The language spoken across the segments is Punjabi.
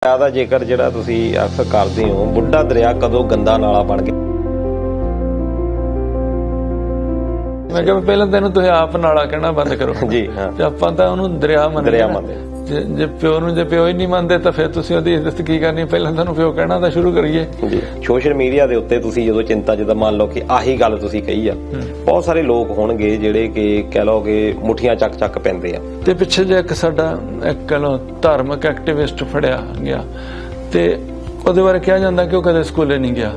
ਦਾ ਜੇਕਰ ਜਿਹੜਾ ਤੁਸੀਂ ਅਕਸਰ ਕਰਦੇ ਹੋ, ਬੁੱਢਾ ਦਰਿਆ ਕਦੋਂ ਗੰਦਾ ਨਾਲਾ ਬਣ ਗਿਆ? ਮੈਂ ਕਿਹਾ ਪਹਿਲਾਂ ਤੈਨੂੰ ਤੁਸੀਂ ਆਪ ਨਾਲਾ ਕਹਿਣਾ ਬੰਦ ਕਰੋ ਜੀ ਹਾਂ, ਤੇ ਆਪਾਂ ਤਾਂ ਉਹਨੂੰ ਦਰਿਆ ਮੰਨਦੇ। ਜੇ ਪਿਓ ਨੂੰ ਜੇ ਪਿਓ ਹੀ ਨਹੀਂ ਮੰਨਦੇ ਤਾਂ ਫਿਰ ਤੁਸੀਂ ਉਹਦੀ ਇੱਜ਼ਤ ਕੀ ਕਰਨੀ? ਪਹਿਲਾਂ ਤੁਹਾਨੂੰ ਪਿਓ ਕਹਿਣਾ ਤਾਂ ਸ਼ੁਰੂ ਕਰੀਏ ਜੀ। ਸੋਸ਼ਲ ਮੀਡੀਆ ਦੇ ਉੱਤੇ ਤੁਸੀਂ ਜਦੋਂ ਚਿੰਤਾ ਜਿੱਦਾਂ ਮੰਨ ਲਓ ਕਿ ਆਹੀ ਗੱਲ ਤੁਸੀਂ ਕਹੀ ਆ, ਬਹੁਤ ਸਾਰੇ ਲੋਕ ਹੋਣਗੇ ਜਿਹੜੇ ਕਿ ਕਹਿ ਲਓ ਕਿ ਮੁੱਠੀਆਂ ਚੱਕ ਪੈਂਦੇ ਆ। ਤੇ ਪਿੱਛੇ ਜੇ ਇੱਕ ਸਾਡਾ ਇੱਕ ਕਹਿ ਲਓ ਧਾਰਮਿਕ ਐਕਟਿਵਿਸਟ ਫੜਿਆ ਗਿਆ ਤੇ ਉਹਦੇ ਬਾਰੇ ਕਿਹਾ ਜਾਂਦਾ ਕਿ ਉਹ ਕਦੇ ਸਕੂਲੇ ਨਹੀਂ ਗਿਆ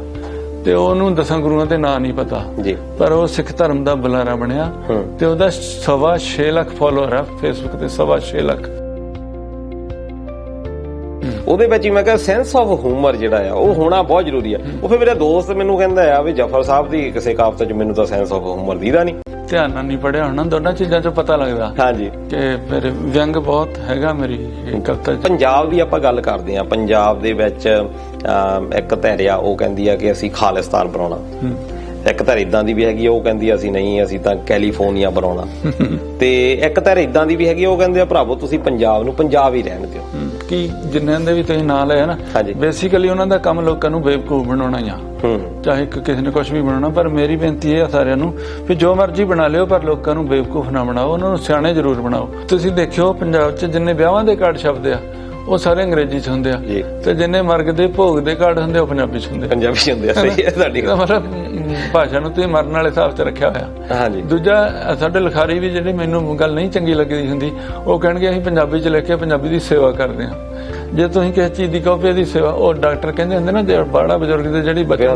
ਤੇ ਉਹਨੂੰ 10 ਗੁਰੂਆਂ ਦੇ ਨਾਂ ਨਹੀਂ ਪਤਾ ਜੀ, ਪਰ ਉਹ ਸਿੱਖ ਧਰਮ ਦਾ ਬੁਲਾਰਾ ਬਣਿਆ ਤੇ ਉਹਦਾ 6.25 ਲੱਖ ਫਾਲੋਅਰ ਆ ਫੇਸਬੁੱਕ ਤੇ। 6.25 ਲੱਖ। ਉਹਦੇ ਵਿੱਚ ਹੀ ਮੈਂ ਕਿਹਾ ਸੈਂਸ ਆਫ ਹਿਊਮਰ ਜਿਹੜਾ ਆ ਉਹ ਹੋਣਾ ਬਹੁਤ ਜ਼ਰੂਰੀ ਆ। ਉਹ ਫਿਰ ਮੇਰਾ ਦੋਸਤ ਮੈਨੂੰ ਕਹਿੰਦਾ ਆ ਵੀ ਜਫਰ ਸਾਹਿਬ ਦੀ ਕਿਸੇ ਕਾਫਤ ਚ ਮੈਨੂੰ ਤਾਂ ਸੈਂਸ ਆਫ ਹਿਊਮਰ ਦੀਦਾ ਨਹੀਂ। ਧਿਆਨ ਨਾਲ ਨਹੀਂ ਪੜਿਆ ਹੋਣਾ, ਦੋਨਾਂ ਚੀਜ਼ਾਂ ਚੋਂ ਪਤਾ ਲੱਗਦਾ ਹਾਂਜੀ ਕਿ ਮੇਰੇ ਵਿਅੰਗ ਬਹੁਤ ਹੈਗਾ ਮੇਰੀ ਕਵਿਤਾ। ਪੰਜਾਬ ਦੀ ਆਪਾਂ ਗੱਲ ਕਰਦੇ ਆ, ਪੰਜਾਬ ਦੇ ਵਿੱਚ ਇੱਕ ਧਿਰ ਆ ਉਹ ਕਹਿੰਦੀ ਆ ਕਿ ਅਸੀਂ ਖਾਲਿਸਤਾਨ ਬਣਾਉਣਾ, ਇੱਕ ਧਿਰ ਇਦਾਂ ਦੀ ਵੀ ਹੈਗੀ ਉਹ ਕਹਿੰਦੀ ਅਸੀਂ ਨਹੀਂ, ਅਸੀਂ ਤਾਂ ਕੈਲੀਫੋਰਨੀਆ ਬਣਾਉਣਾ, ਤੇ ਇੱਕ ਧਿਰ ਇਦਾਂ ਦੀ ਵੀ ਹੈਗੀ ਉਹ ਕਹਿੰਦੇ ਆ ਭਰਾਵੋ ਤੁਸੀਂ ਪੰਜਾਬ ਨੂੰ ਪੰਜਾਬ ਹੀ ਰਹਿਣ ਦਿਓ। ਕਿ ਜਿੰਨਿਆਂ ਦੇ ਵੀ ਤੁਸੀਂ ਨਾਂ ਲਏ ਨਾ, ਬੇਸਿਕਲੀ ਉਹਨਾਂ ਦਾ ਕੰਮ ਲੋਕਾਂ ਨੂੰ ਬੇਵਕੂਫ ਬਣਾਉਣਾ ਹੀ ਆ, ਚਾਹੇ ਕਿਸੇ ਨੇ ਕੁਝ ਵੀ ਬਣਾਉਣਾ। ਪਰ ਮੇਰੀ ਬੇਨਤੀ ਇਹ ਆ ਸਾਰਿਆਂ ਨੂੰ ਵੀ ਜੋ ਮਰਜ਼ੀ ਬਣਾ ਲਿਓ ਪਰ ਲੋਕਾਂ ਨੂੰ ਬੇਵਕੂਫ ਨਾ ਬਣਾਓ, ਉਹਨਾਂ ਨੂੰ ਸਿਆਣੇ ਜ਼ਰੂਰ ਬਣਾਓ। ਤੁਸੀਂ ਦੇਖਿਓ ਪੰਜਾਬ 'ਚ ਜਿੰਨੇ ਵਿਆਹਾਂ ਦੇ ਕਾਰਡ ਛਪਦੇ ਆ ਉਹ ਸਾਰੇ ਅੰਗਰੇਜ਼ੀ 'ਚ ਹੁੰਦੇ ਆ, ਤੇ ਜਿੰਨੇ ਮਰਗ ਦੇ ਭੋਗ ਦੇ ਕਾਰਡ ਹੁੰਦੇ ਉਹ ਪੰਜਾਬੀ 'ਚ ਹੁੰਦੇ ਆ। ਸਹੀ ਹੈ ਤੁਹਾਡੀ ਮਤਲਬ ਭਾਸ਼ਾ ਨੂੰ ਤੁਸੀਂ ਮਰਨ ਵਾਲੇ ਹਿਸਾਬ 'ਚ ਰੱਖਿਆ ਹੋਇਆ। ਹਾਂਜੀ। ਦੂਜਾ ਸਾਡੇ ਲਿਖਾਰੀ ਵੀ ਜਿਹੜੀ ਮੈਨੂੰ ਗੱਲ ਨਹੀਂ ਚੰਗੀ ਲੱਗਦੀ ਹੁੰਦੀ, ਉਹ ਕਹਿਣਗੇ ਅਸੀਂ ਪੰਜਾਬੀ 'ਚ ਲਿਖ ਕੇ ਪੰਜਾਬੀ ਦੀ ਸੇਵਾ ਕਰਦੇ ਹਾਂ। ਜੇ ਤੁਸੀਂ ਕਿਸੇ ਚੀਜ਼ ਦੀ ਕਹੋ ਵੀ ਇਹਦੀ ਸੇਵਾ, ਉਹ ਡਾਕਟਰ ਕਹਿੰਦੇ ਹੁੰਦੇ ਨਾ ਜੇ ਬਾੜਾ ਬਜ਼ੁਰਗ ਦੇ ਜਿਹੜੀ ਬਚਣ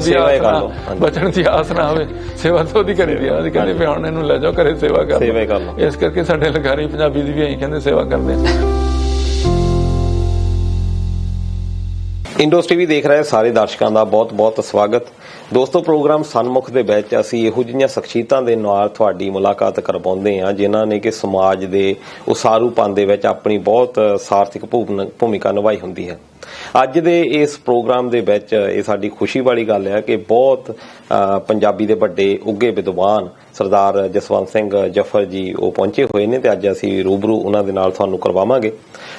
ਦੀ ਆਸ ਨਾ ਹੋਵੇ, ਸੇਵਾ ਤਾਂ ਉਹਦੀ ਕਰੀ ਦੀ ਆ। ਉਹਦੀ ਕਹਿੰਦੇ ਵੀ ਹੁਣ ਇਹਨੂੰ ਲੈ ਜਾਓ ਘਰੇ ਸੇਵਾ ਕਰ ਲਓ। ਇਸ ਕਰਕੇ ਸਾਡੇ ਲਿਖਾਰੀ ਪੰਜਾਬੀ ਦੀ ਵੀ ਅਸੀਂ ਕਹਿੰਦੇ ਸੇਵਾ ਕਰਦੇ ਹਾਂ। ਇੰਡੋਸ ਟੀਵੀ ਦੇਖ ਰਹੇ ਸਾਰੇ ਦਰਸ਼ਕਾਂ ਦਾ ਬਹੁਤ-ਬਹੁਤ ਸਵਾਗਤ। ਦੋਸਤੋ, ਪ੍ਰੋਗਰਾਮ ਸਨਮੁਖ ਦੇ ਵਿੱਚ ਅਸੀਂ ਇਹੋ ਜਿਹੀਆਂ ਸ਼ਖਸੀਅਤਾਂ ਦੇ ਨਾਲ ਤੁਹਾਡੀ ਮੁਲਾਕਾਤ ਕਰਵਾਉਂਦੇ ਹਾਂ ਜਿਨ੍ਹਾਂ ਨੇ ਕਿ ਸਮਾਜ ਦੇ ਉਸਾਰੂਪਨ ਦੇ ਵਿੱਚ ਆਪਣੀ ਬਹੁਤ ਸਾਰਥਿਕ ਭੂਮਿਕਾ ਨਿਭਾਈ ਹੁੰਦੀ ਹੈ। ਅੱਜ ਦੇ ਇਸ ਪ੍ਰੋਗਰਾਮ ਦੇ ਵਿੱਚ ਇਹ ਸਾਡੀ ਖੁਸ਼ੀ ਵਾਲੀ ਗੱਲ ਹੈ ਕਿ ਬਹੁਤ ਪੰਜਾਬੀ ਦੇ ਵੱਡੇ ਉੱਘੇ ਵਿਦਵਾਨ ਸਰਦਾਰ ਜਸਵੰਤ ਸਿੰਘ ਜਫਰ ਜੀ ਉਹ ਪਹੁੰਚੇ ਹੋਏ ਨੇ ਤੇ ਅੱਜ ਅਸੀਂ ਰੂਬਰੂ ਉਹਨਾਂ ਦੇ ਨਾਲ ਤੁਹਾਨੂੰ ਕਰਵਾਵਾਂਗੇ।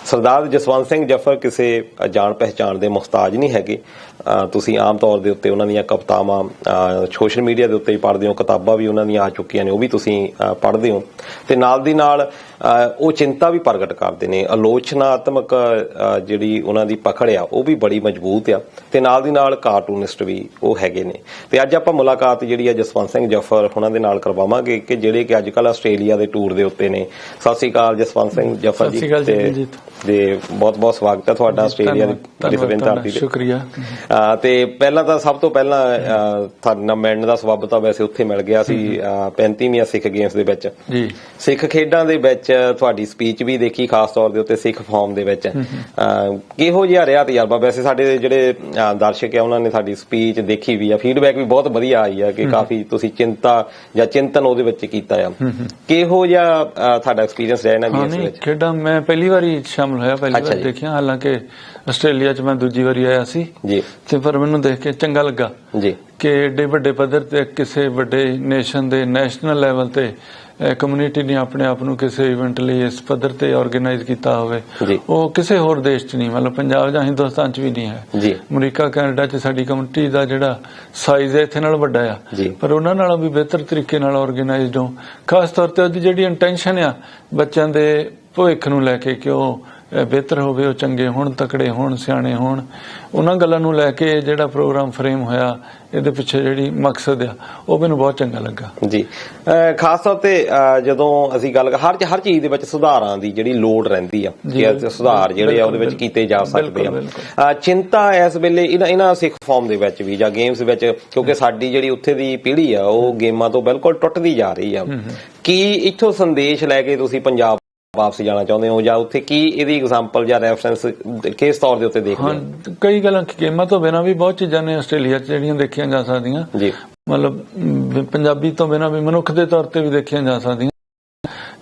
ਸਰਦਾਰ ਜਸਵੰਤ ਸਿੰਘ ਜਫਰ ਕਿਸੇ ਜਾਣ ਪਹਿਚਾਣ ਦੇ ਮੁਹਤਾਜ ਨਹੀਂ ਹੈਗੇ। ਤੁਸੀਂ ਆਮ ਤੌਰ ਦੇ ਉੱਤੇ ਉਹਨਾਂ ਦੀਆਂ ਕਵਿਤਾਵਾਂ ਸੋਸ਼ਲ ਮੀਡੀਆ ਦੇ ਉੱਤੇ ਹੀ ਪੜ੍ਹਦੇ ਹੋ, ਕਿਤਾਬਾਂ ਵੀ ਉਹਨਾਂ ਦੀਆਂ ਆ ਚੁੱਕੀਆਂ ਨੇ, ਉਹ ਵੀ ਤੁਸੀਂ ਪੜ੍ਹਦੇ ਹੋ, ਤੇ ਨਾਲ ਦੀ ਨਾਲ ਉਹ ਚਿੰਤਾ ਵੀ ਪ੍ਰਗਟ ਕਰਦੇ ਨੇ। ਆਲੋਚਨਾਤਮਕ ਜਿਹੜੀ ਉਹਨਾਂ ਦੀ ਪਕੜ ਆ ਉਹ ਵੀ ਬੜੀ ਮਜ਼ਬੂਤ ਆ, ਤੇ ਨਾਲ ਦੀ ਨਾਲ ਕਾਰਟੂਨਿਸਟ ਵੀ ਉਹ ਹੈਗੇ ਨੇ। ਤੇ ਅੱਜ ਆਪਾਂ ਮੁਲਾਕਾਤ ਜਿਹੜੀ ਆ ਜਸਵੰਤ ਸਿੰਘ ਜਫਰ ਉਹਨਾਂ ਦੇ ਨਾਲ ਕਰਵਾਵਾਂਗੇ ਕਿ ਜਿਹੜੇ ਕਿ ਅੱਜ ਕੱਲ੍ਹ ਆਸਟ੍ਰੇਲੀਆ ਦੇ ਟੂਰ ਦੇ ਉੱਤੇ ਨੇ। ਸਤਿ ਸ਼੍ਰੀ ਅਕਾਲ ਜਸਵੰਤ ਸਿੰਘ ਜਫਰ ਜੀ, ਤੇ ਬਹੁਤ-ਬਹੁਤ ਸਵਾਗਤ ਹੈ ਤੁਹਾਡਾ ਆਸਟ੍ਰੇਲੀਆ ਦੀ ਧਰਤੀ ਤੇ। ਸ਼ੁਕਰੀਆ। ਤੇ ਪਹਿਲਾਂ ਤਾਂ ਸਭ ਤੋਂ ਪਹਿਲਾਂ ਤੁਹਾਡੇ ਨਾਲ ਮਿਲਣ ਦਾ ਸਬੱਬ ਤਾਂ ਵੈਸੇ ਉੱਥੇ ਮਿਲ ਗਿਆ ਸੀ 35ਵੀਆਂ ਸਿੱਖ ਗੇਮਸ ਦੇ ਵਿੱਚ। ਸਿੱਖ ਖੇਡਾਂ ਦੇ ਵਿੱਚ ਤੁਹਾਡੀ ਸਪੀਚ ਵੀ ਦੇਖੀ, ਖਾਸ ਤੌਰ ਦੇ ਉੱਤੇ ਸਿੱਖ ਫਾਰਮ ਦੇ ਵਿੱਚ। ਕਿਹੋ ਜਿਹਾ ਰਿਹਾ ਤਜਰਬਾ? ਵੈਸੇ ਸਾਡੇ ਜਿਹੜੇ ਦਰਸ਼ਕ ਆ ਉਹਨਾਂ ਨੇ ਸਾਡੀ ਸਪੀਚ ਦੇਖੀ ਵੀ ਆ, ਫੀਡਬੈਕ ਵੀ ਬਹੁਤ ਵਧੀਆ ਆਈ ਆ ਕਿ ਕਾਫੀ ਤੁਸੀਂ ਚਿੰਤਾ ਜਾਂ ਚਿੰਤਨ ਉਹਦੇ ਵਿੱਚ ਕੀਤਾ ਆ। ਕਿਹੋ ਜਿਹਾ ਤੁਹਾਡਾ ਐਕਸਪੀਰੀਅੰਸ ਰਿਹਾ ਇਹਨਾਂ ਗੇਮਸ ਵਿੱਚ? ਖੇਡਾਂ ਮੈਂ ਪਹਿਲੀ ਵਾਰੀ ਸ਼ਾਮਲ ਹੋਇਆ, ਪਹਿਲੀ ਵਾਰ ਦੇਖਿਆ। ਹਾਲਾਂਕਿ ਆਸਟ੍ਰੇਲੀਆ 'ਚ ਮੈਂ ਦੂਜੀ ਵਾਰੀ ਆਇਆ ਸੀ ਜੀ, ਤੇ ਪਰ ਮੈਨੂੰ ਦੇਖ ਕੇ ਚੰਗਾ ਲੱਗਾ ਜੀ ਕਿ ਏਡੇ ਵੱਡੇ ਪੱਧਰ ਤੇ ਕਿਸੇ ਵੱਡੇ ਨੇਸ਼ਨ ਦੇ ਨੈਸ਼ਨਲ ਲੈਵਲ ਤੇ ਕਮਿਊਨਿਟੀ ਨੇ ਆਪਣੇ ਆਪ ਨੂੰ ਕਿਸੇ ਇਵੈਂਟ ਲਈ ਇਸ ਪੱਧਰ ਤੇ ਆਰਗੇਨਾਈਜ਼ ਕੀਤਾ ਹੋਵੇ। ਉਹ ਕਿਸੇ ਹੋਰ ਦੇਸ਼ 'ਚ ਨਹੀਂ, ਮਤਲਬ ਪੰਜਾਬ ਜਾਂ ਹਿੰਦੁਸਤਾਨ 'ਚ ਵੀ ਨਹੀਂ ਹੈ। ਅਮਰੀਕਾ ਕੈਨੇਡਾ 'ਚ ਸਾਡੀ ਕਮਿਊਨਿਟੀ ਦਾ ਜਿਹੜਾ ਸਾਈਜ਼ ਹੈ ਇੱਥੇ ਨਾਲ ਵੱਡਾ ਆ, ਪਰ ਉਹਨਾਂ ਨਾਲੋਂ ਵੀ ਬਿਹਤਰ ਤਰੀਕੇ ਨਾਲ ਆਰਗੇਨਾਈਜ਼ਡ ਹੋ। ਖਾਸ ਤੌਰ ਤੇ ਉਹਦੀ ਜਿਹੜੀ ਇੰਟੈਂਸ਼ਨ ਆ ਬੱਚਿਆਂ ਦੇ ਭਵਿੱਖ ਨੂੰ ਲੈ ਕੇ ਕਿ ਉਹ ਬਿਹਤਰ ਹੋਵੇ, ਉਹ ਚੰਗੇ ਹੋਣ, ਤਕੜੇ ਹੋਣ, ਸਿਆਣੇ ਹੋਣ, ਉਹਨਾਂ ਗੱਲਾਂ ਨੂੰ ਲੈ ਕੇ ਜਿਹੜਾ ਪ੍ਰੋਗਰਾਮ ਫਰੇਮ ਹੋਇਆ, ਇਹਦੇ ਪਿੱਛੇ ਜਿਹੜੀ ਮਕਸਦ ਆ ਉਹ ਮੈਨੂੰ ਬਹੁਤ ਚੰਗਾ ਲੱਗਾ ਜੀ। ਖਾਸ ਤੌਰ ਤੇ ਜਦੋਂ ਅਸੀਂ ਗੱਲ ਹਰ ਚੀਜ਼ ਦੇ ਵਿੱਚ ਸੁਧਾਰਾਂ ਦੀ ਜਿਹੜੀ ਲੋੜ ਰਹਿੰਦੀ ਆ, ਕਿ ਸੁਧਾਰ ਜਿਹੜੇ ਆ ਉਹਦੇ ਵਿੱਚ ਕੀਤੇ ਜਾ ਸਕਦੇ ਆ। ਚਿੰਤਾ ਇਸ ਵੇਲੇ ਇਹਨਾਂ ਸਿੱਖ ਫਾਰਮ ਦੇ ਵਿੱਚ ਵੀ ਜਾਂ ਗੇਮਸ ਵਿੱਚ, ਕਿਉਂਕਿ ਸਾਡੀ ਜਿਹੜੀ ਉੱਥੇ ਦੀ ਪੀੜ੍ਹੀ ਆ ਉਹ ਗੇਮਾਂ ਤੋਂ ਬਿਲਕੁਲ ਟੁੱਟਦੀ ਜਾ ਰਹੀ ਆ। ਕੀ ਇੱਥੋਂ ਸੰਦੇਸ਼ ਲੈ ਕੇ ਤੁਸੀਂ ਪੰਜਾਬ ਵਾਪਸ ਜਾਣਾ ਚਾਹੁੰਦੇ ਹੋ, ਜਾਂ ਉੱਥੇ ਕੀ ਇਹਦੀ ਐਗਜ਼ਾਮਪਲ ਜਾਂ ਰੈਫਰੈਂਸ ਕਿਸ ਤੌਰ ਦੇ ਉੱਤੇ ਦੇਖਦੇ ਹੋ? ਕਈ ਗੱਲਾਂ ਗੇਮਾਂ ਤੋਂ ਬਿਨਾਂ ਵੀ ਬਹੁਤ ਚੀਜ਼ਾਂ ਨੇ ਆਸਟ੍ਰੇਲੀਆ 'ਚ ਜਿਹੜੀਆਂ ਦੇਖੀਆਂ ਜਾ ਸਕਦੀਆਂ ਜੀ। ਮਤਲਬ ਪੰਜਾਬੀ ਤੋਂ ਬਿਨਾਂ ਵੀ ਮਨੁੱਖ ਦੇ ਤੌਰ ਤੇ ਵੀ ਦੇਖੀਆਂ ਜਾ ਸਕਦੀਆਂ।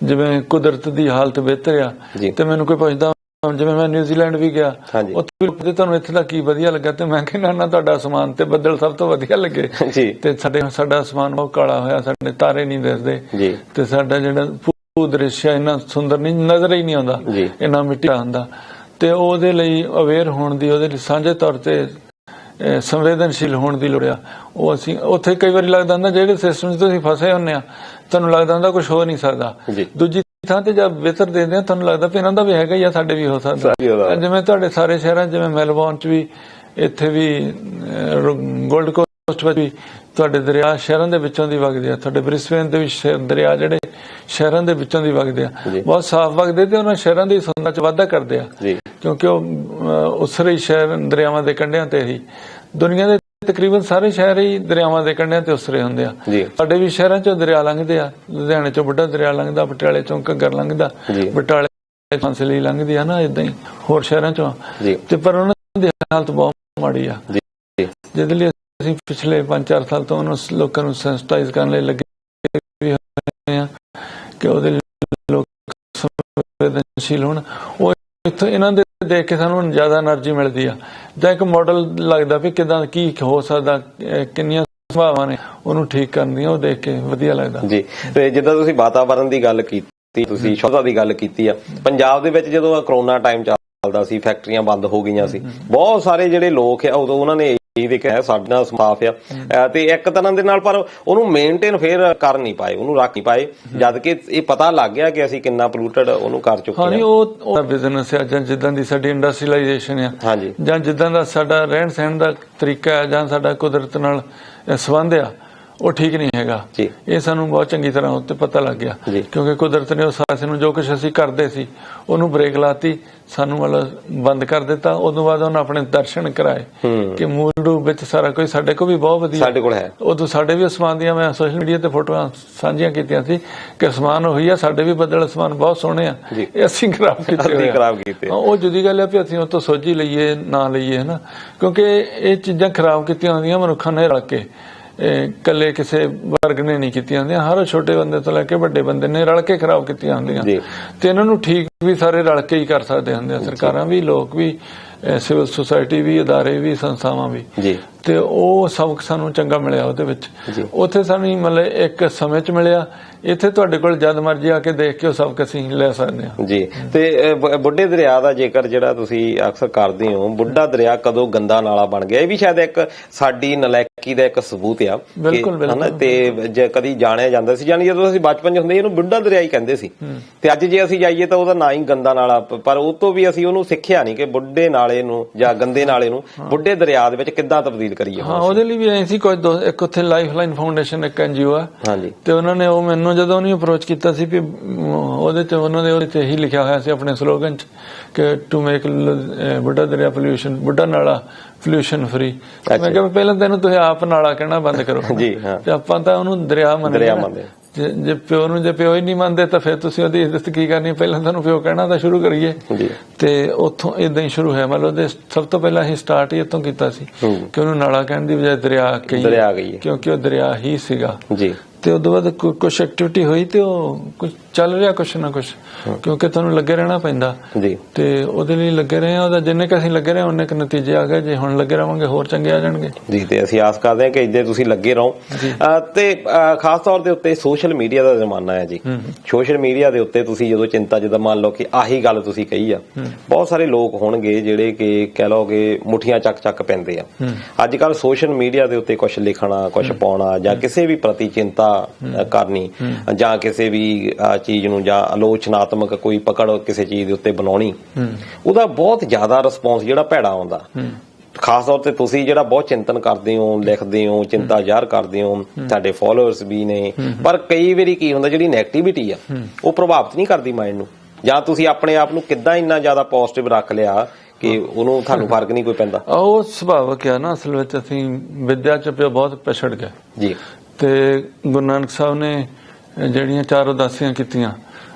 ਜਿਵੇਂ ਕੁਦਰਤ ਦੀ ਹਾਲਤ ਬਿਹਤਰ ਆ, ਤੇ ਮੈਨੂੰ ਕੋਈ ਪੁੱਛਦਾ ਜਿਵੇਂ ਮੈਂ ਨਿਊਜ਼ੀਲੈਂਡ ਵੀ ਗਿਆ, ਉੱਥੇ ਤੁਹਾਨੂੰ ਇੱਥੇ ਦਾ ਕੀ ਵਧੀਆ ਲੱਗਾ, ਤੇ ਮੈਂ ਕਹਿੰਦਾ ਨਾ ਤੁਹਾਡਾ ਅਸਮਾਨ ਤੇ ਬੱਦਲ ਸਭ ਤੋਂ ਵਧੀਆ ਲੱਗੇ, ਤੇ ਸਾਡਾ ਅਸਮਾਨ ਬਹੁਤ ਕਾਲਾ ਹੋਇਆ, ਸਾਡੇ ਤਾਰੇ ਨਹੀਂ ਦਿਸਦੇ, ਤੇ ਸਾਡਾ ਜਿਹੜਾ ਦ੍ਰਿਸ਼ ਇੰਨਾ ਸੁੰਦਰ ਨਹੀਂ, ਨਜ਼ਰ ਹੀ ਨਹੀਂ ਆਉਂਦਾ, ਇੰਨਾ ਮਿੱਟੀ ਹੁੰਦਾ। ਤੇ ਉਹਦੇ ਲਈ ਅਵੇਅਰ ਹੋਣ ਦੀ, ਉਹਦੇ ਲਈ ਸਾਂਝੇ ਤੌਰ ਤੇ ਸੰਵੇਦਨਸ਼ੀਲ ਹੋਣ ਦੀ ਲੋੜ ਆ। ਉਹ ਅਸੀਂ ਉੱਥੇ ਕਈ ਵਾਰੀ ਲੱਗਦਾ ਹੁੰਦਾ ਜਿਹੜੇ ਸਿਸਟਮ 'ਚ ਤੁਸੀਂ ਫਸੇ ਹੁੰਦੇ ਆ, ਤੁਹਾਨੂੰ ਲੱਗਦਾ ਹੁੰਦਾ ਕੁਝ ਹੋ ਨਹੀਂ ਸਕਦਾ। ਦੂਜੀ ਥਾਂ ਤੇ ਜਦ ਬਿਹਤਰ ਦਿੰਦੇ ਆ, ਤੁਹਾਨੂੰ ਲੱਗਦਾ ਵੀ ਇਹਨਾਂ ਦਾ ਵੀ ਹੈਗਾ ਹੀ ਆ, ਸਾਡੇ ਵੀ ਹੋ ਸਕਦਾ। ਜਿਵੇਂ ਤੁਹਾਡੇ ਸਾਰੇ ਸ਼ਹਿਰਾਂ, ਜਿਵੇਂ ਮੈਲਬੌਰਨ 'ਚ ਵੀ, ਇੱਥੇ ਵੀ ਗੋਲਡ ਕੋਸਟ ਵਿੱਚ ਵੀ ਤੁਹਾਡੇ ਦਰਿਆ ਸ਼ਹਿਰਾਂ ਦੇ ਵਿੱਚੋਂ ਦੀ ਵਗਦੇ ਆ। ਤੁਹਾਡੇ ਬ੍ਰਿਸਬੇਨ ਦੇ ਵੀ ਦਰਿਆ ਜਿਹੜੇ ਸ਼ਹਿਰਾਂ ਦੇ ਵਿੱਚੋਂ ਦੀ ਵਗਦੇ ਆ, ਬਹੁਤ ਸਾਫ਼ ਵਗਦੇ, ਤੇ ਉਹਨਾਂ ਸ਼ਹਿਰਾਂ ਦੀ ਸੁੰਦਰਤਾ 'ਚ ਵਾਧਾ ਕਰਦੇ ਆ, ਕਿਉਂਕਿ ਉਹ ਉਸਰੇ ਸ਼ਹਿਰ ਦਰਿਆਵਾਂ ਦੇ ਕੰਢਿਆਂ ਤੇ ਹੀ। ਦੁਨੀਆ ਦੇ ਤਕਰੀਬਨ ਸਾਰੇ ਸ਼ਹਿਰ ਹੀ ਦਰਿਆਵਾਂ ਦੇ ਕੰਢਿਆਂ ਤੇ ਉਸਰੇ ਹੁੰਦੇ ਆ। ਸਾਡੇ ਵੀ ਸ਼ਹਿਰਾਂ 'ਚੋਂ ਦਰਿਆ ਲੰਘਦੇ ਆ, ਲੁਧਿਆਣੇ 'ਚੋਂ ਬੁੱਢਾ ਦਰਿਆ ਲੰਘਦਾ, ਪਟਿਆਲੇ 'ਚੋਂ ਘੱਗਰ ਲੰਘਦਾ, ਬਟਾਲੇ ਫਾਂਸਲੀ ਲੰਘਦੀ ਆ ਨਾ, ਏਦਾਂ ਹੀ ਹੋਰ ਸ਼ਹਿਰਾਂ 'ਚੋਂ। ਤੇ ਪਰ ਉਹਨਾਂ ਦੀ ਹਾਲਤ ਬਹੁਤ ਮਾੜੀ ਆ, ਜਿਹਦੇ ਲਈ ਅਸੀਂ ਪਿਛਲੇ 5-4 ਸਾਲ ਤੋਂ ਉਹਨਾਂ ਲੋਕਾਂ ਨੂੰ ਸੈਂਸਿਟਾਈਜ਼ ਕਰਨ ਲਈ ਲੱਗੇ ਵੀ ਹੋਏ ਆ ਕਿ ਉਹਦੇ ਲਈ ਲੋਕ ਸੰਵੇਦਨਸ਼ੀਲ ਹੋਣ। ਉਹ ਇੱਥੋਂ ਇਹਨਾਂ ਦੇ ਦੇਖ ਕੇ ਸਾਨੂੰ ਜ਼ਿਆਦਾ ਐਨਰਜੀ ਮਿਲਦੀ ਆ, ਜਾਂ ਇੱਕ ਮਾਡਲ ਲੱਗਦਾ ਵੀ ਕਿੱਦਾਂ ਕੀ ਹੋ ਸਕਦਾ, ਕਿੰਨੀਆਂ ਸੰਭਾਵਨਾਵਾਂ ਨੇ ਉਹਨੂੰ ਠੀਕ ਕਰਨ ਦੀਆਂ, ਉਹ ਦੇਖ ਕੇ ਵਧੀਆ ਲੱਗਦਾ ਜੀ। ਤੇ ਜਿੱਦਾਂ ਤੁਸੀਂ ਵਾਤਾਵਰਨ ਦੀ ਗੱਲ ਕੀਤੀ, ਤੁਸੀਂ ਸ਼ੁੱਧਤਾ ਦੀ ਗੱਲ ਕੀਤੀ ਆ, ਪੰਜਾਬ ਦੇ ਵਿੱਚ ਜਦੋਂ ਕਰੋਨਾ ਟਾਈਮ ਚੱਲਦਾ ਸੀ, ਫੈਕਟਰੀਆਂ ਬੰਦ ਹੋ ਗਈਆਂ ਸੀ, ਬਹੁਤ ਸਾਰੇ ਜਿਹੜੇ ਲੋਕ ਆ ਉਦੋਂ ਉਹਨਾਂ ਨੇ ਇਹ ਦੇਖਿਆ ਸਾਡੇ ਨਾਲ ਸਾਫ਼ ਆ, ਤੇ ਇੱਕ ਤਰ੍ਹਾਂ ਦੇ ਨਾਲ ਪਰ ਉਹਨੂੰ ਮੇਨਟੇਨ ਫੇਰ ਕਰ ਨਹੀਂ ਪਾਏ, ਉਹਨੂੰ ਰੱਖ ਨਹੀਂ ਪਾਏ, ਜਦ ਕਿ ਇਹ ਪਤਾ ਲੱਗ ਗਿਆ ਕਿ ਅਸੀਂ ਕਿੰਨਾ ਪੋਲੂਟਡ ਉਹਨੂੰ ਕਰ ਚੁੱਕੇ ਹਾਂ। ਉਹ ਬਿਜ਼ਨਸ ਆ, ਜਾਂ ਜਿੱਦਾਂ ਦੀ ਸਾਡੀ ਇੰਡਸਟਰੀਲਾਈਜੇਸ਼ਨ ਆ, ਜਾਂ ਜਿੱਦਾਂ ਦਾ ਸਾਡਾ ਰਹਿਣ ਸਹਿਣ ਦਾ ਤਰੀਕਾ ਹੈ, ਜਾਂ ਸਾਡਾ ਕੁਦਰਤ ਨਾਲ ਸੰਬੰਧ ਆ, ਉਹ ਠੀਕ ਨਹੀਂ ਹੈਗਾ। ਇਹ ਸਾਨੂੰ ਬਹੁਤ ਚੰਗੀ ਤਰ੍ਹਾਂ ਉੱਤੇ ਪਤਾ ਲੱਗ ਗਿਆ, ਕਿਉਂਕਿ ਕੁਦਰਤ ਨੇ ਉਸ ਪਾਸੇ ਨੂੰ ਜੋ ਕੁਝ ਅਸੀਂ ਕਰਦੇ ਸੀ ਉਹਨੂੰ ਬ੍ਰੇਕ ਲਾਤੀ, ਸਾਨੂੰ ਮਤਲਬ ਬੰਦ ਕਰ ਦਿੱਤਾ। ਉਦੋਂ ਬਾਅਦ ਉਹਨਾਂ ਆਪਣੇ ਦਰਸ਼ਨ ਕਰਾਏ ਕਿ ਮੂਲ ਰੂਪ ਵਿੱਚ ਸਾਰਾ ਕੁਝ ਸਾਡੇ ਕੋਲ ਵੀ ਬਹੁਤ ਵਧੀਆ ਸਾਡੇ ਕੋਲ ਹੈ। ਉਦੋਂ ਸਾਡੇ ਵੀ ਅਸਮਾਨ ਦੀਆਂ ਮੈਂ ਸੋਸ਼ਲ ਮੀਡੀਆ ਤੇ ਫੋਟੋਆਂ ਸਾਂਝੀਆਂ ਕੀਤੀਆਂ ਸੀ ਕਿ ਅਸਮਾਨ ਉਹੀ ਆ, ਸਾਡੇ ਵੀ ਬੱਦਲ ਅਸਮਾਨ ਬਹੁਤ ਸੋਹਣੇ ਆ, ਇਹ ਅਸੀਂ ਖਰਾਬ ਕੀਤੇ। ਉਹ ਜੁਦੀ ਗੱਲ ਹੈ ਵੀ ਅਸੀਂ ਉਹ ਤੋਂ ਸੋਝੀ ਲਈਏ ਨਾ ਲਈਏ, ਹਨਾ, ਕਿਉਂਕਿ ਇਹ ਚੀਜ਼ਾਂ ਖਰਾਬ ਕੀਤੀਆਂ ਹੁੰਦੀਆਂ ਮਨੁੱਖਾਂ ਨੇ ਰਲ ਕੇ, ਇਕੱਲੇ ਕਿਸੇ ਵਰਗ ਨੇ ਨਹੀਂ ਕੀਤੀਆਂ ਹੁੰਦੀਆਂ, ਹਰ ਛੋਟੇ ਬੰਦੇ ਤੋਂ ਲੈ ਕੇ ਵੱਡੇ ਬੰਦੇ ਨੇ ਰਲ ਕੇ ਖਰਾਬ ਕੀਤੀਆਂ ਹੁੰਦੀਆਂ, ਤੇ ਇਹਨਾਂ ਨੂੰ ਠੀਕ ਵੀ ਸਾਰੇ ਰਲ ਕੇ ਹੀ ਕਰ ਸਕਦੇ ਹੁੰਦੇ ਆ, ਸਰਕਾਰਾਂ ਵੀ, ਲੋਕ ਵੀ, ਸਿਵਲ ਸੁਸਾਇਟੀ ਵੀ, ਅਦਾਰੇ ਵੀ, ਸੰਸਥਾਵਾਂ ਵੀ। ਤੇ ਉਹ ਸਬਕ ਸਾਨੂੰ ਚੰਗਾ ਮਿਲਿਆ ਉਹਦੇ ਵਿੱਚ। ਉੱਥੇ ਸਾਨੂੰ ਮਤਲਬ ਇੱਕ ਸਮੇਂ 'ਚ ਮਿਲਿਆ, ਇੱਥੇ ਤੁਹਾਡੇ ਕੋਲ ਜਦ ਮਰਜੀ ਆ ਕੇ ਦੇਖ ਕੇ ਉਹ ਸਬਕ ਅਸੀਂ ਲੈ ਸਕਦੇ ਹਾਂ ਜੀ। ਤੇ ਬੁੱਢੇ ਦਰਿਆ ਦਾ ਜ਼ਿਕਰ ਜਿਹੜਾ ਤੁਸੀਂ ਅਕਸਰ ਕਰਦੇ ਹੋ, ਬੁੱਢਾ ਦਰਿਆ ਕਦੋਂ ਗੰਦਾ ਨਾਲਾ ਬਣ ਗਿਆ, ਇਹ ਵੀ ਸ਼ਾਇਦ ਇੱਕ ਸਾਡੀ ਨਲਾਇਕੀ ਦਾ ਇੱਕ ਸਬੂਤ ਆ। ਬਿਲਕੁਲ। ਤੇ ਕਦੀ ਜਾਣਿਆ ਜਾਂਦਾ ਸੀ, ਜਾਨੀ ਜਦੋਂ ਅਸੀਂ ਬਚਪਨ 'ਚ ਹੁੰਦੇ ਇਹਨੂੰ ਬੁੱਢਾ ਦਰਿਆ ਹੀ ਕਹਿੰਦੇ ਸੀ, ਤੇ ਅੱਜ ਜੇ ਅਸੀਂ ਜਾਈਏ ਤਾਂ ਉਹਦਾ ਨਾਂ ਹੀ ਗੰਦਾ ਨਾਲਾ, ਪਰ ਉਹ ਤੋਂ ਵੀ ਅਸੀਂ ਉਹਨੂੰ ਸਿੱਖਿਆ ਨਹੀਂ ਕਿ ਬੁੱਢੇ ਨਾਲੇ ਨੂੰ ਜਾਂ ਗੰਦੇ ਨਾਲੇ ਨੂੰ ਬੁੱਢੇ ਦਰਿਆ ਦੇ ਵਿੱਚ ਕਿੱਦਾਂ ਤਬਦੀਲ ਕਰੀਏ। ਹਾਂ, ਉਹਦੇ ਲਈ ਵੀ ਐ ਸੀ ਕੁਝ ਇੱਕ ਉੱਥੇ ਲਾਈਫ ਲਾਈਨ ਫਾਊਂਡੇਸ਼ਨ ਇੱਕ NGO ਆ, ਤੇ ਉਹਨਾਂ ਨੇ ਉਹ ਮੈਨੂੰ ਜਦੋਂ ਉਹਨੇ ਅਪਰੋਚ ਕੀਤਾ ਸੀ ਵੀ ਉਹਦੇ 'ਚ ਉਹਨਾਂ ਦੇ ਉਹਦੇ 'ਚ ਇਹੀ ਲਿਖਿਆ ਹੋਇਆ ਸੀ ਆਪਣੇ ਸਲੋਗਨ 'ਚ ਕਿ ਟੂ ਮੇਕ ਬੁੱਢਾ ਦਰਿਆ ਪੋਲਿਊਸ਼ਨ, ਬੁੱਢਾ ਨਾਲਾ ਪੋਲਿਊਸ਼ਨ ਫਰੀ। ਮੈਂ ਕਿਹਾ ਪਹਿਲਾਂ ਤਾਂ ਇਹਨੂੰ ਤੁਸੀਂ ਆਪ ਨਾਲਾ ਕਹਿਣਾ ਬੰਦ ਕਰੋ ਜੀ, ਤੇ ਆਪਾਂ ਤਾਂ ਉਹਨੂੰ ਦਰਿਆ ਮੰਨਦੇ। ਜੇ ਪਿਓ ਨੂੰ ਜੇ ਪਿਓ ਹੀ ਨਹੀਂ ਮੰਨਦੇ ਤਾਂ ਫਿਰ ਤੁਸੀਂ ਉਹਦੀ ਇੱਜ਼ਤ ਕੀ ਕਰਨੀ, ਪਹਿਲਾਂ ਤੁਹਾਨੂੰ ਪਿਓ ਕਹਿਣਾ ਤਾਂ ਸ਼ੁਰੂ ਕਰੀਏ। ਤੇ ਉੱਥੋਂ ਏਦਾਂ ਹੀ ਸ਼ੁਰੂ ਹੋਇਆ, ਮਤਲਬ ਉਹਦੇ ਸਭ ਤੋਂ ਪਹਿਲਾਂ ਅਸੀਂ ਸਟਾਰਟ ਹੀ ਇੱਥੋਂ ਕੀਤਾ ਸੀ ਕਿ ਉਹਨੂੰ ਨਾਲਾ ਕਹਿਣ ਦੀ ਬਜਾਏ ਦਰਿਆ ਕਹੀਏ, ਕਿਉਂਕਿ ਉਹ ਦਰਿਆ ਹੀ ਸੀਗਾ ਜੀ। ਤੇ ਉਦੋਂ ਬਾਅਦ ਕੁਛ ਐਕਟੀਵਿਟੀ ਹੋਈ ਤੇ ਉਹ ਕੁਛ ਚੱਲ ਰਿਹਾ, ਕੁਛ ਨਾ ਕੁਛ, ਕਿਉਂਕਿ ਤੁਹਾਨੂੰ ਲੱਗੇ ਰਹਿਣਾ ਪੈਂਦਾ ਜੀ, ਤੇ ਉਹਦੇ ਲਈ ਲੱਗੇ ਰਹੇ ਆ। ਉਹਦਾ ਜਿੰਨੇ ਕੁ ਅਸੀਂ ਲੱਗੇ ਰਹੇ ਉਹਨੇ ਕੁ ਨਤੀਜੇ ਆ ਗਏ, ਜੇ ਹੁਣ ਲੱਗੇ ਰਹਾਂਗੇ ਹੋਰ ਚੰਗੇ ਆ ਜਾਣਗੇ ਜੀ। ਤੇ ਅਸੀਂ ਆਸ ਕਰਦੇ ਹਾਂ ਕਿ ਇੱਦਾਂ ਤੁਸੀਂ ਲੱਗੇ ਰਹੋ। ਤੇ ਖਾਸ ਤੌਰ ਦੇ ਉੱਤੇ ਸੋਸ਼ਲ ਮੀਡੀਆ ਦਾ ਜ਼ਮਾਨਾ ਹੈ ਜੀ, ਸੋਸ਼ਲ ਮੀਡੀਆ ਦੇ ਉੱਤੇ ਤੁਸੀਂ ਜਦੋਂ ਚਿੰਤਾ, ਜਿੱਦਾਂ ਮੰਨ ਲਓ ਕਿ ਆਹੀ ਗੱਲ ਤੁਸੀਂ ਕਹੀ ਆ, ਬਹੁਤ ਸਾਰੇ ਲੋਕ ਹੋਣਗੇ ਜਿਹੜੇ ਕਿ ਕਹਿ ਲਓ ਕਿ ਮੁੱਠੀਆਂ ਚੱਕ ਪੈਂਦੇ ਆ। ਅੱਜ ਕੱਲ੍ਹ ਸੋਸ਼ਲ ਮੀਡੀਆ ਦੇ ਉੱਤੇ ਕੁਛ ਲਿਖਣਾ, ਕੁਛ ਪਾਉਣਾ, ਜਾਂ ਕਿਸੇ ਵੀ ਪ੍ਰਤੀ ਚਿੰਤਾ ਕਰਨੀ, ਜਾਂ ਕਿਸੇ ਵੀ ਚੀਜ਼ ਨੂੰ ਜਾਂ ਆਲੋਚਨਾਤਮਕ ਕੋਈ ਪਕੜ ਕਿਸੇ ਚੀਜ਼ ਦੇ ਉੱਤੇ ਬਣਾਉਣੀ, ਉਹਦਾ ਬਹੁਤ ਜ਼ਿਆਦਾ ਰਿਸਪੌਂਸ ਜਿਹੜਾ ਭੈੜਾ ਆਉਂਦਾ। ਖਾਸ ਤੌਰ ਤੇ ਤੁਸੀਂ ਜਿਹੜਾ ਬਹੁਤ ਚਿੰਤਨ ਕਰਦੇ ਹੋ, ਲਿਖਦੇ ਹੋ, ਚਿੰਤਾ ਜ਼ਾਹਰ ਕਰਦੇ ਹੋ, ਤੁਹਾਡੇ ਫੋਲੋਅਰਸ ਵੀ ਨੇ, ਪਰ ਕਈ ਵਾਰੀ ਕੀ ਹੁੰਦਾ ਜਿਹੜੀ ਨੈਗੇਟਿਵਿਟੀ ਆ ਉਹ ਪ੍ਰਭਾਵਿਤ ਨਹੀਂ ਕਰਦੀ ਮਾਈਂਡ ਨੂੰ, ਜਾਂ ਤੁਸੀਂ ਆਪਣੇ ਆਪ ਨੂੰ ਕਿੱਦਾਂ ਇੰਨਾ ਜ਼ਿਆਦਾ ਪੋਜ਼ਿਟਿਵ ਰੱਖ ਲਿਆ ਕਿ ਉਹਨੂੰ ਤੁਹਾਨੂੰ ਫਰਕ ਨਹੀਂ ਕੋਈ ਪੈਂਦਾ। ਉਹ ਸੁਭਾਵਕ ਆ ਨਾ, ਅਸਲ ਵਿੱਚ ਅਸੀਂ ਵਿਦਿਆ 'ਚ ਬਹੁਤ ਪਿਛੜ ਗਏ ਜੀ। ਤੇ ਗੁਰੂ ਨਾਨਕ ਸਾਹਿਬ ਨੇ ਜਿਹੜੀਆਂ 4 ਉਦਾਸੀਆਂ ਕੀਤੀਆਂ,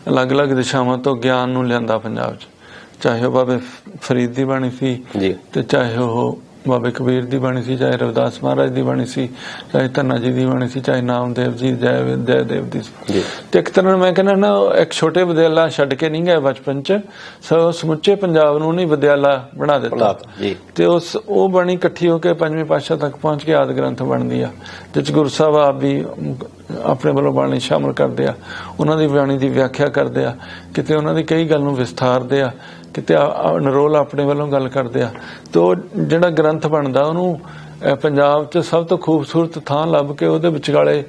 ਅਲੱਗ-ਅਲੱਗ ਦਿਸ਼ਾਵਾਂ ਤੋਂ ਗਿਆਨ ਨੂੰ ਲਿਆਂਦਾ ਪੰਜਾਬ 'ਚ, ਚਾਹੇ ਉਹ ਬਾਬੇ ਫਰੀਦ ਦੀ ਬਾਣੀ ਸੀ ਤੇ ਚਾਹੇ ਉਹ ਬਾਬੇ ਕਬੀਰ ਦੀ ਬਾਣੀ ਸੀ, ਚਾਹੇ ਰਵਿਦਾਸ ਮਹਾਰਾਜ ਦੀ ਬਾਣੀ ਸੀ, ਚਾਹੇ ਧੰਨਾ ਜੀ ਦੀ ਬਾਣੀ ਸੀ, ਚਾਹੇ ਨਾਮਦੇਵ ਜੀ, ਜੈ ਦੇਵ ਦੀ ਸੀ। ਤੇ ਇੱਕ ਤਰ੍ਹਾਂ ਮੈਂ ਕਹਿੰਦਾ ਨਾ, ਇੱਕ ਛੋਟੇ ਵਿਦਿਆਲਾ ਛੱਡ ਕੇ ਨਹੀਂ ਗਏ ਬਚਪਨ 'ਚ, ਸਮੁੱਚੇ ਪੰਜਾਬ ਨੂੰ ਨਹੀਂ ਵਿਦਿਆਲਾ ਬਣਾ ਦਿੱਤਾ। ਤੇ ਉਹ ਬਾਣੀ ਇਕੱਠੀ ਹੋ ਕੇ 5ਵੇਂ ਪਾਤਸ਼ਾਹ ਤੱਕ ਪਹੁੰਚ ਕੇ ਆਦਿ ਗ੍ਰੰਥ ਬਣਦੀ ਆ, ਜਿਸ 'ਚ ਗੁਰੂ ਸਾਹਿਬ ਆਪ ਵੀ ਆਪਣੇ ਵੱਲੋਂ ਬਾਣੀ ਸ਼ਾਮਲ ਕਰਦੇ ਆ, ਉਹਨਾਂ ਦੀ ਬਾਣੀ ਦੀ ਵਿਆਖਿਆ ਕਰਦੇ ਆ, ਕਿਤੇ ਉਹਨਾਂ ਦੀ ਕਈ ਗੱਲ ਨੂੰ ਵਿਸਥਾਰਦੇ ਆ, ਕਿਤੇ ਨਰੋਲ ਆਪਣੇ ਵੱਲੋਂ ਗੱਲ ਕਰਦੇ ਆ। ਤੇ ਉਹ ਜਿਹੜਾ ਗ੍ਰੰਥ ਬਣਦਾ ਉਹਨੂੰ ਪੰਜਾਬ 'ਚ ਸਭ ਤੋਂ ਖੂਬਸੂਰਤ ਥਾਂ ਲੱਭ ਕੇ ਉਹਦੇ ਵਿਚਾਲੇ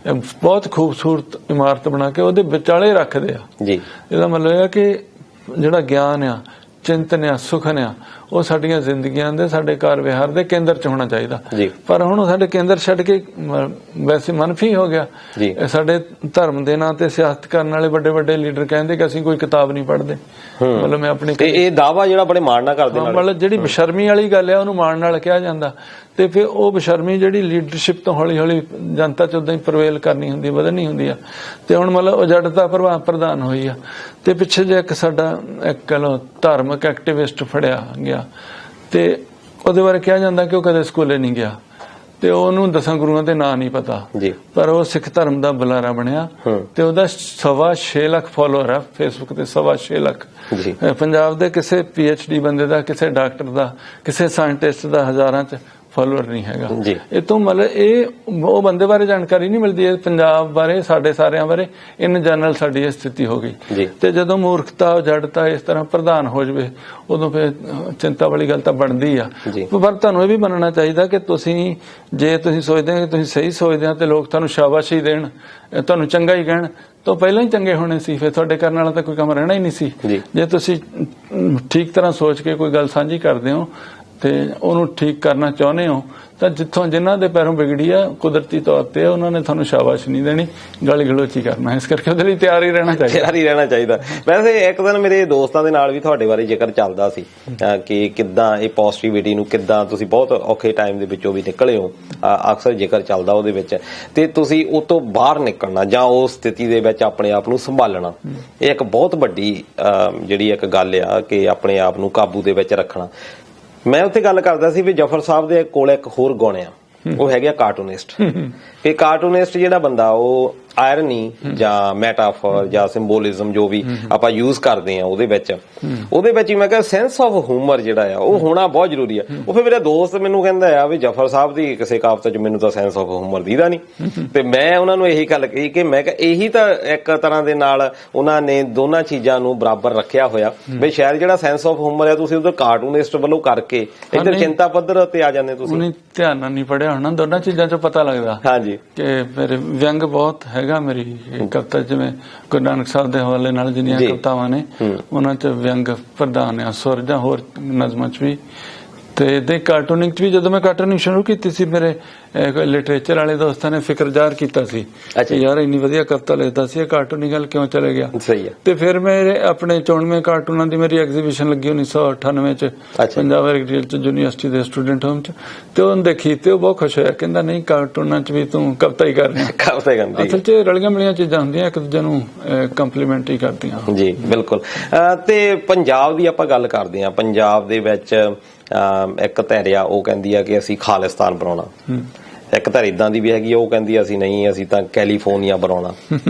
ਬਹੁਤ ਖੂਬਸੂਰਤ ਇਮਾਰਤ ਬਣਾ ਕੇ ਉਹਦੇ ਵਿਚਾਲੇ ਰੱਖਦੇ ਆ ਜੀ। ਇਹਦਾ ਮਤਲਬ ਇਹ ਆ ਕਿ ਜਿਹੜਾ ਗਿਆਨ ਆ, ਚਿੰਤਨ ਆ, ਸੁਖਨ ਆ, ਉਹ ਸਾਡੀਆਂ ਜ਼ਿੰਦਗੀਆਂ ਦੇ, ਸਾਡੇ ਕਾਰ ਵਿਹਾਰ ਦੇ ਕੇਂਦਰ 'ਚ ਹੋਣਾ ਚਾਹੀਦਾ। ਪਰ ਹੁਣ ਸਾਡੇ ਕੇਂਦਰ ਛੱਡ ਕੇ ਵੈਸੇ ਮਨਫੀ ਹੋ ਗਿਆ। ਸਾਡੇ ਧਰਮ ਦੇ ਨਾਂ ਤੇ ਸਿਆਸਤ ਕਰਨ ਵਾਲੇ ਵੱਡੇ ਵੱਡੇ ਲੀਡਰ ਕਹਿੰਦੇ ਕਿ ਅਸੀਂ ਕੋਈ ਕਿਤਾਬ ਨਹੀਂ ਪੜ੍ਹਦੇ। ਮਤਲਬ ਮੈਂ ਆਪਣੀ ਇਹ ਦਾਵਾ ਜਿਹੜਾ ਬੜੇ ਮਾਣ ਨਾਲ ਕਰਦੇ, ਮਤਲਬ ਜਿਹੜੀ ਬੇਸ਼ਰਮੀ ਵਾਲੀ ਗੱਲ ਆ ਉਹਨੂੰ ਮਾਣ ਨਾਲ ਕਿਹਾ ਜਾਂਦਾ। ਤੇ ਫਿਰ ਉਹ ਬੇਸ਼ਰਮੀ ਜਿਹੜੀ ਲੀਡਰਸ਼ਿਪ ਤੋਂ ਹੌਲੀ ਹੌਲੀ ਜਨਤਾ 'ਚ ਉਦਾਂ ਹੀ ਪ੍ਰਵੇਲ ਕਰਨੀ ਹੁੰਦੀ, ਵਧਣੀ ਹੁੰਦੀ ਆ। ਤੇ ਹੁਣ ਮਤਲਬ ਉਜੜਤਾ ਪ੍ਰਧਾਨ ਹੋਈ ਆ। ਤੇ ਪਿੱਛੇ ਜੇ ਇੱਕ ਸਾਡਾ ਇੱਕ ਧਾਰਮਿਕ ਐਕਟਿਵਿਸਟ ਫੜਿਆ ਗਿਆ ਤੇ ਉਹਦੇ ਬਾਰੇ ਕਿਹਾ ਜਾਂਦਾ ਕਿ ਉਹ ਕਦੇ ਸਕੂਲੇ ਨਹੀਂ ਗਿਆ ਤੇ ਉਹਨੂੰ 10 ਗੁਰੂਆਂ ਦੇ ਨਾਂ ਨਹੀਂ ਪਤਾ, ਪਰ ਉਹ ਸਿੱਖ ਧਰਮ ਦਾ ਬੁਲਾਰਾ ਬਣਿਆ ਤੇ ਉਹਦਾ 6.25 ਲੱਖ ਫਾਲੋਅਰ ਆ ਫੇਸਬੁੱਕ ਤੇ। 6.25 ਲੱਖ ਪੰਜਾਬ ਦੇ ਕਿਸੇ PhD ਬੰਦੇ ਦਾ, ਕਿਸੇ ਡਾਕਟਰ ਦਾ, ਕਿਸੇ ਸਾਇੰਟਿਸਟ ਦਾ ਹਜ਼ਾਰਾਂ 'ਚ ਫਾਲੋਅਰ ਨਹੀਂ ਹੈਗਾ। ਇਹ ਤੋਂ ਮਤਲਬ ਇਹ ਉਹ ਬੰਦੇ ਬਾਰੇ ਜਾਣਕਾਰੀ ਨਹੀਂ ਮਿਲਦੀ ਹੈ, ਪੰਜਾਬ ਬਾਰੇ, ਸਾਡੇ ਸਾਰਿਆਂ ਬਾਰੇ ਇਨ ਜਨਰਲ ਸਾਡੀ ਇਹ ਸਥਿਤੀ ਹੋ ਗਈ। ਤੇ ਜਦੋਂ ਮੂਰਖਤਾ, ਜੜਤਾ ਇਸ ਤਰ੍ਹਾਂ ਪ੍ਰਧਾਨ ਹੋ ਜਾਵੇ ਉਦੋਂ ਫਿਰ ਚਿੰਤਾ ਵਾਲੀ ਗੱਲ ਤਾਂ ਬਣਦੀ ਆ। ਪਰ ਤੁਹਾਨੂੰ ਇਹ ਵੀ ਮੰਨਣਾ ਚਾਹੀਦਾ ਕਿ ਤੁਸੀਂ, ਜੇ ਤੁਸੀਂ ਸੋਚਦੇ ਹੋ ਕਿ ਤੁਸੀਂ ਸਹੀ ਸੋਚਦੇ ਹੋ ਤੇ ਲੋਕ ਤੁਹਾਨੂੰ ਸ਼ਾਬਾਸ਼ੀ ਦੇਣ, ਤੁਹਾਨੂੰ ਚੰਗਾ ਹੀ ਕਹਿਣ, ਤਾਂ ਪਹਿਲਾਂ ਹੀ ਚੰਗੇ ਹੋਣੇ ਸੀ। ਫਿਰ ਤੁਹਾਡੇ ਕਰਨ ਵਾਲਾ ਤਾਂ ਕੋਈ ਕੰਮ ਰਹਿਣਾ ਹੀ ਨਹੀਂ ਸੀ। ਜੇ ਤੁਸੀਂ ਠੀਕ ਤਰ੍ਹਾਂ ਸੋਚ ਕੇ ਕੋਈ ਗੱਲ ਸਾਂਝੀ ਕਰਦੇ ਹੋ ਤੇ ਉਹਨੂੰ ਠੀਕ ਕਰਨਾ ਚਾਹੁੰਦੇ ਹੋ ਤਾਂ ਜਿੱਥੋਂ ਜਿਨ੍ਹਾਂ ਦੇ ਪੈਰੋਂ ਵਿਗੜੀ ਆ ਕੁਦਰਤੀ ਤੌਰ ਤੇ ਉਹਨਾਂ ਨੇ ਤੁਹਾਨੂੰ ਸ਼ਾਬਾਸ਼ ਨਹੀਂ ਦੇਣੀ, ਗਾਲੀ ਗਲੋਚ ਹੀ ਕਰਨਾ। ਇਸ ਕਰਕੇ ਉਹਦੇ ਲਈ ਤਿਆਰ ਹੀ ਰਹਿਣਾ ਚਾਹੀਦਾ। ਵੈਸੇ ਇੱਕ ਦਿਨ ਮੇਰੇ ਦੋਸਤਾਂ ਦੇ ਨਾਲ ਵੀ ਤੁਹਾਡੇ ਬਾਰੇ ਜ਼ਿਕਰ ਚੱਲਦਾ ਸੀ ਕਿ ਕਿੱਦਾਂ ਇਹ ਪੋਜ਼ਿਟਿਵਿਟੀ ਨੂੰ, ਕਿੱਦਾਂ ਤੁਸੀਂ ਬਹੁਤ ਔਖੇ ਟਾਈਮ ਦੇ ਵਿੱਚੋਂ ਵੀ ਨਿਕਲੇ ਹੋ, ਅਕਸਰ ਜ਼ਿਕਰ ਚੱਲਦਾ ਉਹਦੇ ਵਿੱਚ, ਤੇ ਤੁਸੀਂ ਉਹ ਤੋਂ ਬਾਹਰ ਨਿਕਲਣਾ ਜਾਂ ਉਸ ਸਥਿਤੀ ਦੇ ਵਿੱਚ ਆਪਣੇ ਆਪ ਨੂੰ ਸੰਭਾਲਣਾ, ਇਹ ਇੱਕ ਬਹੁਤ ਵੱਡੀ ਜਿਹੜੀ ਇੱਕ ਗੱਲ ਆ ਕਿ ਆਪਣੇ ਆਪ ਨੂੰ ਕਾਬੂ ਦੇ ਵਿੱਚ ਰੱਖਣਾ। ਮੈਂ ਉੱਥੇ ਗੱਲ ਕਰਦਾ ਸੀ ਵੀ ਜਫਰ ਸਾਹਿਬ ਦੇ ਕੋਲ ਇੱਕ ਹੋਰ ਗੁਣ ਆ, ਉਹ ਹੈਗਾ ਕਾਰਟੂਨਿਸਟ। ਇਹ ਕਾਰਟੂਨਿਸਟ ਜਿਹੜਾ ਬੰਦਾ, ਉਹ ਆਇਰਨੀ ਜਾਂ ਮੈਟਾਫੋਰ ਜਾਂ ਸਿੰਬੋਲਿਜ਼ਮ ਜੋ ਵੀ ਆਪਾਂ ਯੂਜ਼ ਕਰਦੇ ਆ ਉਹਦੇ ਵਿੱਚ ਹੀ ਮੈਂ ਕਿਹਾ ਸੈਂਸ ਆਫ ਹਿਊਮਰ ਜਿਹੜਾ ਆ ਉਹ ਹੋਣਾ ਬਹੁਤ ਜ਼ਰੂਰੀ ਆ। ਉਹ ਫਿਰ ਮੇਰਾ ਦੋਸਤ ਮੈਨੂੰ ਕਹਿੰਦਾ ਆ ਵੀ ਜਫਰ ਸਾਹਿਬ ਦੀ ਕਿਸੇ ਕਾਬਤ 'ਚ ਮੈਨੂੰ ਤਾਂ ਸੈਂਸ ਆਫ ਹਿਊਮਰ ਦੀਦਾ ਨਹੀਂ। ਤੇ ਮੈਂ ਉਹਨਾਂ ਨੂੰ ਇਹੀ ਗੱਲ ਕਹੀ ਕਿ ਮੈਂ ਕਿਹਾ ਇਹੀ ਤਾਂ ਇੱਕ ਤਰ੍ਹਾਂ ਦੇ ਨਾਲ ਉਹਨਾਂ ਨੇ ਦੋਨਾਂ ਚੀਜ਼ਾਂ ਨੂੰ ਬਰਾਬਰ ਰੱਖਿਆ ਹੋਇਆ ਵੀ ਸ਼ਾਇਦ ਜਿਹੜਾ ਸੈਂਸ ਆਫ ਹਿਊਮਰ ਆ ਤੁਸੀਂ ਉਧਰ ਕਾਰਟੂਨਿਸਟ ਵੱਲੋਂ ਕਰਕੇ ਇੱਧਰ ਚਿੰਤਾ ਪੱਧਰ ਤੇ ਆ ਜਾਂਦੇ ਤੁਸੀਂ। ਧਿਆਨ ਨਾਲ ਨਹੀਂ ਪੜਿਆ ਹੋਣਾ, ਦੋਨਾਂ ਚੀਜ਼ਾਂ 'ਚੋਂ ਪਤਾ ਲੱਗਦਾ ਕਿ ਮੇਰੇ ਵਿਅੰਗ ਬਹੁਤ ਹੈਗਾ। ਮੇਰੀ ਕਵਿਤਾ ਜਿਵੇਂ ਗੁਰੂ ਨਾਨਕ ਸਾਹਿਬ ਦੇ ਹਵਾਲੇ ਨਾਲ ਜਿੰਨੀਆਂ ਕਵਿਤਾਵਾਂ ਨੇ ਉਹਨਾਂ 'ਚ ਵਿਅੰਗ ਪ੍ਰਧਾਨ ਆ, ਸੁਰ ਜਾਂ ਹੋਰ ਨਜ਼ਮਾਂ 'ਚ ਵੀ। ਤੇ ਕਾਰਟੂਨਿੰਗ 'ਚ ਵੀ ਜਦੋਂ ਮੈਂ ਕਾਰਟੂਨਿੰਗ ਸ਼ੁਰੂ ਕੀਤੀ ਸੀ, ਮੇਰੇ ਲਿਟਰੇਚਰ ਵਾਲੇ ਦੋਸਤਾਂ ਨੇ ਫਿਕਰ ਜ਼ਾਹਰ ਕੀਤਾ ਸੀ ਕਿ ਯਾਰ ਇੰਨੀ ਵਧੀਆ ਕਵਿਤਾ ਲਿਖਦਾ ਸੀ, ਇਹ ਕਾਰਟੂਨਿੰਗ ਵੱਲ ਕਿਉਂ ਚਲੇ ਗਿਆ। ਤੇ ਫਿਰ ਮੇਰੇ ਆਪਣੇ 94 ਕਾਰਟੂਨਾਂ ਦੀ ਮੇਰੀ ਐਗਜ਼ੀਬਿਸ਼ਨ ਲੱਗੀ 1998 'ਚ ਪੰਜਾਬ ਐਗਰੀਕਲਚਰ ਯੂਨੀਵਰਸਿਟੀ ਦੇ ਸਟੂਡੈਂਟ ਹੋਮ 'ਚ, ਤੇ ਉਹਨੂੰ ਦੇਖੀ ਤੇ ਉਹ ਬਹੁਤ ਖੁਸ਼ ਹੋਇਆ, ਕਹਿੰਦਾ ਨਹੀਂ ਕਾਰਟੂਨਾਂ 'ਚ ਵੀ ਤੂੰ ਕਵਿਤਾ ਹੀ ਕਰ ਰਿਹਾ। ਅਸਲ 'ਚ ਰਲੀਆਂ ਮਿਲੀਆਂ ਚੀਜ਼ਾਂ ਹੁੰਦੀਆਂ, ਇੱਕ ਦੂਜੇ ਨੂੰ ਕੰਪਲੀਮੈਂਟ ਹੀ ਕਰਦੀਆਂ। ਜੀ ਬਿਲਕੁਲ। ਤੇ ਪੰਜਾਬ ਦੀ ਆਪਾਂ ਗੱਲ ਕਰਦੇ ਹਾਂ, ਪੰਜਾਬ ਦੇ ਵਿੱਚ ਇੱਕ ਧਿਰ ਆ ਉਹ ਕਹਿੰਦੀ ਆ ਕਿ ਅਸੀਂ ਖਾਲਿਸਤਾਨ ਬਣਾਉਣਾ, ਇੱਕ ਧਿਰ ਇਦਾਂ ਦੀ ਵੀ ਹੈਗੀ ਉਹ ਕਹਿੰਦੀ ਅਸੀਂ ਨਹੀਂ, ਅਸੀਂ ਤਾਂ ਕੈਲੀਫੋਰਨੀਆ ਬਣਾਉਣਾ,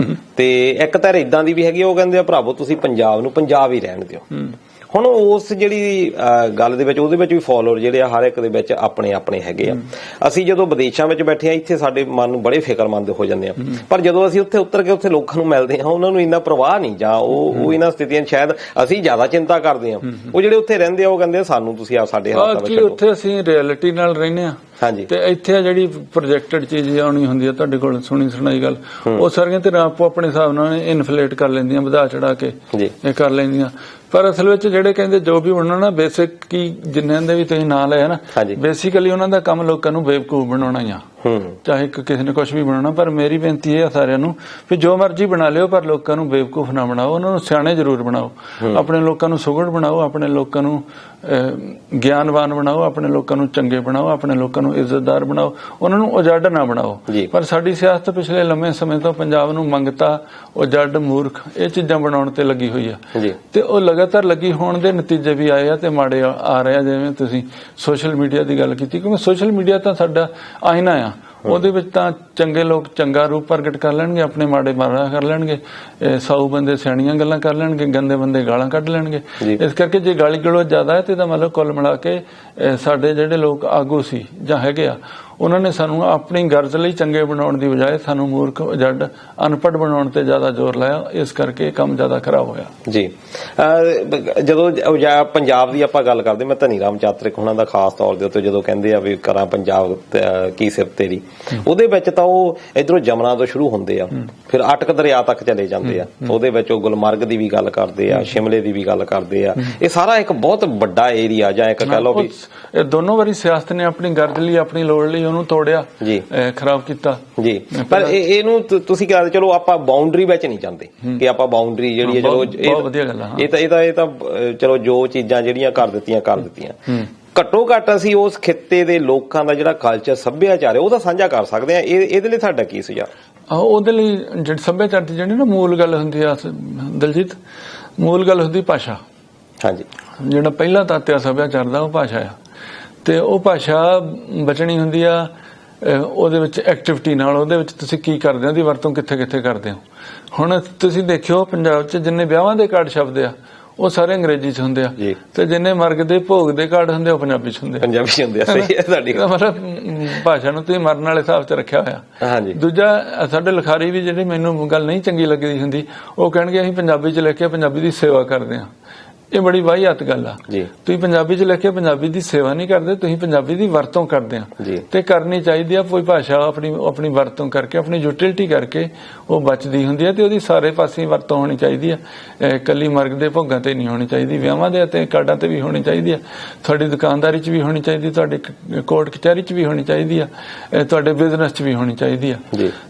ਤੇ ਇੱਕ ਧਿਰ ਇਦਾਂ ਦੀ ਵੀ ਹੈਗੀ ਉਹ ਕਹਿੰਦੇ ਆ ਭਰਾਵੋ ਤੁਸੀਂ ਪੰਜਾਬ ਨੂੰ ਪੰਜਾਬ ਹੀ ਰਹਿਣ ਦਿਓ। ਹੁਣ ਉਸ ਜਿਹੜੀ ਗੱਲ ਦੇ ਵਿੱਚ ਉਹਦੇ ਵਿੱਚ ਵੀ ਫਾਲੋਅਰ ਜਿਹੜੇ ਆ ਹਰ ਇੱਕ ਦੇ ਵਿੱਚ ਆਪਣੇ ਆਪਣੇ ਹੈਗੇ ਆ। ਅਸੀਂ ਜਦੋਂ ਵਿਦੇਸ਼ਾਂ ਵਿੱਚ ਬੈਠੇ ਆ ਇੱਥੇ ਸਾਡੇ ਮਨ ਨੂੰ ਬੜੇ ਫਿਕਰਮੰਦ ਹੋ ਜਾਂਦੇ ਆ, ਪਰ ਜਦੋਂ ਅਸੀਂ ਉੱਥੇ ਉਤਰ ਕੇ ਉੱਥੇ ਲੋਕਾਂ ਨੂੰ ਮਿਲਦੇ ਆ ਉਹਨਾਂ ਨੂੰ ਇੰਨਾ ਪ੍ਰਵਾਹ ਨਹੀਂ, ਜਾਂ ਉਹ ਇਹਨਾਂ ਸਥਿਤੀਆਂ ਸ਼ਾਇਦ ਅਸੀਂ ਜ਼ਿਆਦਾ ਚਿੰਤਾ ਕਰਦੇ ਆ। ਉਹ ਜਿਹੜੇ ਉੱਥੇ ਰਹਿੰਦੇ ਆ ਉਹ ਕਹਿੰਦੇ ਸਾਨੂੰ ਤੁਸੀਂ ਆ ਸਾਡੇ ਹੱਥਾਂ ਵਿੱਚ ਉੱਥੇ ਅਸੀਂ ਰਿਐਲਿਟੀ ਨਾਲ ਰਹਿੰਦੇ ਆ। ਤੇ ਇੱਥੇ ਆ ਜਿਹੜੀ ਪ੍ਰੋਜੈਕਟਡ ਚੀਜ਼ ਆਉਣੀ ਹੁੰਦੀ ਆ ਤੁਹਾਡੇ ਕੋਲ ਸੁਣੀ ਸੁਣਾਈ ਗੱਲ, ਉਹ ਸਾਰੀਆਂ ਤੇ ਆਪੋ ਆਪਣੇ ਹਿਸਾਬ ਨਾਲ ਇਨਫਲੇਟ ਕਰ ਲੈਂਦੀਆਂ, ਵਧਾ ਚੜਾ ਕੇ ਇਹ ਕਰ ਲੈਂਦੀਆਂ। ਪਰ ਅਸਲ ਵਿੱਚ ਜਿਹੜੇ ਕਹਿੰਦੇ ਜੋ ਵੀ ਬਣਨਾ ਨਾ, ਬੇਸਿਕ ਕੀ ਜਿੰਨਿਆਂ ਦੇ ਵੀ ਤੁਸੀਂ ਨਾਂ ਲਿਆ ਨਾ, ਬੇਸਿਕਲੀ ਉਹਨਾਂ ਦਾ ਕੰਮ ਲੋਕਾਂ ਨੂੰ ਬੇਵਕੂਫ ਬਣਾਉਣਾ ਹੀ ਆ। ਚਾਹੇ ਕਿਸੇ ਨੇ ਕੁਛ ਵੀ ਬਣਾਉਣਾ, ਪਰ ਮੇਰੀ ਬੇਨਤੀ ਇਹ ਆ ਸਾਰਿਆਂ ਨੂੰ ਵੀ ਜੋ ਮਰਜ਼ੀ ਬਣਾ ਲਿਓ ਪਰ ਲੋਕਾਂ ਨੂੰ ਬੇਵਕੂਫ ਨਾ ਬਣਾਓ, ਉਹਨਾਂ ਨੂੰ ਸਿਆਣੇ ਜ਼ਰੂਰ ਬਣਾਓ, ਆਪਣੇ ਲੋਕਾਂ ਨੂੰ ਸੁਘੜ ਬਣਾਓ, ਆਪਣੇ ਲੋਕਾਂ ਨੂੰ ਗਿਆਨਵਾਨ ਬਣਾਓ, ਆਪਣੇ ਲੋਕਾਂ ਨੂੰ ਚੰਗੇ ਬਣਾਓ, ਆਪਣੇ ਲੋਕਾਂ ਨੂੰ ਇੱਜ਼ਤਦਾਰ ਬਣਾਓ, ਉਹਨਾਂ ਨੂੰ ਉਜੜ ਨਾ ਬਣਾਓ। ਪਰ ਸਾਡੀ ਸਿਆਸਤ ਪਿਛਲੇ ਲੰਮੇ ਸਮੇਂ ਤੋਂ ਪੰਜਾਬ ਨੂੰ ਮੰਗਤਾ, ਉਜੜ, ਮੂਰਖ ਇਹ ਚੀਜ਼ਾਂ ਬਣਾਉਣ ਤੇ ਲੱਗੀ ਹੋਈ ਆ, ਤੇ ਉਹ ਲਗਾਤਾਰ ਲੱਗੀ ਹੋਣ ਦੇ ਨਤੀਜੇ ਵੀ ਆਏ ਆ ਤੇ ਮਾੜੇ ਆ ਰਹੇ ਆ। ਜਿਵੇਂ ਤੁਸੀਂ ਸੋਸ਼ਲ ਮੀਡੀਆ ਦੀ ਗੱਲ ਕੀਤੀ, ਕਿਉਂਕਿ ਸੋਸ਼ਲ ਮੀਡੀਆ ਤਾਂ ਸਾਡਾ ਆਇਨਾ ਆ, ਉਹਦੇ ਵਿੱਚ ਤਾਂ ਚੰਗੇ ਲੋਕ ਚੰਗਾ ਰੂਪ ਪ੍ਰਗਟ ਕਰ ਲੈਣਗੇ, ਆਪਣੇ ਮਾੜੇ ਮਾੜਾ ਕਰ ਲੈਣਗੇ, ਸਾਊ ਬੰਦੇ ਸਿਆਣੀਆਂ ਗੱਲਾਂ ਕਰ ਲੈਣਗੇ, ਗੰਦੇ ਬੰਦੇ ਗਾਲਾਂ ਕੱਢ ਲੈਣਗੇ। ਇਸ ਕਰਕੇ ਜੇ ਗਾਲੀ ਗਲੋਚ ਜ਼ਿਆਦਾ ਹੈ ਤੇ ਇਹਦਾ ਮਤਲਬ ਕੁੱਲ ਮਿਲਾ ਕੇ ਸਾਡੇ ਜਿਹੜੇ ਲੋਕ ਆਗੂ ਸੀ ਜਾਂ ਹੈਗੇ ਆ ਉਹਨਾਂ ਨੇ ਸਾਨੂੰ ਆਪਣੀ ਗਰਜ਼ ਲਈ ਚੰਗੇ ਬਣਾਉਣ ਦੀ ਬਜਾਏ ਸਾਨੂੰ ਮੂਰਖ ਜੱਡ ਅਨਪੜ੍ਹ ਬਣਾਉਣ ਤੇ ਜ਼ਿਆਦਾ ਜ਼ੋਰ ਲਾਇਆ, ਇਸ ਕਰਕੇ ਇਹ ਕੰਮ ਜ਼ਿਆਦਾ ਖਰਾਬ ਹੋਇਆ ਜੀ। ਜਦੋਂ ਪੰਜਾਬ ਦੀ ਆਪਾਂ ਗੱਲ ਕਰਦੇ, ਮੈਂ ਧਨੀ ਰਾਮ ਚਾਤਰਿਕ ਉਹਨਾਂ ਦਾ ਖਾਸ ਤੌਰ ਦੇ ਉੱਤੇ ਜਦੋਂ ਕਹਿੰਦੇ ਆ ਵੀ ਕਰਾਂ ਪੰਜਾਬ ਕੀ ਸਿਰ ਤੇਰੀ, ਉਹਦੇ ਵਿੱਚ ਤਾਂ ਉਹ ਇਧਰੋਂ ਜਮਨਾ ਤੋਂ ਸ਼ੁਰੂ ਹੁੰਦੇ ਆ, ਫਿਰ ਅਟਕ ਦਰਿਆ ਤੱਕ ਚਲੇ ਜਾਂਦੇ ਆ, ਉਹਦੇ ਵਿੱਚ ਉਹ ਗੁਲਮਰਗ ਦੀ ਵੀ ਗੱਲ ਕਰਦੇ ਆ, ਸ਼ਿਮਲੇ ਦੀ ਵੀ ਗੱਲ ਕਰਦੇ ਆ। ਇਹ ਸਾਰਾ ਇੱਕ ਬਹੁਤ ਵੱਡਾ ਏਰੀਆ, ਜਾਂ ਇੱਕ ਕਹਿ ਲਓ ਵੀ ਇਹ ਦੋਨੋਂ ਵਾਰੀ ਸਿਆਸਤ ਨੇ ਆਪਣੀ ਗਰਜ਼ ਲਈ, ਆਪਣੀ ਲੋੜ ਲਈ ਉਹਨੂੰ ਤੋੜਿਆ ਜੀ, ਖਰਾਬ ਕੀਤਾ ਜੀ। ਪਰ ਇਹਨੂੰ ਤੁਸੀਂ ਕਹਿੰਦੇ ਚਲੋ ਆਪਾਂ ਬਾਉਂਡਰੀ ਵਿੱਚ ਨਹੀਂ ਜਾਂਦੇ ਕਿ ਆਪਾਂ ਬਾਉਂਡਰੀ ਜਿਹੜੀ ਹੈ, ਚਲੋ ਬਹੁਤ ਵਧੀਆ ਗੱਲ ਆ, ਇਹ ਤਾਂ ਚਲੋ ਜੋ ਚੀਜ਼ਾਂ ਜਿਹੜੀਆਂ ਕਰ ਦਿੱਤੀਆਂ ਘੱਟੋ ਘੱਟ ਅਸੀਂ ਉਸ ਖਿੱਤੇ ਦੇ ਲੋਕਾਂ ਦਾ ਜਿਹੜਾ ਕਲਚਰ ਸੱਭਿਆਚਾਰ ਹੈ ਉਹ ਤਾਂ ਸਾਂਝਾ ਕਰ ਸਕਦੇ ਆ। ਇਹਦੇ ਲਈ ਤੁਹਾਡਾ ਕੀ ਸੁਝਾਅ? ਉਹਦੇ ਲਈ ਜਿਹੜੀ ਸੱਭਿਆਚਾਰ ਦੀ ਜਿਹੜੀ ਨਾ ਮੂਲ ਗੱਲ ਹੁੰਦੀ ਆ ਦਲਜੀਤ, ਮੂਲ ਗੱਲ ਹੁੰਦੀ ਭਾਸ਼ਾ। ਹਾਂਜੀ, ਜਿਹੜਾ ਪਹਿਲਾ ਤੱਤ ਆ ਸੱਭਿਆਚਾਰ ਦਾ ਉਹ ਭਾਸ਼ਾ ਆ, ਤੇ ਉਹ ਭਾਸ਼ਾ ਬਚਣੀ ਹੁੰਦੀ ਆ ਉਹਦੇ ਵਿੱਚ ਐਕਟੀਵਿਟੀ ਨਾਲ। ਉਹਦੇ ਵਿੱਚ ਤੁਸੀਂ ਕੀ ਕਰਦੇ ਹੋ, ਉਹਦੀ ਵਰਤੋਂ ਕਿੱਥੇ ਕਿੱਥੇ ਕਰਦੇ ਹੋ। ਹੁਣ ਤੁਸੀਂ ਦੇਖਿਓ ਪੰਜਾਬ 'ਚ ਜਿੰਨੇ ਵਿਆਹਾਂ ਦੇ ਕਾਰਡ ਸ਼ਬਦ ਆ ਉਹ ਸਾਰੇ ਅੰਗਰੇਜ਼ੀ 'ਚ ਹੁੰਦੇ ਆ, ਤੇ ਜਿੰਨੇ ਮਰਗ ਦੇ ਭੋਗ ਦੇ ਕਾਰਡ ਹੁੰਦੇ ਉਹ ਪੰਜਾਬੀ 'ਚ ਹੁੰਦੇ ਆ। ਸਹੀ ਹੈ ਤੁਹਾਡੀ ਗੱਲ। ਮਤਲਬ ਭਾਸ਼ਾ ਨੂੰ ਤੁਸੀਂ ਮਰਨ ਵਾਲੇ ਹਿਸਾਬ 'ਚ ਰੱਖਿਆ ਹੋਇਆ। ਹਾਂਜੀ। ਦੂਜਾ, ਸਾਡੇ ਲਿਖਾਰੀ ਵੀ ਜਿਹੜੀ ਮੈਨੂੰ ਗੱਲ ਨਹੀਂ ਚੰਗੀ ਲੱਗਦੀ ਹੁੰਦੀ, ਉਹ ਕਹਿਣਗੇ ਅਸੀਂ ਪੰਜਾਬੀ 'ਚ ਲਿਖ ਕੇ ਪੰਜਾਬੀ ਦੀ ਸੇਵਾ ਕਰਦੇ ਹਾਂ। ਇਹ ਬੜੀ ਵਾਹੀਆਤ ਗੱਲ ਆ। ਤੁਸੀਂ ਪੰਜਾਬੀ 'ਚ ਲਿਖ ਕੇ ਪੰਜਾਬੀ ਦੀ ਸੇਵਾ ਨਹੀਂ ਕਰਦੇ, ਤੁਸੀਂ ਪੰਜਾਬੀ ਦੀ ਵਰਤੋਂ ਕਰਦੇ ਆ, ਤੇ ਕਰਨੀ ਚਾਹੀਦੀ ਆ। ਕੋਈ ਭਾਸ਼ਾ ਆਪਣੀ ਵਰਤੋਂ ਕਰਕੇ, ਆਪਣੀ ਯੂਟਿਲਿਟੀ ਕਰਕੇ ਉਹ ਬਚਦੀ ਹੁੰਦੀ ਹੈ, ਤੇ ਉਹਦੀ ਸਾਰੇ ਪਾਸੇ ਵਰਤੋਂ ਹੋਣੀ ਚਾਹੀਦੀ ਆ। ਇਕੱਲੀ ਮਰਗ ਦੇ ਭੋਗਾਂ ਤੇ ਨਹੀਂ ਹੋਣੀ ਚਾਹੀਦੀ, ਵਿਆਹਾਂ ਦੇ ਅਤੇ ਕਾਰਡਾਂ ਤੇ ਵੀ ਹੋਣੀ ਚਾਹੀਦੀ ਆ, ਤੁਹਾਡੀ ਦੁਕਾਨਦਾਰੀ 'ਚ ਵੀ ਹੋਣੀ ਚਾਹੀਦੀ, ਤੁਹਾਡੇ ਕੋਰਟ ਕਚਹਿਰੀ 'ਚ ਵੀ ਹੋਣੀ ਚਾਹੀਦੀ ਆ, ਤੁਹਾਡੇ ਬਿਜ਼ਨਸ 'ਚ ਵੀ ਹੋਣੀ ਚਾਹੀਦੀ ਆ।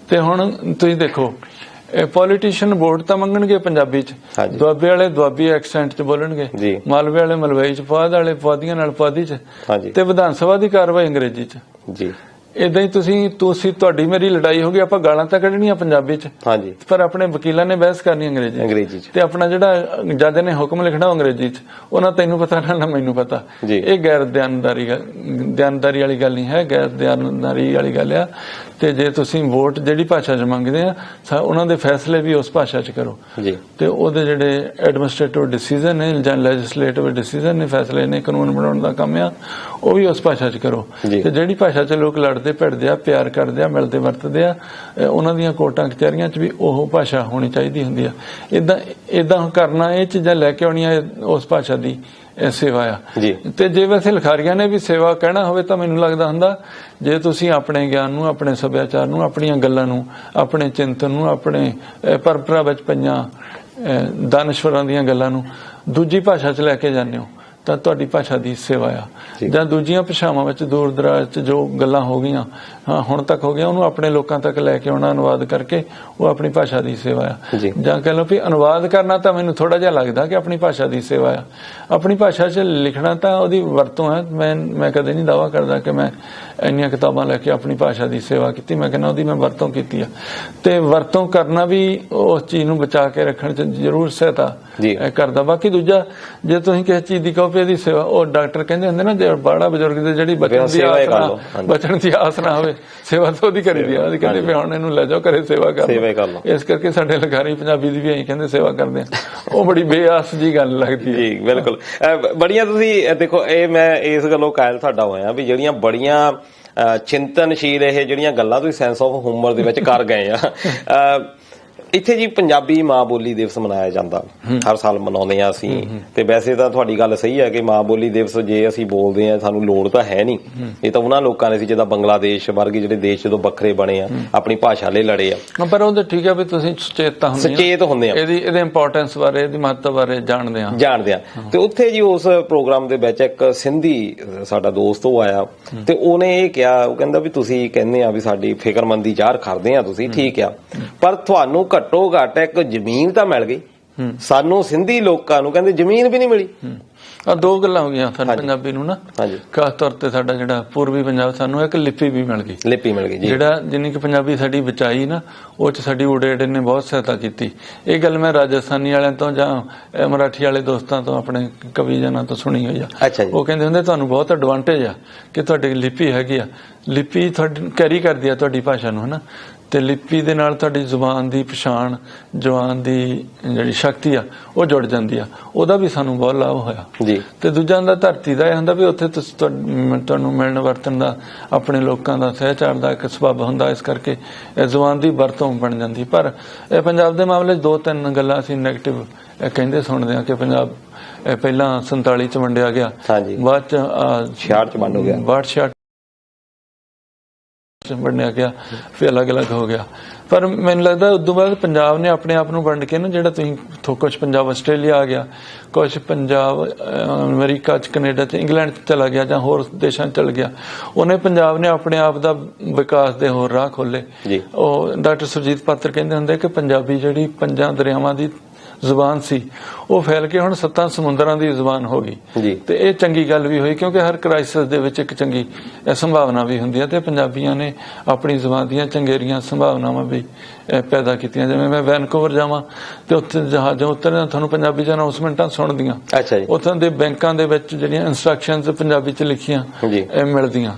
ਤੇ ਹੁਣ ਤੁਸੀਂ ਦੇਖੋ, ਪੋਲੀਟੀਸ਼ੀਅਨ ਵੋਟ ਤਾਂ ਮੰਗਣਗੇ ਪੰਜਾਬੀ 'ਚ, ਦੁਆਬੇ ਵਾਲੇ ਦੁਆਬੀ ਐਕਸੈਂਟ 'ਚ ਬੋਲਣਗੇ, ਮਾਲਵੇ ਵਾਲੇ ਮਲਵਈ 'ਚ, ਪੁਆਧ ਵਾਲੇ ਪੁਆਧੀਆਂ ਨਾਲ ਪੁਆਧੀ 'ਚ, ਤੇ ਵਿਧਾਨ ਸਭਾ ਦੀ ਕਾਰਵਾਈ ਅੰਗਰੇਜ਼ੀ 'ਚ। ਏਦਾਂ ਹੀ ਤੁਸੀਂ ਤੁਹਾਡੀ ਮੇਰੀ ਲੜਾਈ ਹੋ ਗਈ, ਆਪਾਂ ਗਾਲਾਂ ਤਾਂ ਕੱਢਣੀਆਂ ਪੰਜਾਬੀ 'ਚ, ਪਰ ਆਪਣੇ ਵਕੀਲਾਂ ਨੇ ਬਹਿਸ ਕਰਨੀ ਅੰਗਰੇਜ਼ੀ 'ਚ, ਤੇ ਆਪਣਾ ਜਿਹੜਾ ਜੱਜ ਨੇ ਹੁਕਮ ਲਿਖਣਾ ਅੰਗਰੇਜ਼ੀ 'ਚ। ਉਹਨਾਂ ਤੈਨੂੰ ਪਤਾ ਨਾ ਮੈਨੂੰ ਪਤਾ। ਇਹ ਗੈਰ ਦਿਆਨਦਾਰੀ ਵਾਲੀ ਗੱਲ ਨਹੀਂ ਹੈ, ਗੈਰ ਦਿਆਨਦਾਰੀ ਵਾਲੀ ਗੱਲ ਆ। ਤੇ ਜੇ ਤੁਸੀਂ ਵੋਟ ਜਿਹੜੀ ਭਾਸ਼ਾ 'ਚ ਮੰਗਦੇ ਆ, ਉਹਨਾਂ ਦੇ ਫੈਸਲੇ ਵੀ ਉਸ ਭਾਸ਼ਾ 'ਚ ਕਰੋ, ਤੇ ਉਹਦੇ ਜਿਹੜੇ ਐਡਮਿਨਿਸਟ੍ਰੇਟਿਵ ਡਿਸੀਜਨ ਨੇ ਜਾਂ ਲੈਜਿਸਲੇਟਿਵ ਡਿਸੀਜਨ ਨੇ, ਫੈਸਲੇ ਨੇ, ਕਾਨੂੰਨ ਬਣਾਉਣ ਦਾ ਕੰਮ ਆ, ਉਹ ਵੀ ਉਸ ਭਾਸ਼ਾ 'ਚ ਕਰੋ। ਤੇ ਜਿਹੜੀ ਭਾਸ਼ਾ 'ਚ ਲੋਕ ਲੜਦੇ ਭਿੜਦੇ ਆ, ਪਿਆਰ ਕਰਦੇ ਆ, ਮਿਲਦੇ ਵਰਤਦੇ ਆ, ਉਹਨਾਂ ਦੀਆਂ ਕੋਰਟਾਂ ਕਚਹਿਰੀਆਂ 'ਚ ਵੀ ਉਹ ਭਾਸ਼ਾ ਹੋਣੀ ਚਾਹੀਦੀ ਹੁੰਦੀ ਆ। ਏਦਾਂ ਕਰਨਾ, ਇਹ ਚੀਜ਼ਾਂ ਲੈ ਕੇ ਆਉਣੀਆਂ ਉਸ ਭਾਸ਼ਾ ਦੀ ਸੇਵਾ ਆ। ਤੇ ਜੇ ਵੈਸੇ ਲਿਖਾਰੀਆਂ ਨੇ ਵੀ ਸੇਵਾ ਕਹਿਣਾ ਹੋਵੇ ਤਾਂ ਮੈਨੂੰ ਲੱਗਦਾ ਹੁੰਦਾ, ਜੇ ਤੁਸੀਂ ਆਪਣੇ ਗਿਆਨ ਨੂੰ, ਆਪਣੇ ਸੱਭਿਆਚਾਰ ਨੂੰ, ਆਪਣੀਆਂ ਗੱਲਾਂ ਨੂੰ, ਆਪਣੇ ਚਿੰਤਨ ਨੂੰ, ਆਪਣੇ ਪਰੰਪਰਾ ਵਿੱਚ ਪਈਆਂ ਦਾਨਸ਼ਵਰਾਂ ਦੀਆਂ ਗੱਲਾਂ ਨੂੰ ਦੂਜੀ ਭਾਸ਼ਾ 'ਚ ਲੈ ਕੇ ਜਾਂਦੇ ਹੋ ਤਾਂ ਤੁਹਾਡੀ ਭਾਸ਼ਾ ਦੀ ਸੇਵਾ ਆ। ਜਾਂ ਦੂਜੀਆਂ ਭਾਸ਼ਾਵਾਂ ਵਿੱਚ ਦੂਰ ਦਰਾਜ 'ਚ ਜੋ ਗੱਲਾਂ ਹੋ ਗਈਆਂ, ਹੁਣ ਤੱਕ ਹੋ ਗਿਆ, ਉਹਨੂੰ ਆਪਣੇ ਲੋਕਾਂ ਤੱਕ ਲੈ ਕੇ ਆਉਣਾ, ਅਨੁਵਾਦ ਕਰਕੇ, ਉਹ ਆਪਣੀ ਭਾਸ਼ਾ ਦੀ ਸੇਵਾ ਆ। ਜਾਂ ਕਹਿ ਲਓ ਵੀ ਅਨੁਵਾਦ ਕਰਨਾ ਤਾਂ ਮੈਨੂੰ ਥੋੜਾ ਜਿਹਾ ਲੱਗਦਾ ਕਿ ਆਪਣੀ ਭਾਸ਼ਾ ਦੀ ਸੇਵਾ ਆ। ਆਪਣੀ ਭਾਸ਼ਾ 'ਚ ਲਿਖਣਾ ਤਾਂ ਉਹਦੀ ਵਰਤੋਂ ਹੈ। ਮੈਂ ਕਦੇ ਨਹੀਂ ਦਾਅਵਾ ਕਰਦਾ ਕਿ ਮੈਂ ਇੰਨੀਆਂ ਕਿਤਾਬਾਂ ਲੈ ਕੇ ਆਪਣੀ ਭਾਸ਼ਾ ਦੀ ਸੇਵਾ ਕੀਤੀ, ਮੈਂ ਕਹਿੰਦਾ ਉਹਦੀ ਮੈਂ ਵਰਤੋਂ ਕੀਤੀ ਆ। ਤੇ ਵਰਤੋਂ ਕਰਨਾ ਵੀ ਉਸ ਚੀਜ਼ ਨੂੰ ਬਚਾ ਕੇ ਰੱਖਣ 'ਚ ਜ਼ਰੂਰ ਸਹਾਇਤਾ ਕਰਦਾ। ਬਾਕੀ ਦੂਜਾ, ਜੇ ਤੁਸੀਂ ਕਿਸੇ ਚੀਜ਼ ਦੀ ਕਹੋ ਵੀ ਇਹਦੀ ਸੇਵਾ, ਉਹ ਡਾਕਟਰ ਕਹਿੰਦੇ ਹੁੰਦੇ ਨਾ, ਜੇ ਬੜਾ ਬਜ਼ੁਰਗ ਦੇ ਜਿਹੜੀ ਬਚਣ ਦੀ ਆਸ ਨਾ ਹੋਵੇ, ਸੇਵਾ ਤਾਂ ਉਹਦੀ ਕਰੀਦੀ ਆ। ਉਹਦੀ ਕਹਿੰਦੇ ਵੀ ਹੁਣ ਇਹਨੂੰ ਲੈ ਜਾਓ ਘਰੇ ਸੇਵਾ ਕਰ ਲਓ। ਇਸ ਕਰਕੇ ਸਾਡੇ ਲਿਖਾਰੀ ਪੰਜਾਬੀ ਦੀ ਵੀ ਇਹੀ ਕਹਿੰਦੇ ਸੇਵਾ ਕਰਦੇ ਆ। ਉਹ ਬੜੀ ਬੇਆਸ ਜੀ ਗੱਲ ਲੱਗਦੀ ਹੈ। ਬਿਲਕੁਲ, ਬੜੀਆਂ ਤੁਸੀਂ ਦੇਖੋ, ਇਹ ਮੈਂ ਇਸ ਗੱਲੋਂ ਕਾਇਲ ਤੁਹਾਡਾ ਹੋਇਆ ਵੀ ਜਿਹੜੀਆਂ ਬੜੀਆਂ ਚਿੰਤਨਸ਼ੀਲ ਇਹ ਜਿਹੜੀਆਂ ਗੱਲਾਂ ਤੁਸੀਂ ਸੈਂਸ ਆਫ ਹਿਊਮਰ ਦੇ ਵਿੱਚ ਕਰ ਗਏ ਆ। ਇੱਥੇ ਜੀ ਪੰਜਾਬੀ ਮਾਂ ਬੋਲੀ ਦਿਵਸ ਮਨਾਇਆ ਜਾਂਦਾ, ਹਰ ਸਾਲ ਮਨਾਉਂਦੇ ਆ ਅਸੀਂ। ਤੇ ਵੈਸੇ ਤਾਂ ਤੁਹਾਡੀ ਗੱਲ ਸਹੀ ਹੈ ਕਿ ਮਾਂ ਬੋਲੀ ਦਿਵਸ ਜੇ ਅਸੀਂ ਬੋਲਦੇ ਆ, ਸਾਨੂੰ ਲੋੜ ਤਾਂ ਹੈ ਨਹੀਂ। ਇਹ ਤਾਂ ਉਹਨਾਂ ਲੋਕਾਂ ਨੇ ਸੀ ਜਿੱਦਾਂ ਬੰਗਲਾਦੇਸ਼ ਵਰਗੇ ਜਿਹੜੇ ਦੇਸ਼ ਜਦੋਂ ਵੱਖਰੇ ਬਣੇ ਆ, ਆਪਣੀ ਭਾਸ਼ਾ ਲਈ ਲੜੇ ਆ। ਪਰ ਉਹ ਤਾਂ ਠੀਕ ਆ ਵੀ ਤੁਸੀਂ ਸੁਚੇਤ ਹੁੰਦੇ ਆ, ਇਹਦੇ ਇੰਪੋਰਟੈਂਸ ਬਾਰੇ, ਇਹਦੀ ਮਹੱਤਵ ਬਾਰੇ ਜਾਣਦੇ ਆ। ਤੇ ਉੱਥੇ ਜੀ ਉਸ ਪ੍ਰੋਗਰਾਮ ਦੇ ਵਿੱਚ ਇੱਕ ਸਿੰਧੀ ਸਾਡਾ ਦੋਸਤ ਉਹ ਆਇਆ, ਤੇ ਉਹਨੇ ਇਹ ਕਿਹਾ, ਉਹ ਕਹਿੰਦਾ ਵੀ ਤੁਸੀਂ ਕਹਿੰਦੇ ਆ ਵੀ ਸਾਡੀ ਫਿਕਰਮੰਦੀ ਜ਼ਾਹਰ ਕਰਦੇ ਆ ਤੁਸੀਂ, ਠੀਕ ਆ, ਪਰ ਤੁਹਾਨੂੰ ਘੱਟੋ ਘੱਟ ਇੱਕ ਜ਼ਮੀਨ ਤਾਂ ਮਿਲ ਗਈ, ਸਾਨੂੰ ਸਿੰਧੀ ਲੋਕਾਂ ਨੂੰ ਕਹਿੰਦੇ ਜ਼ਮੀਨ ਵੀ ਨਹੀਂ ਮਿਲੀ। ਆ ਦੋ ਗੱਲਾਂ ਹੋ ਗਈਆਂ ਸਾਡੇ ਪੰਜਾਬੀ ਨੂੰ ਨਾ। ਖਾਸ ਤੌਰ ਤੇ ਸਾਡਾ ਜਿਹੜਾ ਪੂਰਬੀ ਪੰਜਾਬ, ਸਾਨੂੰ ਇੱਕ ਲਿਪੀ ਵੀ ਮਿਲ ਗਈ। ਜਿਹੜਾ ਜਿੰਨੀ ਕਿ ਪੰਜਾਬੀ ਸਾਡੀ ਬਚਾਈ ਨਾ, ਉਹ 'ਚ ਸਾਡੀ ਉਡੇੜੇ ਨੇ ਬਹੁਤ ਸਹਾਇਤਾ ਕੀਤੀ। ਇਹ ਗੱਲ ਮੈਂ ਰਾਜਸਥਾਨੀ ਵਾਲਿਆਂ ਤੋਂ ਜਾਂ ਮਰਾਠੀ ਵਾਲੇ ਦੋਸਤਾਂ ਤੋਂ, ਆਪਣੇ ਕਵੀ ਜਨਾਂ ਤੋਂ ਸੁਣੀ ਹੋਈ ਆ। ਉਹ ਕਹਿੰਦੇ ਹੁੰਦੇ ਤੁਹਾਨੂੰ ਬਹੁਤ ਐਡਵਾਂਟੇਜ ਆ ਕਿ ਤੁਹਾਡੀ ਲਿਪੀ ਹੈਗੀ ਆ, ਲਿਪੀ ਤੁਹਾਡੀ ਕੈਰੀ ਕਰਦੀ ਆ ਤੁਹਾਡੀ ਭਾਸ਼ਾ ਨੂੰ, ਹਨਾ। ਤੇ ਲਿਪੀ ਦੇ ਨਾਲ ਤੁਹਾਡੀ ਜ਼ੁਬਾਨ ਦੀ ਪਛਾਣ, ਜ਼ੁਬਾਨ ਦੀ ਜਿਹੜੀ ਸ਼ਕਤੀ ਆ ਉਹ ਜੁੜ ਜਾਂਦੀ ਆ, ਉਹਦਾ ਵੀ ਸਾਨੂੰ ਬਹੁਤ ਲਾਭ ਹੋਇਆ ਜੀ। ਤੇ ਦੂਜਾ ਹੁੰਦਾ ਧਰਤੀ ਦਾ ਇਹ ਹੁੰਦਾ ਵੀ ਉੱਥੇ ਤੁਹਾਨੂੰ ਮਿਲਣ ਵਰਤਣ ਦਾ, ਆਪਣੇ ਲੋਕਾਂ ਦਾ ਸਹਿਚਾਰ ਦਾ ਇੱਕ ਸਬੱਬ ਹੁੰਦਾ, ਇਸ ਕਰਕੇ ਇਹ ਜ਼ੁਬਾਨ ਦੀ ਵਰਤੋਂ ਬਣ ਜਾਂਦੀ। ਪਰ ਇਹ ਪੰਜਾਬ ਦੇ ਮਾਮਲੇ 'ਚ 2-3 ਗੱਲਾਂ ਅਸੀਂ ਨੈਗੇਟਿਵ ਕਹਿੰਦੇ ਸੁਣਦੇ ਹਾਂ ਕਿ ਪੰਜਾਬ ਪਹਿਲਾਂ 47 ਚ ਵੰਡਿਆ ਗਿਆ, ਬਾਅਦ ਚ 66 ਚ ਵੰਡ ਹੋ ਗਿਆ, 62 ਵੰਡਿਆ ਗਿਆ, ਫਿਰ ਅਲੱਗ-ਅਲੱਗ ਹੋ ਗਿਆ। ਪਰ ਮੈਨੂੰ ਲੱਗਦਾ ਉਦੋਂ ਬਾਅਦ ਪੰਜਾਬ ਨੇ ਆਪਣੇ ਆਪ ਨੂੰ ਵੰਡ ਕੇ ਨਾ, ਜਿਹੜਾ ਤੁਸੀਂ ਕੁਛ ਪੰਜਾਬ ਆਸਟ੍ਰੇਲੀਆ ਆ ਗਿਆ, ਕੁਛ ਪੰਜਾਬ ਅਮਰੀਕਾ ਚ, ਕੈਨੇਡਾ ਚ, ਇੰਗਲੈਂਡ ਚ ਚਲਾ ਗਿਆ ਜਾਂ ਹੋਰ ਦੇਸ਼ਾਂ ਚ ਚਲ ਗਿਆ, ਉਹਨੇ ਪੰਜਾਬ ਨੇ ਆਪਣੇ ਆਪ ਦਾ ਵਿਕਾਸ ਦੇ ਹੋਰ ਰਾਹ ਖੋਲੇ। ਉਹ ਡਾਕਟਰ ਸੁਰਜੀਤ ਪਾਤਰ ਕਹਿੰਦੇ ਹੁੰਦੇ ਕਿ ਪੰਜਾਬੀ ਜਿਹੜੀ 5 ਦਰਿਆਵਾਂ ਦੀ ਜ਼ੁਬਾਨ ਸੀ ਉਹ ਫੈਲ ਕੇ ਹੁਣ 7 ਸਮੁੰਦਰਾਂ ਦੀ ਜ਼ੁਬਾਨ ਹੋ ਗਈ। ਤੇ ਇਹ ਚੰਗੀ ਗੱਲ ਵੀ ਹੋਈ, ਕਿਉਂਕਿ ਹਰ ਕ੍ਰਾਈਸਿਸ ਦੇ ਵਿੱਚ ਇੱਕ ਚੰਗੀ ਸੰਭਾਵਨਾ ਵੀ ਹੁੰਦੀ ਹੈ ਤੇ ਪੰਜਾਬੀਆਂ ਨੇ ਆਪਣੀ ਜ਼ੁਬਾਨ ਦੀਆਂ ਚੰਗੇਰੀਆਂ ਸੰਭਾਵਨਾਵਾਂ ਵੀ ਪੈਦਾ ਕੀਤੀਆਂ। ਜਿਵੇਂ ਮੈਂ ਵੈਨਕੂਵਰ ਜਾਵਾਂ ਤੇ ਉੱਥੇ ਜਹਾਜ਼ਾਂ ਉਤਰਦੇ ਤੁਹਾਨੂੰ ਪੰਜਾਬੀ ਚ ਅਨਾਉਂਸਮੈਂਟਾਂ ਸੁਣਦੀਆਂ, ਉੱਥੋਂ ਦੇ ਬੈਂਕਾਂ ਦੇ ਵਿੱਚ ਜਿਹੜੀਆਂ ਇੰਸਟਰਕਸ਼ਨਸ ਪੰਜਾਬੀ ਚ ਲਿਖੀਆਂ ਮਿਲਦੀਆਂ,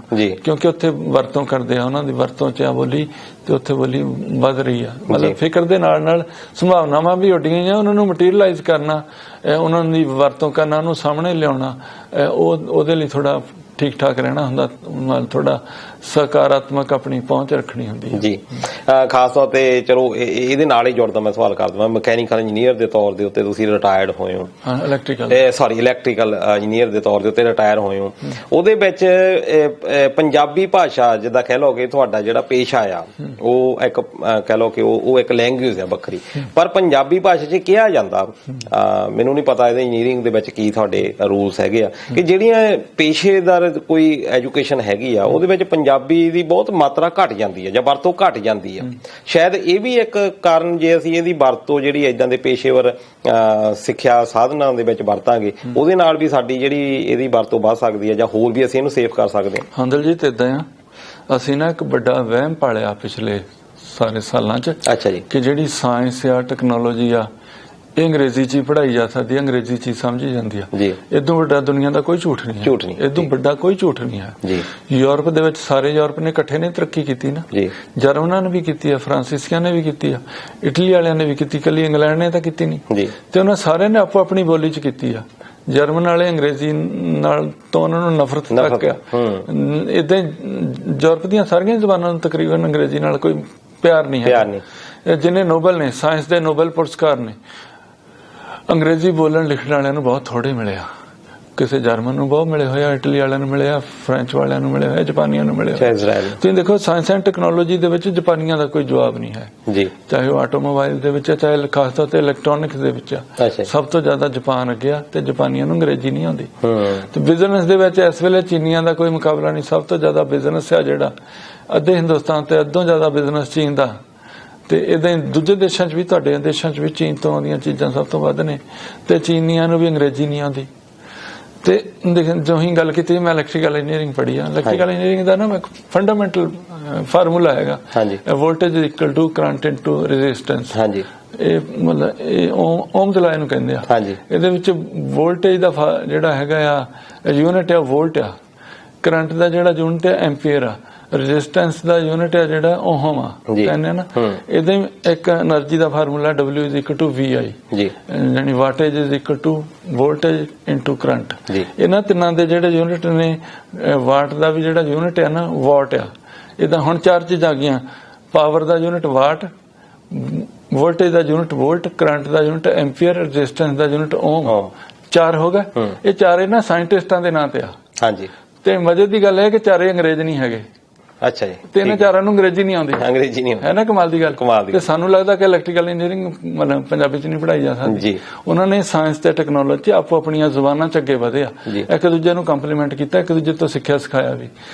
ਕਿਉਂਕਿ ਉੱਥੇ ਵਰਤੋਂ ਕਰਦੇ ਆ, ਉਹਨਾਂ ਦੀ ਵਰਤੋਂ ਚ ਆ ਬੋਲੀ ਤੇ ਉੱਥੇ ਬੋਲੀ ਵੱਧ ਰਹੀ ਆ। ਮਤਲਬ ਫਿਕਰ ਦੇ ਨਾਲ ਨਾਲ ਸੰਭਾਵਨਾਵਾਂ ਵੀ ਉੱਡੀਆਂ ਆ, ਉਹਨਾਂ ਨੂੰ ਮਟੀਰੀਅਲਾਈਜ਼ ਕਰਨਾ, ਉਹਨਾਂ ਦੀ ਵਰਤੋਂ ਕਰਨਾ, ਉਹਨੂੰ ਸਾਹਮਣੇ ਲਿਆਉਣਾ, ਉਹਦੇ ਲਈ ਥੋੜਾ ਠੀਕ ਠਾਕ ਰਹਿਣਾ ਹੁੰਦਾ, ਨਾਲ ਥੋੜਾ ਸਕਾਰਾਤਮਕ ਆਪਣੀ ਪਹੁੰਚ ਰੱਖਣੀ ਹੁੰਦੀ ਹੈ ਜੀ। ਖਾਸ ਤੌਰ ਤੇ ਚਲੋ ਇਹਦੇ ਨਾਲ ਹੀ ਜੁੜਦਾ ਮੈਂ ਸਵਾਲ ਕਰਦਾ, ਮਕੈਨੀਕਲ ਇੰਜੀਨੀਅਰ ਦੇ ਤੌਰ ਦੇ ਉੱਤੇ ਤੁਸੀਂ ਰਿਟਾਇਰਡ ਹੋਏ ਹੋ, ਇਲੈਕਟ੍ਰੀਕਲ ਇੰਜੀਨੀਅਰ ਦੇ ਤੌਰ ਦੇ ਉੱਤੇ ਰਿਟਾਇਰ ਹੋਏ ਹੋ, ਉਹਦੇ ਵਿੱਚ ਪੰਜਾਬੀ ਭਾਸ਼ਾ ਜਿੱਦਾਂ ਕਹਿ ਲਓ ਕਿ ਤੁਹਾਡਾ ਜਿਹੜਾ ਪੇਸ਼ਾ ਆ ਉਹ ਇੱਕ ਕਹਿ ਲਓ ਕਿ ਉਹ ਇੱਕ ਲੈਂਗੁਏਜ ਆ ਵੱਖਰੀ, ਪਰ ਪੰਜਾਬੀ ਭਾਸ਼ਾ 'ਚ ਕਿਹਾ ਜਾਂਦਾ, ਮੈਨੂੰ ਨਹੀਂ ਪਤਾ ਇਹਦੇ ਇੰਜੀਨੀਅਰਿੰਗ ਦੇ ਵਿੱਚ ਕੀ ਤੁਹਾਡੇ ਰੂਲਸ ਹੈਗੇ ਆ, ਕਿ ਜਿਹੜੀਆਂ ਪੇਸ਼ੇਦਾਰ ਕੋਈ ਐਜੂਕੇਸ਼ਨ ਹੈਗੀ ਆ ਉਹਦੇ ਵਿੱਚ ਪੰਜਾਬੀ ਦੀ ਬਹੁਤ ਮਾਤਰਾ ਘਟ ਜਾਂਦੀ ਹੈ ਜਾਂ ਵਰਤੋਂ ਘਟ ਜਾਂਦੀ ਹੈ। ਸ਼ਾਇਦ ਇਹ ਵੀ ਇੱਕ ਕਾਰਨ, ਜੇ ਅਸੀਂ ਇਹਦੀ ਵਰਤੋਂ ਜਿਹੜੀ ਏਦਾਂ ਦੇ ਪੇਸ਼ੇਵਰ ਸਿੱਖਿਆ ਸਾਧਨਾਂ ਦੇ ਵਿੱਚ ਵਰਤਾਂਗੇ, ਉਹਦੇ ਨਾਲ ਵੀ ਸਾਡੀ ਜਿਹੜੀ ਇਹਦੀ ਵਰਤੋਂ ਵੱਧ ਸਕਦੀ ਹੈ ਜਾਂ ਹੋਰ ਵੀ ਅਸੀਂ ਇਹਨੂੰ ਸੇਫ ਕਰ ਸਕਦੇ ਹਾਂ। ਹਾਂਦਲ ਜੀ, ਤੇ ਏਦਾਂ ਆ, ਅਸੀਂ ਨਾ ਇੱਕ ਵੱਡਾ ਵਹਿਮ ਪਾਲਿਆ ਪਿਛਲੇ ਸਾਰੇ ਸਾਲਾਂ 'ਚ ਕਿ ਜਿਹੜੀ ਸਾਇੰਸ ਆ, ਟੈਕਨੋਲੋਜੀ ਆ, ਇਹ ਅੰਗਰੇਜ਼ੀ 'ਚ ਹੀ ਪੜ੍ਹਾਈ ਜਾ ਸਕਦੀ ਹੈ, ਅੰਗਰੇਜ਼ੀ 'ਚ ਹੀ ਸਮਝੀ ਜਾਂਦੀ ਆ। ਇਦੋਂ ਵੱਡਾ ਦੁਨੀਆ ਦਾ ਕੋਈ ਝੂਠ ਨਹੀਂ ਹੈ, ਇਦੋਂ ਵੱਡਾ ਕੋਈ ਝੂਠ ਨਹੀਂ ਹੈ। ਯੂਰਪ ਦੇ ਵਿੱਚ ਸਾਰੇ ਯੂਰਪ ਨੇ ਇਕੱਠੇ ਨੇ ਤਰੱਕੀ ਕੀਤੀ ਨਾ, ਜਰਮਨਾਂ ਨੇ ਵੀ ਕੀਤੀ ਆ, ਫਰਾਂਸੀਸੀਆਂ ਨੇ ਵੀ ਕੀਤੀ ਆ, ਇਟਲੀ ਵਾਲਿਆਂ ਨੇ ਵੀ ਕੀਤੀ, ਕੱਲੀ ਇੰਗਲੈਂਡ ਨੇ ਤਾਂ ਕੀਤੀ ਨਹੀਂ, ਤੇ ਉਹਨਾਂ ਸਾਰਿਆਂ ਨੇ ਆਪੋ ਆਪਣੀ ਬੋਲੀ 'ਚ ਕੀਤੀ ਆ। ਜਰਮਨ ਵਾਲੇ ਅੰਗਰੇਜ਼ੀ ਨਾਲ ਤੋਂ ਉਹਨਾਂ ਨੂੰ ਨਫ਼ਰਤ ਤੱਕ ਆ, ਏਦਾਂ ਯੂਰਪ ਦੀਆਂ ਸਾਰੀਆਂ ਜ਼ਬਾਨਾਂ ਨੂੰ ਤਕਰੀਬਨ ਅੰਗਰੇਜ਼ੀ ਨਾਲ ਕੋਈ ਪਿਆਰ ਨਹੀਂ ਹੈ। ਜਿਹਨੇ ਨੋਬਲ ਨੇ, ਸਾਇੰਸ ਦੇ ਨੋਬਲ ਪੁਰਸਕਾਰ ਨੇ, ਅੰਗਰੇਜ਼ੀ ਬੋਲਣ ਲਿਖਣ ਵਾਲਿਆਂ ਨੂੰ ਬਹੁਤ ਥੋੜੇ ਮਿਲੇ ਆ। ਕਿਸੇ ਜਰਮਨ ਨੂੰ ਬਹੁਤ ਮਿਲੇ ਹੋਏ ਆ, ਇਟਲੀ ਵਾਲਿਆਂ ਨੂੰ ਮਿਲੇ ਆ, ਫ੍ਰੈਂਚ ਵਾਲਿਆਂ ਨੂੰ ਮਿਲੇ ਹੋਏ, ਜਾਪਾਨੀਆਂ ਨੂੰ ਮਿਲੇ ਹੋਏ। ਤੁਸੀਂ ਦੇਖੋ ਸਾਇੰਸ ਐਂਡ ਟੈਕਨੋਲੋਜੀ ਦੇ ਵਿੱਚ ਜਾਪਾਨੀਆਂ ਦਾ ਕੋਈ ਜਵਾਬ ਨਹੀਂ ਹੈ, ਚਾਹੇ ਉਹ ਆਟੋਮੋਬਾਈਲ ਦੇ ਵਿੱਚ, ਚਾਹੇ ਖਾਸ ਤੌਰ ਤੇ ਇਲੈਕਟ੍ਰੋਨਿਕਸ ਦੇ ਵਿੱਚ। ਸਭ ਤੋਂ ਜ਼ਿਆਦਾ ਜਾਪਾਨ ਅੱਗੇ ਆ ਤੇ ਜਾਪਾਨੀਆਂ ਨੂੰ ਅੰਗਰੇਜ਼ੀ ਨਹੀਂ ਆਉਂਦੀ। ਤੇ ਬਿਜ਼ਨਸ ਦੇ ਵਿੱਚ ਇਸ ਵੇਲੇ ਚੀਨੀਆਂ ਦਾ ਕੋਈ ਮੁਕਾਬਲਾ ਨਹੀਂ, ਸਭ ਤੋਂ ਜ਼ਿਆਦਾ ਬਿਜ਼ਨਸ ਆ ਜਿਹੜਾ, ਅੱਧੇ ਹਿੰਦੁਸਤਾਨ ਤੇ ਅੱਧੋਂ ਜ਼ਿਆਦਾ ਬਿਜ਼ਨਸ ਚੀਨ ਦਾ। ਤੇ ਇਦਾਂ ਦੂਜੇ ਦੇਸ਼ਾਂ 'ਚ ਵੀ, ਤੁਹਾਡੇ ਦੇਸ਼ਾਂ 'ਚ ਵੀ ਚੀਨ ਤੋਂ ਆਉਂਦੀਆਂ ਚੀਜ਼ਾਂ ਸਭ ਤੋਂ ਵੱਧ ਨੇ, ਤੇ ਚੀਨੀਆਂ ਨੂੰ ਵੀ ਅੰਗਰੇਜ਼ੀ ਨਹੀਂ ਆਉਂਦੀ। ਤੇ ਜੋ ਹੀ ਗੱਲ ਕੀਤੀ, ਮੈਂ ਇਲੈਕਟ੍ਰੀਕਲ ਇੰਜੀਨੀਅਰਿੰਗ ਪੜ੍ਹੀ ਆ, ਇਲੈਕਟ੍ਰੀਕਲ ਇੰਜੀਨੀਅਰਿੰਗ ਦਾ ਨਾ ਇੱਕ ਫੰਡਾਮੈਂਟਲ ਫਾਰਮੂਲਾ ਹੈਗਾ, voltage is equal to current into resistance. ਇਹ ਮਤਲਬ ਇਹ ਓਮਸ ਲਾ ਇਹਨੂੰ ਕਹਿੰਦੇ ਆ। ਇਹਦੇ ਵਿੱਚ ਵੋਲਟੇਜ ਦਾ ਜਿਹੜਾ ਹੈਗਾ ਆ ਯੂਨਿਟ ਆ ਵੋਲਟ ਆ, ਕਰੰਟ ਦਾ ਜਿਹੜਾ ਯੂਨਿਟ ਆ ਐਂਪੀਅਰ ਆ, ਰੈਜ਼ਿਸਟੈਂਸ ਦਾ ਯੂਨਿਟ ਹੈ ਜਿਹੜਾ ਓਹਮ ਆ ਕਹਿੰਦੇ ਨਾ। ਇਹਦੇ ਇੱਕ એનર્ਜੀ ਦਾ formula W is equal to VI, ਯਾਨੀ wattage is equal to voltage into current. ਇਹਨਾਂ ਤਿੰਨਾਂ ਦੇ ਜਿਹੜੇ ਯੂਨਿਟ ਨੇ, ਵਾਟ ਦਾ ਵੀ ਜਿਹੜਾ ਯੂਨਿਟ ਹੈ ਨਾ ਵਾਟ ਆ। ਇਹਦਾ ਹੁਣ 4 ਚੀਜ਼ਾਂ ਆ ਗਈਆਂ, ਪਾਵਰ ਦਾ ਯੂਨਿਟ ਵਾਟ, ਵੋਲਟੇਜ ਦਾ ਯੂਨਿਟ ਵੋਲਟ, ਕਰੰਟ ਦਾ ਯੂਨਿਟ ਐਂਪੀਅਰ, ਰੈਜ਼ਿਸਟੈਂਸ ਦਾ ਯੂਨਿਟ ਓਮ। 4 ਹੋ ਗਏ। ਇਹ ਚਾਰੇ ਨਾ ਸਾਇੰਟਿਸਟਾਂ ਦੇ ਨਾਂ ਤੇ ਆ। ਤੇ ਮਜ਼ੇ ਦੀ ਗੱਲ ਹੈ ਕਿ ਚਾਰੇ ਅੰਗਰੇਜ਼ ਨਹੀਂ ਹੈਗੇ। ਅੱਛਾ ਜੀ। ਤੇ ਇਹਨਾਂ ਚਾਰਾਂ ਨੂੰ ਅੰਗਰੇਜ਼ੀ ਨਹੀਂ ਆਉਂਦੀ, ਅੰਗਰੇਜ਼ੀ ਨਹੀਂ ਹੈ ਨਾ, ਕਮਾਲ ਦੀ ਗੱਲ। ਤੇ ਸਾਨੂੰ ਲੱਗਦਾ ਕਿ ਇਲੈਕਟ੍ਰੀਕਲ ਇੰਜੀਨੀਅਰਿੰਗ ਮਤਲਬ ਪੰਜਾਬੀ ਚ ਨਹੀਂ ਪੜ੍ਹਾਈ ਜਾ ਸਕਦੀ। ਉਹਨਾਂ ਨੇ ਸਾਇੰਸ ਤੇ ਟੈਕਨੋਲੋਜੀ ਆਪੋ ਆਪਣੀਆਂ ਜ਼ੁਬਾਨਾਂ ਚ ਅੱਗੇ ਵਧਿਆ, ਇੱਕ ਦੂਜੇ ਨੂੰ ਕੰਪਲੀਮੈਂਟ ਕੀਤਾ, ਇੱਕ ਦੂਜੇ ਤੋਂ ਸਿੱਖਿਆ ਸਿਖਾਇਆ ਵੀ।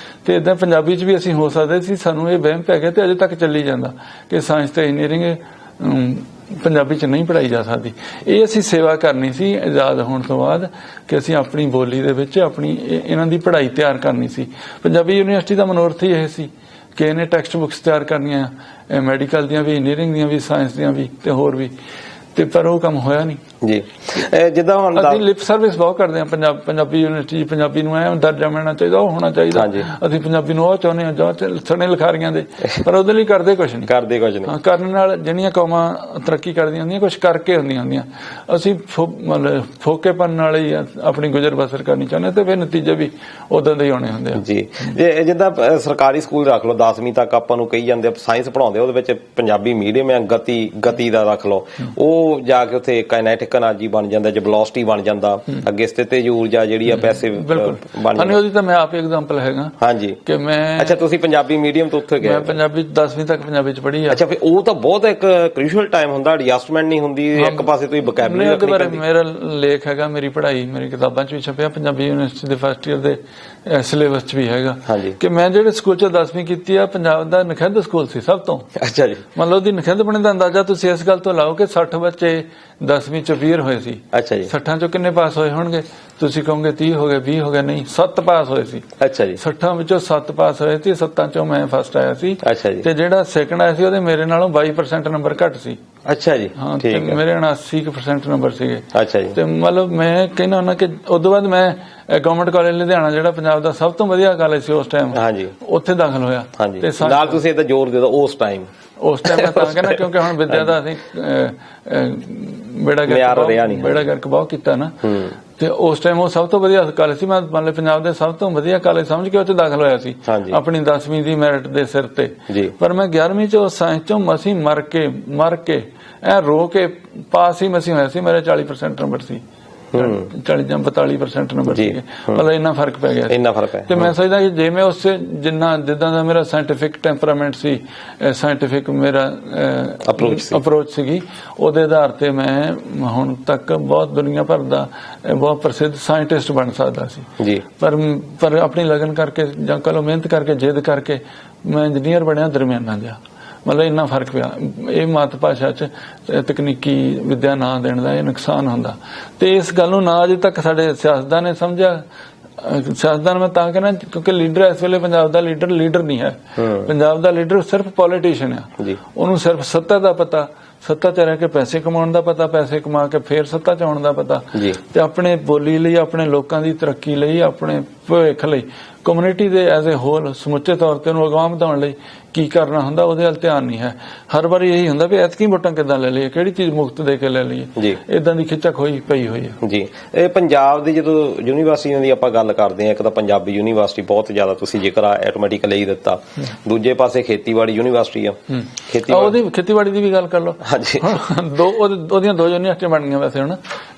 ਤੇ ਇਦਾਂ ਪੰਜਾਬੀ ਚ ਵੀ ਅਸੀਂ ਹੋ ਸਕਦੇ ਸੀ। ਸਾਨੂੰ ਇਹ ਵਹਿਮ ਪੈ ਗਿਆ ਤੇ ਅਜੇ ਤੱਕ ਚੱਲੀ ਜਾਂਦਾ ਕਿ ਸਾਇੰਸ ਤੇ ਇੰਜੀਨੀਅਰਿੰਗ ਪੰਜਾਬੀ ਚ ਨਹੀਂ ਪੜ੍ਹਾਈ ਜਾ ਸਕਦੀ। ਇਹ ਅਸੀਂ ਸੇਵਾ ਕਰਨੀ ਸੀ ਆਜ਼ਾਦ ਹੋਣ ਤੋਂ ਬਾਅਦ, ਕਿ ਅਸੀਂ ਆਪਣੀ ਬੋਲੀ ਦੇ ਵਿੱਚ ਆਪਣੀ ਇਹਨਾਂ ਦੀ ਪੜ੍ਹਾਈ ਤਿਆਰ ਕਰਨੀ ਸੀ। ਪੰਜਾਬੀ ਯੂਨੀਵਰਸਿਟੀ ਦਾ ਮਨੋਰਥ ਹੀ ਇਹ ਸੀ ਕਿ ਇਹਨੇ ਟੈਕਸਟ ਬੁੱਕਸ ਤਿਆਰ ਕਰਨੀਆਂ, ਮੈਡੀਕਲ ਦੀਆਂ ਵੀ, ਇੰਜੀਨੀਅਰਿੰਗ ਦੀਆਂ ਵੀ, ਸਾਇੰਸ ਦੀਆਂ ਵੀ ਤੇ ਹੋਰ ਵੀ। ਤੇ ਪਰ ਉਹ ਕੰਮ ਹੋਇਆ ਨਹੀਂ ਜੀ। ਜਿੱਦਾਂ ਹੁਣ ਅਸੀਂ ਲਿਪ ਸਰਵਿਸ ਬਹੁਤ ਕਰਦੇ ਹਾਂ ਪੰਜਾਬੀ ਯੂਨੀਵਰਸਿਟੀ, ਪੰਜਾਬੀ ਨੂੰ ਐ ਦਰਜਾ ਮਿਲਣਾ ਚਾਹੀਦਾ, ਉਹ ਹੋਣਾ ਚਾਹੀਦਾ, ਅਸੀਂ ਪੰਜਾਬੀ ਨੂੰ ਉਹ ਚਾਹੁੰਦੇ ਹਾਂ ਜਾਂ ਸਣੇ ਲਿਖਾਰੀਆਂ ਦੇ, ਪਰ ਉਹਦੇ ਲਈ ਕਰਦੇ ਕੁਛ ਨਹੀਂ। ਹਾਂ, ਕਰਨ ਨਾਲ ਜਿਹੜੀਆਂ ਕੌਮਾਂ ਤਰੱਕੀ ਕਰਦੀਆਂ ਹੁੰਦੀਆਂ ਕੁਛ ਕਰਕੇ ਹੁੰਦੀਆਂ। ਅਸੀਂ ਮਤਲਬ ਫੋਕੇਪਨ ਨਾਲ ਹੀ ਆਪਣੀ ਗੁਜ਼ਰ ਬਸਰ ਕਰਨੀ ਚਾਹੁੰਦੇ ਤੇ ਫਿਰ ਨਤੀਜੇ ਵੀ ਉਦਾਂ ਦੇ ਹੀ ਆਉਣੇ ਹੁੰਦੇ ਆ ਜੀ। ਜਿੱਦਾਂ ਸਰਕਾਰੀ ਸਕੂਲ ਰੱਖ ਲਓ, 10ਵੀਂ ਤੱਕ ਆਪਾਂ ਨੂੰ ਕਹੀ ਜਾਂਦੇ ਸਾਇੰਸ ਪੜਾਉਂਦੇ, ਉਹਦੇ ਵਿੱਚ ਪੰਜਾਬੀ ਮੀਡੀਅਮ ਹੈ, ਗਤੀ ਦਾ ਰੱਖ ਲਓ, ਉਹ ਜਾ ਕੇ ਉੱਥੇ ਕਾਇਨੈਟਿਕ ਐਨਰਜੀ ਬਣ ਜਾਂਦਾ, ਵੈਲੋਸਿਟੀ ਬਣ ਜਾਂਦਾ, ਅੱਗੇ ਸਥਿਤੀ ਊਰਜਾ ਜਿਹੜੀ ਆ ਪੈਸੇ ਬਣ ਜਾਂਦੀ। ਉਹਦੀ ਤਾਂ ਮੈਂ ਆਪ ਐਗਜ਼ਾਮਪਲ ਹੈਗਾ। ਹਾਂਜੀ ਕਿ ਮੈਂ ਅੱਛਾ, ਤੁਸੀਂ ਪੰਜਾਬੀ ਮੀਡੀਅਮ ਤੋਂ ਉੱਥੇ ਗਏ? ਮੈਂ ਪੰਜਾਬੀ 10ਵੀਂ ਤੱਕ ਪੰਜਾਬੀ ਚ ਪੜ੍ਹੀ ਆ। ਅੱਛਾ, ਫਿਰ ਉਹ ਤਾਂ ਬਹੁਤ ਇੱਕ ਕ੍ਰੂਸ਼ੀਅਲ ਟਾਈਮ ਹੁੰਦਾ, ਐਡਜਸਟਮੈਂਟ ਨਹੀਂ ਹੁੰਦੀ, ਇੱਕ ਪਾਸੇ ਤੁਸੀਂ ਵੋਕੈਬਲਰੀ ਰੱਖਣੀ ਪੈਂਦੀ। ਮੇਰਾ ਲੇਖ ਹੈਗਾ, ਮੇਰੀ ਪੜ੍ਹਾਈ ਮੇਰੀ ਕਿਤਾਬਾਂ ਚ ਵੀ ਛਪਿਆ, ਪੰਜਾਬੀ ਯੂਨੀਵਰਸਿਟੀ ਦੇ ਫਸਟ ਈਅਰ ਦੇ ਸਿਲੇਬਸ ਚ ਵੀ ਹੈਗਾ ਕਿ ਮੈਂ ਜਿਹੜੇ ਸਕੂਲ ਚ 10ਵੀਂ ਕੀਤੀ ਆ, ਪੰਜਾਬ ਦਾ ਨਖਿੱਧ ਸਕੂਲ ਸੀ ਸਭ ਤੋਂ। ਅੱਛਾ ਜੀ। ਮਤਲਬ ਉਹਦੀ ਨਖਿੱਧ ਬਣੇ ਦਾ ਅੰਦਾਜ਼ਾ ਤੁਸੀਂ ਇਸ ਗੱਲ ਤੋਂ ਲਾਓ ਕਿ 60 ਬੱਚੇ 10ਵੀਂ ਚ ਅਪੀਅਰ ਹੋਏ ਸੀ। ਅੱਛਾ ਜੀ। 60 ਚੋਂ ਕਿੰਨੇ ਪਾਸ ਹੋਏ ਹੋਣਗੇ? ਤੁਸੀਂ ਕਹੋਗੇ 30 ਹੋ ਗਏ, 20 ਹੋ ਗਏ, ਨਹੀਂ 7 ਪਾਸ ਹੋਏ ਸੀ। ਅੱਛਾ ਜੀ। 60 ਵਿੱਚੋਂ 7 ਪਾਸ ਹੋਏ ਸੀ, 7 ਚੋਂ ਮੈਂ ਫਸਟ ਆਇਆ ਸੀ। ਅੱਛਾ ਜੀ। ਤੇ ਜਿਹੜਾ ਸੈਕੰਡ ਆਇਆ ਸੀ ਉਹਦੇ ਮੇਰੇ ਨਾਲੋਂ 22% ਨੰਬਰ ਘੱਟ ਸੀ। ਅੱਛਾ ਜੀ। ਹਾਂ, ਤੇ ਮੇਰੇ 79% ਨੰਬਰ ਸੀਗੇ। ਅੱਛਾ ਜੀ। ਤੇ ਮਤਲਬ ਮੈਂ ਕਹਿੰਦਾ ਹੁੰਦਾ ਕਿ ਉਦੋਂ ਬਾਅਦ ਮੈਂ ਗਵਰਨਮੈਂਟ ਕਾਲਜ ਲੁਧਿਆਣਾ, ਜਿਹੜਾ ਪੰਜਾਬ ਦਾ ਸਭ ਤੋਂ ਵਧੀਆ ਕਾਲਜ ਸੀ ਉਸ ਟਾਈਮ, ਹਾਂਜੀ, ਉੱਥੇ ਦਾਖਲ ਹੋਇਆ। ਤੇ ਨਾਲ ਤੁਸੀਂ ਇਹਦਾ ਜ਼ੋਰ ਦੇ ਦਿਓ ਉਸ ਟਾਈਮ ਮੈਂ ਤਾਂ ਕਹਿੰਦਾ ਕਿਉਂਕਿ ਹੁਣ ਵਿਦਿਆ ਦਾ ਅਸੀਂ ਬੇੜਾ ਗਰਕ ਬਹੁਤ ਕੀਤਾ ਨਾ, ਤੇ ਉਸ ਟਾਈਮ ਉਹ ਸਭ ਤੋਂ ਵਧੀਆ ਕਾਲਜ ਸੀ। ਮੈਂ ਮੰਨ ਲਓ ਪੰਜਾਬ ਦੇ ਸਭ ਤੋਂ ਵਧੀਆ ਕਾਲਜ ਸਮਝ ਕੇ ਉੱਥੇ ਦਾਖਲ ਹੋਇਆ ਸੀ ਆਪਣੀ 10ਵੀਂ ਦੀ ਮੈਰਿਟ ਦੇ ਸਿਰ ਤੇ। ਪਰ ਮੈਂ 11ਵੀਂ ਚ ਸਾਇੰਸ ਚੋਂ ਮਸੀਂ ਮਰ ਕੇ ਐ ਰੋ ਕੇ ਪਾਸ ਹੀ ਮਸੀਂ ਹੋਇਆ ਸੀ। ਮੇਰੇ 40% ਨੰਬਰ ਸੀ, 40 ਜਾਂ 42% ਨੰਬਰ ਸੀਗੇ। ਮਤਲਬ ਇੰਨਾ ਫਰਕ ਪੈ ਗਿਆ ਸੀ। ਤੇ ਮੈਂ ਸੋਚਦਾ ਕਿ ਜੇ ਮੈਂ ਉਸ ਜਿੱਦਾਂ ਦਾ ਮੇਰਾ ਸਾਇੰਟੀਫਿਕ ਟੈਂਪਰਾਮੈਂਟ ਸੀ, ਸਾਇੰਟੀਫਿਕ ਮੇਰਾ ਅਪਰੋਚ ਸੀਗੀ, ਉਹਦੇ ਆਧਾਰ ਤੇ ਮੈਂ ਹੁਣ ਤੱਕ ਬਹੁਤ ਦੁਨੀਆ ਭਰ ਦਾ ਬਹੁਤ ਪ੍ਰਸਿੱਧ ਸਾਇੰਟਿਸਟ ਬਣ ਸਕਦਾ ਸੀ। ਪਰ ਆਪਣੀ ਲਗਨ ਕਰਕੇ ਜਾਂ ਕਲੋ ਮਿਹਨਤ ਕਰਕੇ, ਜਿੱਦ ਕਰਕੇ ਮੈਂ ਇੰਜੀਨੀਅਰ ਬਣਿਆ ਦਰਮਿਆਨਾ ਜਿਹਾ। ਮਤਲਬ ਇੰਨਾ ਫਰਕ ਪਿਆ। ਇਹ ਮਾਤ ਭਾਸ਼ਾ ਚ ਤਕਨੀਕੀ ਵਿਦਿਆ ਨਾ ਦੇਣ ਦਾ ਇਹ ਨੁਕਸਾਨ ਹੁੰਦਾ। ਤੇ ਇਸ ਗੱਲ ਨੂੰ ਨਾ ਅਜੇ ਤੱਕ ਸਾਡੇ ਸਿਆਸਤਦਾਨ ਨੇ ਸਮਝਿਆ। ਸਿਆਸਤਦਾਨ ਮੈਂ ਤਾਂ ਕਹਿੰਦਾ ਕਿਉਂਕਿ ਲੀਡਰ ਇਸ ਵੇਲੇ ਪੰਜਾਬ ਦਾ ਲੀਡਰ ਨਹੀਂ ਹੈ। ਪੰਜਾਬ ਦਾ ਲੀਡਰ ਸਿਰਫ ਪੋਲੀਟੀਸ਼ੀਅਨ ਆ। ਉਹਨੂੰ ਸਿਰਫ ਸੱਤਾ ਦਾ ਪਤਾ, ਸੱਤਾ ਚ ਰਹਿ ਕੇ ਪੈਸੇ ਕਮਾਉਣ ਦਾ ਪਤਾ, ਪੈਸੇ ਕਮਾ ਕੇ ਫੇਰ ਸੱਤਾ ਚ ਆਉਣ ਦਾ ਪਤਾ, ਤੇ ਆਪਣੇ ਬੋਲੀ ਲਈ, ਆਪਣੇ ਲੋਕਾਂ ਦੀ ਤਰੱਕੀ ਲਈ, ਆਪਣੇ ਭਵਿੱਖ ਲਈ, ਕਮਿਊਨਿਟੀ ਦੇ ਐਜ਼ ਏ ਹੋਲ ਸਮੁੱਚੇ ਤੌਰ ਤੇ ਉਹਨੂੰ ਅਗਾਂਹ ਵਧਾਉਣ ਲਈ ਕੀ ਕਰਨਾ ਹੁੰਦਾ, ਉਹਦੇ ਵੱਲ ਧਿਆਨ ਨਹੀਂ ਹੈ। ਹਰ ਵਾਰੀ ਇਹੀ ਹੁੰਦਾ ਵੀ ਐਤਕੀ ਵੋਟਾਂ ਕਿੱਦਾਂ ਲੈ ਲਈਏ, ਕਿਹੜੀ ਚੀਜ਼ ਮੁਫਤ ਦੇ ਕੇ ਲੈ ਲਈਏ, ਇਦਾਂ ਦੀ ਖਿੱਚਕ ਹੋਈ ਪਈ ਹੋਈ ਹੈ ਜੀ। ਇਹ ਪੰਜਾਬ ਦੀ ਜਦੋਂ ਯੂਨੀਵਰਸਿਟੀਆਂ ਦੀ ਆਪਾਂ ਗੱਲ ਕਰਦੇ ਹਾਂ, ਇੱਕ ਤਾਂ ਪੰਜਾਬੀ ਯੂਨੀਵਰਸਿਟੀ ਬਹੁਤ ਜ਼ਿਆਦਾ ਤੁਸੀਂ ਜ਼ਿਕਰ ਆਟੋਮੈਟਿਕਲੀ ਹੀ ਦਿੱਤਾ, ਦੂਜੇ ਪਾਸੇ ਖੇਤੀਬਾੜੀ ਯੂਨੀਵਰਸਿਟੀ ਆ, ਖੇਤੀਬਾੜੀ ਦੀ ਵੀ ਗੱਲ ਕਰ ਲਓ। ਹਾਂਜੀ, ਉਹਦੀਆਂ 2 ਯੂਨੀਵਰਸਿਟੀਆਂ ਬਣ ਗਈਆਂ ਵੈਸੇ ਹੁਣ,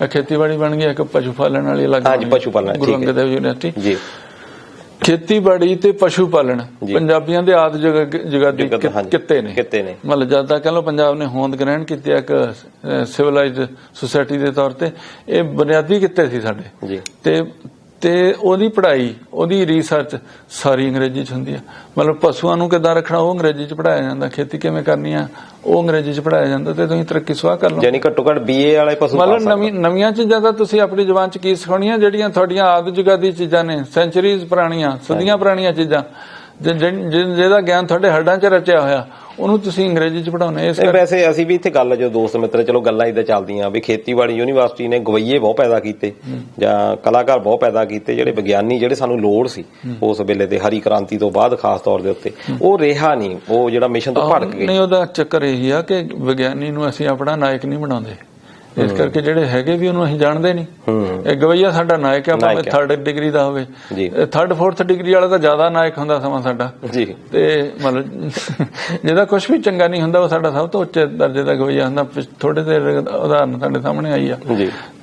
ਖੇਤੀਬਾੜੀ ਬਣ ਗਈ, ਇੱਕ ਪਸ਼ੂ ਪਾਲਣ ਵਾਲੀ ਅਲੱਗ, ਪਸ਼ੂ ਪਾਲਣ ਗੁਰੂ ਅੰਗਦ ਦੇਵ ਯੂਨੀਵਰਸਿਟੀ ਜੀ। ਖੇਤੀਬਾੜੀ ਤੇ ਪਸ਼ੂ ਪਾਲਣ ਪੰਜਾਬੀਆਂ ਦੇ ਆਦਿ ਜਗਾਦੀ ਕਿੱਤੇ ਨੇ। ਮਤਲਬ ਜਦ ਤੱਕ ਕਹ ਲਓ ਪੰਜਾਬ ਨੇ ਹੋਂਦ ਗ੍ਰਹਿਣ ਕੀਤੀ ਇੱਕ ਸਿਵਲਾਈਜ਼ਡ ਸੁਸਾਇਟੀ ਦੇ ਤੌਰ ਤੇ, ਇਹ ਬੁਨਿਆਦੀ ਕਿੱਤੇ ਸੀ ਸਾਡੇ। ਤੇ ਉਹਦੀ ਪੜ੍ਹਾਈ, ਉਹਦੀ ਰਿਸਰਚ ਸਾਰੀ ਅੰਗਰੇਜ਼ੀ ਚ ਹੁੰਦੀ ਹੈ। ਮਤਲਬ ਪਸ਼ੂਆਂ ਨੂੰ ਕਿੱਦਾਂ ਰੱਖਣਾ ਉਹ ਅੰਗਰੇਜ਼ੀ ਚ ਪੜ੍ਹਾਇਆ ਜਾਂਦਾ, ਖੇਤੀ ਕਿਵੇਂ ਕਰਨੀ ਆ ਉਹ ਅੰਗਰੇਜ਼ੀ ਚ ਪੜ੍ਹਾਇਆ ਜਾਂਦਾ। ਤੇ ਤੁਸੀਂ ਤਰੱਕੀ ਸਵਾਹ ਕਰ ਲਓ। ਯਾਨੀ ਘੱਟੋ ਘੱਟ BA ਵਾਲੇ ਪਸ਼ੂ ਮਤਲਬ ਨਵੀਆਂ ਚੀਜ਼ਾਂ ਤਾਂ ਤੁਸੀਂ ਆਪਣੀ ਜ਼ੁਬਾਨ ਚ ਕੀ ਸਿਖਾਉਣੀਆਂ, ਜਿਹੜੀਆਂ ਤੁਹਾਡੀਆਂ ਆਦਿ ਜੁਗਾਦੀ ਚੀਜ਼ਾਂ ਨੇ, ਸੈਂਚੁਰੀਜ਼ ਪੁਰਾਣੀਆਂ, ਸਦੀਆਂ ਪੁਰਾਣੀਆਂ ਚੀਜ਼ਾਂ, ਜਿਹਦਾ ਗਿਆਨ ਤੁਹਾਡੇ ਹੱਡਾਂ ਚ ਰਚਿਆ ਹੋਇਆ, ਉਹਨੂੰ ਤੁਸੀਂ ਅੰਗਰੇਜ਼ੀ ਚ ਪੜਾਉਣੇ। ਵੈਸੇ ਅਸੀਂ ਵੀ ਇੱਥੇ ਗੱਲ, ਜੋ ਦੋਸਤ ਮਿੱਤਰ, ਚਲੋ ਗੱਲਾਂ ਇਦਾਂ ਚੱਲਦੀਆਂ ਵੀ ਖੇਤੀਬਾੜੀ ਯੂਨੀਵਰਸਿਟੀ ਨੇ ਗਵਈਏ ਬਹੁਤ ਪੈਦਾ ਕੀਤੇ ਜਾਂ ਕਲਾਕਾਰ ਬਹੁਤ ਪੈਦਾ ਕੀਤੇ, ਜਿਹੜੇ ਵਿਗਿਆਨੀ, ਜਿਹੜੇ ਸਾਨੂੰ ਲੋੜ ਸੀ ਉਸ ਵੇਲੇ ਤੇ ਹਰੀ ਕ੍ਰਾਂਤੀ ਤੋਂ ਬਾਅਦ ਖਾਸ ਤੌਰ ਦੇ ਉੱਤੇ, ਉਹ ਰਿਹਾ ਨਹੀਂ, ਉਹ ਜਿਹੜਾ ਮਿਸ਼ਨ ਤੋਂ ਭੜਕ ਗਏ। ਨਹੀਂ, ਉਹਦਾ ਚੱਕਰ ਇਹੀ ਆ ਕਿ ਵਿਗਿਆਨੀ ਨੂੰ ਅਸੀਂ ਆਪਣਾ ਨਾਇਕ ਨਹੀਂ ਬਣਾਉਂਦੇ, ਇਸ ਕਰਕੇ ਜਿਹੜੇ ਹੈਗੇ ਵੀ ਉਹਨੂੰ ਅਸੀਂ ਜਾਣਦੇ ਨਹੀਂ। ਇਹ ਗਵਈਆ ਸਾਡਾ ਨਾਇਕ ਆ, ਭਾਵੇਂ 3rd ਡਿਗਰੀ ਦਾ ਹੋਵੇ, 3rd 4th ਡਿਗਰੀ ਵਾਲਾ ਤਾਂ ਜ਼ਿਆਦਾ ਨਾਇਕ ਹੁੰਦਾ ਸਮਾਂ ਸਾਡਾ। ਤੇ ਮਤਲਬ ਜਿਹਦਾ ਕੁਛ ਵੀ ਚੰਗਾ ਨਹੀਂ ਹੁੰਦਾ ਉਹ ਸਾਡਾ ਸਭ ਤੋਂ ਉੱਚੇ ਦਰਜੇ ਦਾ ਗਵਈਆ ਹੁੰਦਾ। ਥੋੜੇ ਦੇਰ ਉਦਾਹਰਨ ਸਾਡੇ ਸਾਹਮਣੇ ਆਈ ਆ।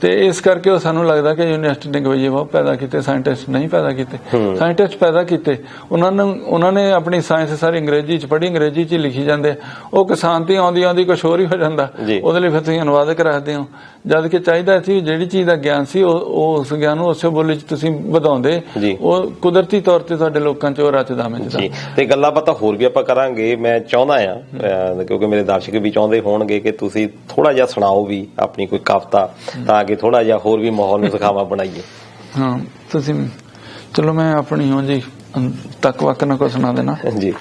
ਤੇ ਇਸ ਕਰਕੇ ਉਹ ਸਾਨੂੰ ਲੱਗਦਾ ਕਿ ਯੂਨੀਵਰਸਿਟੀ ਨੇ ਗਵਈਏ ਬਹੁਤ ਪੈਦਾ ਕੀਤੇ, ਸਾਇੰਟਿਸਟ ਨਹੀਂ ਪੈਦਾ ਕੀਤੇ। ਸਾਇੰਟਿਸਟ ਪੈਦਾ ਕੀਤੇ, ਉਹਨਾਂ ਨੇ ਆਪਣੀ ਸਾਇੰਸ ਸਾਰੀ ਅੰਗਰੇਜ਼ੀ ਚ ਪੜ੍ਹੀ, ਅੰਗਰੇਜ਼ੀ ਚ ਲਿਖੀ ਜਾਂਦੇ। ਉਹ ਕਿਸਾਨ ਤੇ ਆਉਂਦੀ ਕੁਛ ਹੋਰ ਹੀ ਹੋ ਜਾਂਦਾ, ਉਹਦੇ ਲਈ ਫਿਰ ਤੁਸੀਂ ਅਨੁਵਾਦਕ ਰੱਖਦੇ ਹੋ। ਜਦ ਕਿ ਚਾਹੀਦਾ ਸੀ ਜਿਹੜੀ ਚੀਜ਼ ਦਾ ਗਿਆਨ ਸੀ ਉਹ ਉਸ ਗਿਆਨ ਨੂੰ ਉਸੇ ਬੋਲੀ ਚ ਤੁਸੀਂ ਵਧਾਉਂਦੇ, ਉਹ ਕੁਦਰਤੀ ਤੌਰ ਤੇ ਤੁਹਾਡੇ ਲੋਕਾਂ ਚ ਉਹ ਰਚਦਾ ਮਿਲਦਾ। ਤੇ ਗੱਲਾਂ ਬਾਤਾਂ ਹੋਰ ਵੀ ਆਪਾਂ ਕਰਾਂਗੇ। ਮੈਂ ਚਾਹੁੰਦਾ ਆ, ਕਿਉਂਕਿ ਮੇਰੇ ਦਰਸ਼ਕ ਵੀ ਚਾਹੁੰਦੇ ਹੋਣਗੇ ਕਿ ਤੁਸੀਂ ਥੋੜਾ ਜਿਹਾ ਸੁਣਾਓ ਵੀ ਆਪਣੀ ਕੋਈ ਕਵਿਤਾ, ਤਾਂ ਕਿ ਥੋੜਾ ਜਿਹਾ ਹੋਰ ਵੀ ਮਾਹੌਲ ਨੂੰ ਸੁਖਾਵਾਂ ਬਣਾਈਏ। ਹਾਂ, ਤੁਸੀਂ ਚਲੋ ਮੈਂ ਆਪਣੀ ਹੋ ਜੀ ਤੱਕ ਵਕ ਨਾ ਕੋ ਸੁਣਾ ਦੇਣਾ ਜੀ।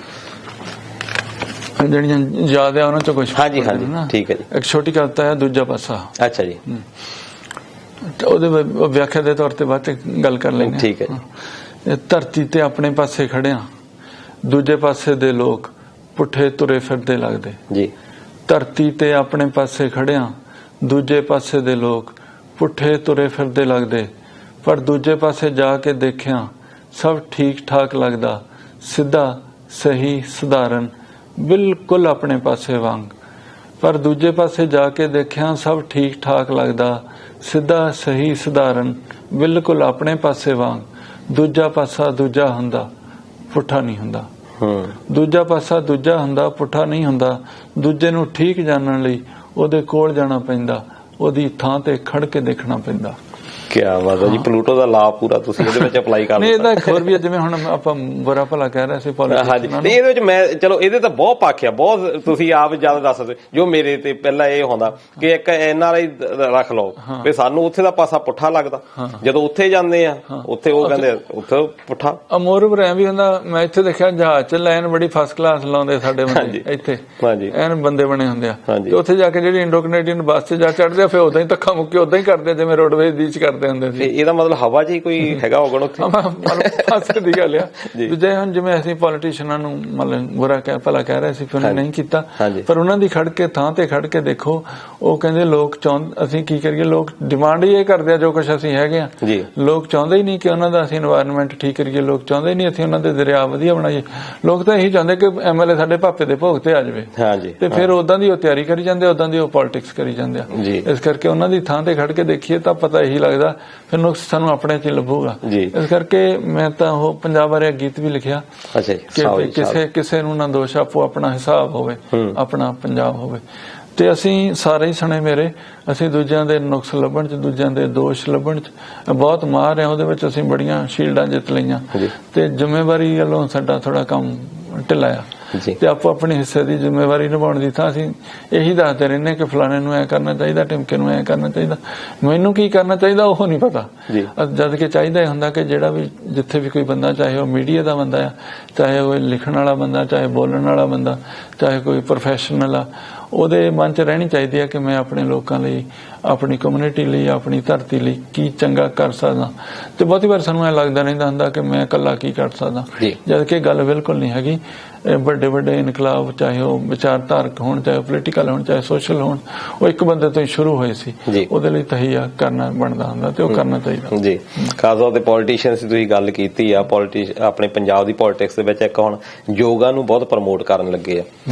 ਜਿਹੜੀਆਂ ਯਾਦ ਆ ਉਹਨਾਂ ਚੋਂ ਕੁਝ। ਹਾਂਜੀ ਹਾਂਜੀ ਠੀਕ ਹੈ ਜੀ। ਇੱਕ ਛੋਟੀ ਕਵਿਤਾ ਹੈ ਦੂਜਾ ਪਾਸਾ। ਅੱਛਾ ਜੀ। ਉਹਦੇ ਵਿਆਖਿਆ ਦੇ ਤੌਰ ਤੇ ਬਾਅਦ ਚ ਗੱਲ ਕਰ ਲੈਂਦੇ। ਠੀਕ ਹੈ ਜੀ। ਧਰਤੀ ਤੇ ਆਪਣੇ ਪਾਸੇ ਖੜਿਆ, ਦੂਜੇ ਪਾਸੇ ਦੇ ਲੋਕ ਪੁੱਠੇ ਤੁਰੇ ਫਿਰਦੇ ਲੱਗਦੇ ਜੀ। ਧਰਤੀ ਤੇ ਆਪਣੇ ਪਾਸੇ ਖੜਿਆ, ਦੂਜੇ ਪਾਸੇ ਦੇ ਲੋਕ ਪੁੱਠੇ ਤੁਰੇ ਫਿਰਦੇ ਲੱਗਦੇ, ਪਰ ਦੂਜੇ ਪਾਸੇ ਜਾ ਕੇ ਦੇਖਿਆ ਸਭ ਠੀਕ ਠਾਕ ਲੱਗਦਾ, ਸਿੱਧਾ ਸਹੀ ਸਧਾਰਨ ਬਿਲਕੁਲ ਆਪਣੇ ਪਾਸੇ ਵਾਂਗ। ਪਰ ਦੂਜੇ ਪਾਸੇ ਜਾ ਕੇ ਦੇਖਿਆ ਸਭ ਠੀਕ ਠਾਕ ਲੱਗਦਾ, ਸਿੱਧਾ ਸਹੀ ਸਧਾਰਨ ਬਿਲਕੁਲ ਆਪਣੇ ਪਾਸੇ ਵਾਂਗ। ਦੂਜਾ ਪਾਸਾ ਦੂਜਾ ਹੁੰਦਾ, ਪੁੱਠਾ ਨਹੀਂ ਹੁੰਦਾ। ਦੂਜਾ ਪਾਸਾ ਦੂਜਾ ਹੁੰਦਾ, ਪੁੱਠਾ ਨਹੀਂ ਹੁੰਦਾ। ਦੂਜੇ ਨੂੰ ਠੀਕ ਜਾਣਨ ਲਈ ਉਹਦੇ ਕੋਲ ਜਾਣਾ ਪੈਂਦਾ, ਉਹਦੀ ਥਾਂ ਤੇ ਖੜ ਕੇ ਦੇਖਣਾ ਪੈਂਦਾ। ਕਿਆ ਬਾਤ ਹੈ ਜੀ। ਪਲੂਟੋ ਦਾ ਲਾਅ ਪੂਰਾ ਤੁਸੀਂ ਇਹਦੇ ਵਿੱਚ ਅਪਲਾਈ ਕਰ ਨਹੀਂ, ਇਹਦਾ ਇੱਕ ਹੋਰ ਵੀ ਜਿਵੇਂ ਹੁਣ ਆਪਾਂ ਬੁਰਾ ਭਲਾ ਕਹਿ ਰਹੇ ਸੀ ਹਾਂਜੀ, ਇਹਦੇ ਵਿੱਚ ਮੈਂ ਚਲੋ ਇਹਦੇ ਤਾਂ ਬਹੁਤ ਪੱਖ ਆ, ਬਹੁਤ ਤੁਸੀਂ ਆਪ ਜ਼ਿਆਦਾ ਦੱਸ ਸਕਦੇ। ਜੋ ਮੇਰੇ ਤੇ ਪਹਿਲਾਂ ਇਹ ਹੁੰਦਾ ਕਿ ਇੱਕ NRI ਰੱਖ ਲਓ ਵੀ ਸਾਨੂੰ ਉੱਥੇ ਦਾ ਪਾਸਾ ਪੁੱਠਾ ਲੱਗਦਾ, ਜਦੋਂ ਉੱਥੇ ਜਾਂਦੇ ਆ ਉੱਥੇ ਉਹ ਕਹਿੰਦੇ ਉੱਥੇ ਪੁੱਠਾ। ਮੋਰਓਵਰ ਐ ਵੀ ਹੁੰਦਾ, ਮੈਂ ਇੱਥੇ ਦੇਖਿਆ ਜਹਾਜ਼ ਚ ਲਾਈਨ ਬੜੀ ਫਸਟ ਕਲਾਸ ਲਾਉਂਦੇ ਸਾਡੇ ਬੰਦੇ, ਇੱਥੇ ਐਨ ਬੰਦੇ ਬਣੇ ਹੁੰਦੇ ਆ, ਉੱਥੇ ਜਾ ਕੇ ਜਿਹੜੀ ਇੰਡੋ ਕੈਨੇਡੀਅਨ ਬੱਸ ਚ ਜਾ ਚੜਦੇ ਆ ਫਿਰ ਉਦਾਂ ਹੀ ਧੱਕਾ ਮੁੱਕੀ ਉਦਾਂ ਹੀ ਕਰਦੇ ਜਿਵੇਂ ਰੋਡਵੇਜ਼ ਦੀ ਚ ਕਰਦੇ ਹੁੰਦੇ ਸੀ। ਇਹਦਾ ਮਤਲਬ ਹਵਾ ਚ ਹੀ ਕੋਈ ਹੈਗਾ ਹੋਗਣ ਉੱਥੇ ਪਾਸੇ ਦੀ ਗੱਲ ਆ। ਜੇ ਹੁਣ ਜਿਵੇਂ ਅਸੀਂ ਪੋਲੀਟੀਸ਼ੀਅਨਾਂ ਨੂੰ ਮਤਲਬ ਬੁਰਾ ਭਲਾ ਕਹਿ ਰਹੇ ਸੀ, ਫਿਰ ਉਹਨੇ ਨਹੀਂ ਕੀਤਾ, ਪਰ ਉਹਨਾਂ ਦੀ ਖੜ ਕੇ ਥਾਂ ਤੇ ਖੜ ਕੇ ਦੇਖੋ, ਉਹ ਕਹਿੰਦੇ ਲੋਕ ਅਸੀਂ ਕੀ ਕਰੀਏ, ਲੋਕ ਡਿਮਾਂਡ ਹੀ ਇਹ ਕਰਦੇ ਆ ਜੋ ਕੁਛ ਅਸੀਂ ਹੈਗੇ ਆ। ਲੋਕ ਚਾਹੁੰਦੇ ਹੀ ਨਹੀਂ ਕਿ ਉਹਨਾਂ ਦਾ ਅਸੀਂ এনवायरमेंट ਠੀਕ ਕਰੀਏ, ਲੋਕ ਚਾਹੁੰਦੇ ਹੀ ਨਹੀਂ ਅਸੀਂ ਉਹਨਾਂ ਦੇ ਦਰਿਆ ਵਧੀਆ ਬਣਾਈਏ। ਲੋਕ ਤਾਂ ਇਹੀ ਚਾਹੁੰਦੇ ਕਿ MLA ਸਾਡੇ ਭਾਪੇ ਦੇ ਭੋਗ ਤੇ ਆ ਜਾਵੇ, ਤੇ ਫਿਰ ਉਦਾਂ ਦੀ ਉਹ ਤਿਆਰੀ ਕਰੀ ਜਾਂਦੇ, ਉਦਾਂ ਦੀ ਉਹ ਪੋਲਿਟਿਕਸ ਕਰੀ ਜਾਂਦੇ ਆ। ਇਸ ਕਰਕੇ ਉਹਨਾਂ ਦੀ ਥਾਂ ਤੇ ਖੜ ਕੇ ਦੇਖੀਏ ਤਾਂ ਪਤਾ ਇਹੀ ਲੱਗਦਾ, ਫਿਰ ਨੁਕਸ ਸਾਨੂੰ ਆਪਣੇ ਚ ਹੀ ਲੱਭੂਗਾ। ਇਸ ਕਰਕੇ ਮੈਂ ਤਾਂ ਉਹ ਪੰਜਾਬ ਬਾਰੇ ਗੀਤ ਵੀ ਲਿਖਿਆ ਕਿ ਕਿਸੇ ਨੂੰ ਨਾ ਦੋਸ਼, ਆਪੋ ਆਪਣਾ ਹਿਸਾਬ ਹੋਵੇ, ਆਪਣਾ ਪੰਜਾਬ ਹੋਵੇ। ਤੇ ਅਸੀਂ ਸਾਰੇ ਹੀ ਸਣੇ ਮੇਰੇ, ਅਸੀਂ ਦੂਜਿਆਂ ਦੇ ਨੁਕਸ ਲੱਭਣ ਚ, ਦੂਜਿਆਂ ਦੇ ਦੋਸ਼ ਲੱਭਣ ਚ ਬਹੁਤ ਮਾਹਰ ਆ। ਉਹਦੇ ਵਿੱਚ ਅਸੀਂ ਬੜੀਆਂ ਸ਼ੀਲਡਾਂ ਜਿੱਤ ਲਈਆਂ, ਤੇ ਜ਼ਿੰਮੇਵਾਰੀ ਵੱਲੋਂ ਸਾਡਾ ਥੋੜਾ ਕੰਮ ਢਿੱਲਾ ਆ, ਤੇ ਆਪੋ ਆਪਣੇ ਹਿੱਸੇ ਦੀ ਜ਼ਿੰਮੇਵਾਰੀ ਨਿਭਾਉਣ ਦੀ ਥਾਂ ਅਸੀਂ ਇਹੀ ਦੱਸਦੇ ਰਹਿੰਦੇ ਕਿ ਫਲਾਣੇ ਨੂੰ ਐ ਕਰਨਾ ਚਾਹੀਦਾ, ਟਿਮਕੇ ਨੂੰ ਐ ਕਰਨਾ ਚਾਹੀਦਾ, ਮੈਨੂੰ ਕੀ ਕਰਨਾ ਚਾਹੀਦਾ ਉਹ ਨਹੀਂ ਪਤਾ। ਜਦ ਕਿ ਚਾਹੀਦਾ ਇਹ ਹੁੰਦਾ ਕਿ ਜਿਹੜਾ ਵੀ ਜਿੱਥੇ ਵੀ ਕੋਈ ਬੰਦਾ, ਚਾਹੇ ਉਹ ਮੀਡੀਆ ਦਾ ਬੰਦਾ ਆ, ਚਾਹੇ ਉਹ ਲਿਖਣ ਵਾਲਾ ਬੰਦਾ, ਚਾਹੇ ਬੋਲਣ ਵਾਲਾ ਬੰਦਾ, ਚਾਹੇ ਕੋਈ ਪ੍ਰੋਫੈਸ਼ਨਲ ਆ, ਉਹਦੇ ਮਨ ਚ ਰਹਿਣੀ ਚਾਹੀਦੀ ਹੈ ਕਿ ਮੈਂ ਆਪਣੇ ਲੋਕਾਂ ਲਈ, ਆਪਣੀ ਕਮਿਊਨਿਟੀ ਲਈ, ਆਪਣੀ ਧਰਤੀ ਲਈ ਕੀ ਚੰਗਾ ਕਰ ਸਕਦਾ। ਤੇ ਬਹੁਤੀ ਵਾਰ ਸਾਨੂੰ ਇਹ ਲੱਗਦਾ ਰਹਿੰਦਾ ਹੁੰਦਾ ਕਿ ਮੈਂ ਇਕੱਲਾ ਕੀ ਕਰ ਸਕਦਾ, ਜਦ ਕਿ ਗੱਲ ਬਿਲਕੁਲ ਨਹੀਂ ਹੈਗੀ। ਵੱਡੇ ਵੱਡੇ ਇਨਕਲਾਬ, ਚਾਹੇ ਉਹ ਵਿਚਾਰਧਾਰਕ ਹੋਣ, ਚਾਹੇ ਪੋਲੀਟੀਕਲ ਹੋਣ, ਚਾਹੇ ਸੋਸ਼ਲ ਹੋਣ, ਉਹ ਇੱਕ ਬੰਦੇ ਤੋਂ ਹੀ ਸ਼ੁਰੂ ਹੋਏ ਸੀ। ਉਹਦੇ ਲਈ ਤਹੀਆ ਕਰਨਾ ਬਣਦਾ ਹੁੰਦਾ, ਤੇ ਉਹ ਕਰਨਾ ਚਾਹੀਦਾ ਜੀ। ਖਾਸ ਤੌਰ ਤੇ ਪੋਲੀਟੀਸ਼ੀਅਨਸ ਦੀ ਤੁਸੀਂ ਗੱਲ ਕੀਤੀ ਆ, ਆਪਣੇ ਪੰਜਾਬ ਦੀ ਪੋਲਿਟਿਕਸ ਦੇ ਵਿੱਚ ਇੱਕ ਹੁਣ ਯੋਗਾ ਨੂੰ ਬਹੁਤ ਪ੍ਰਮੋਟ ਕਰਨ ਲੱਗੇ ਆ।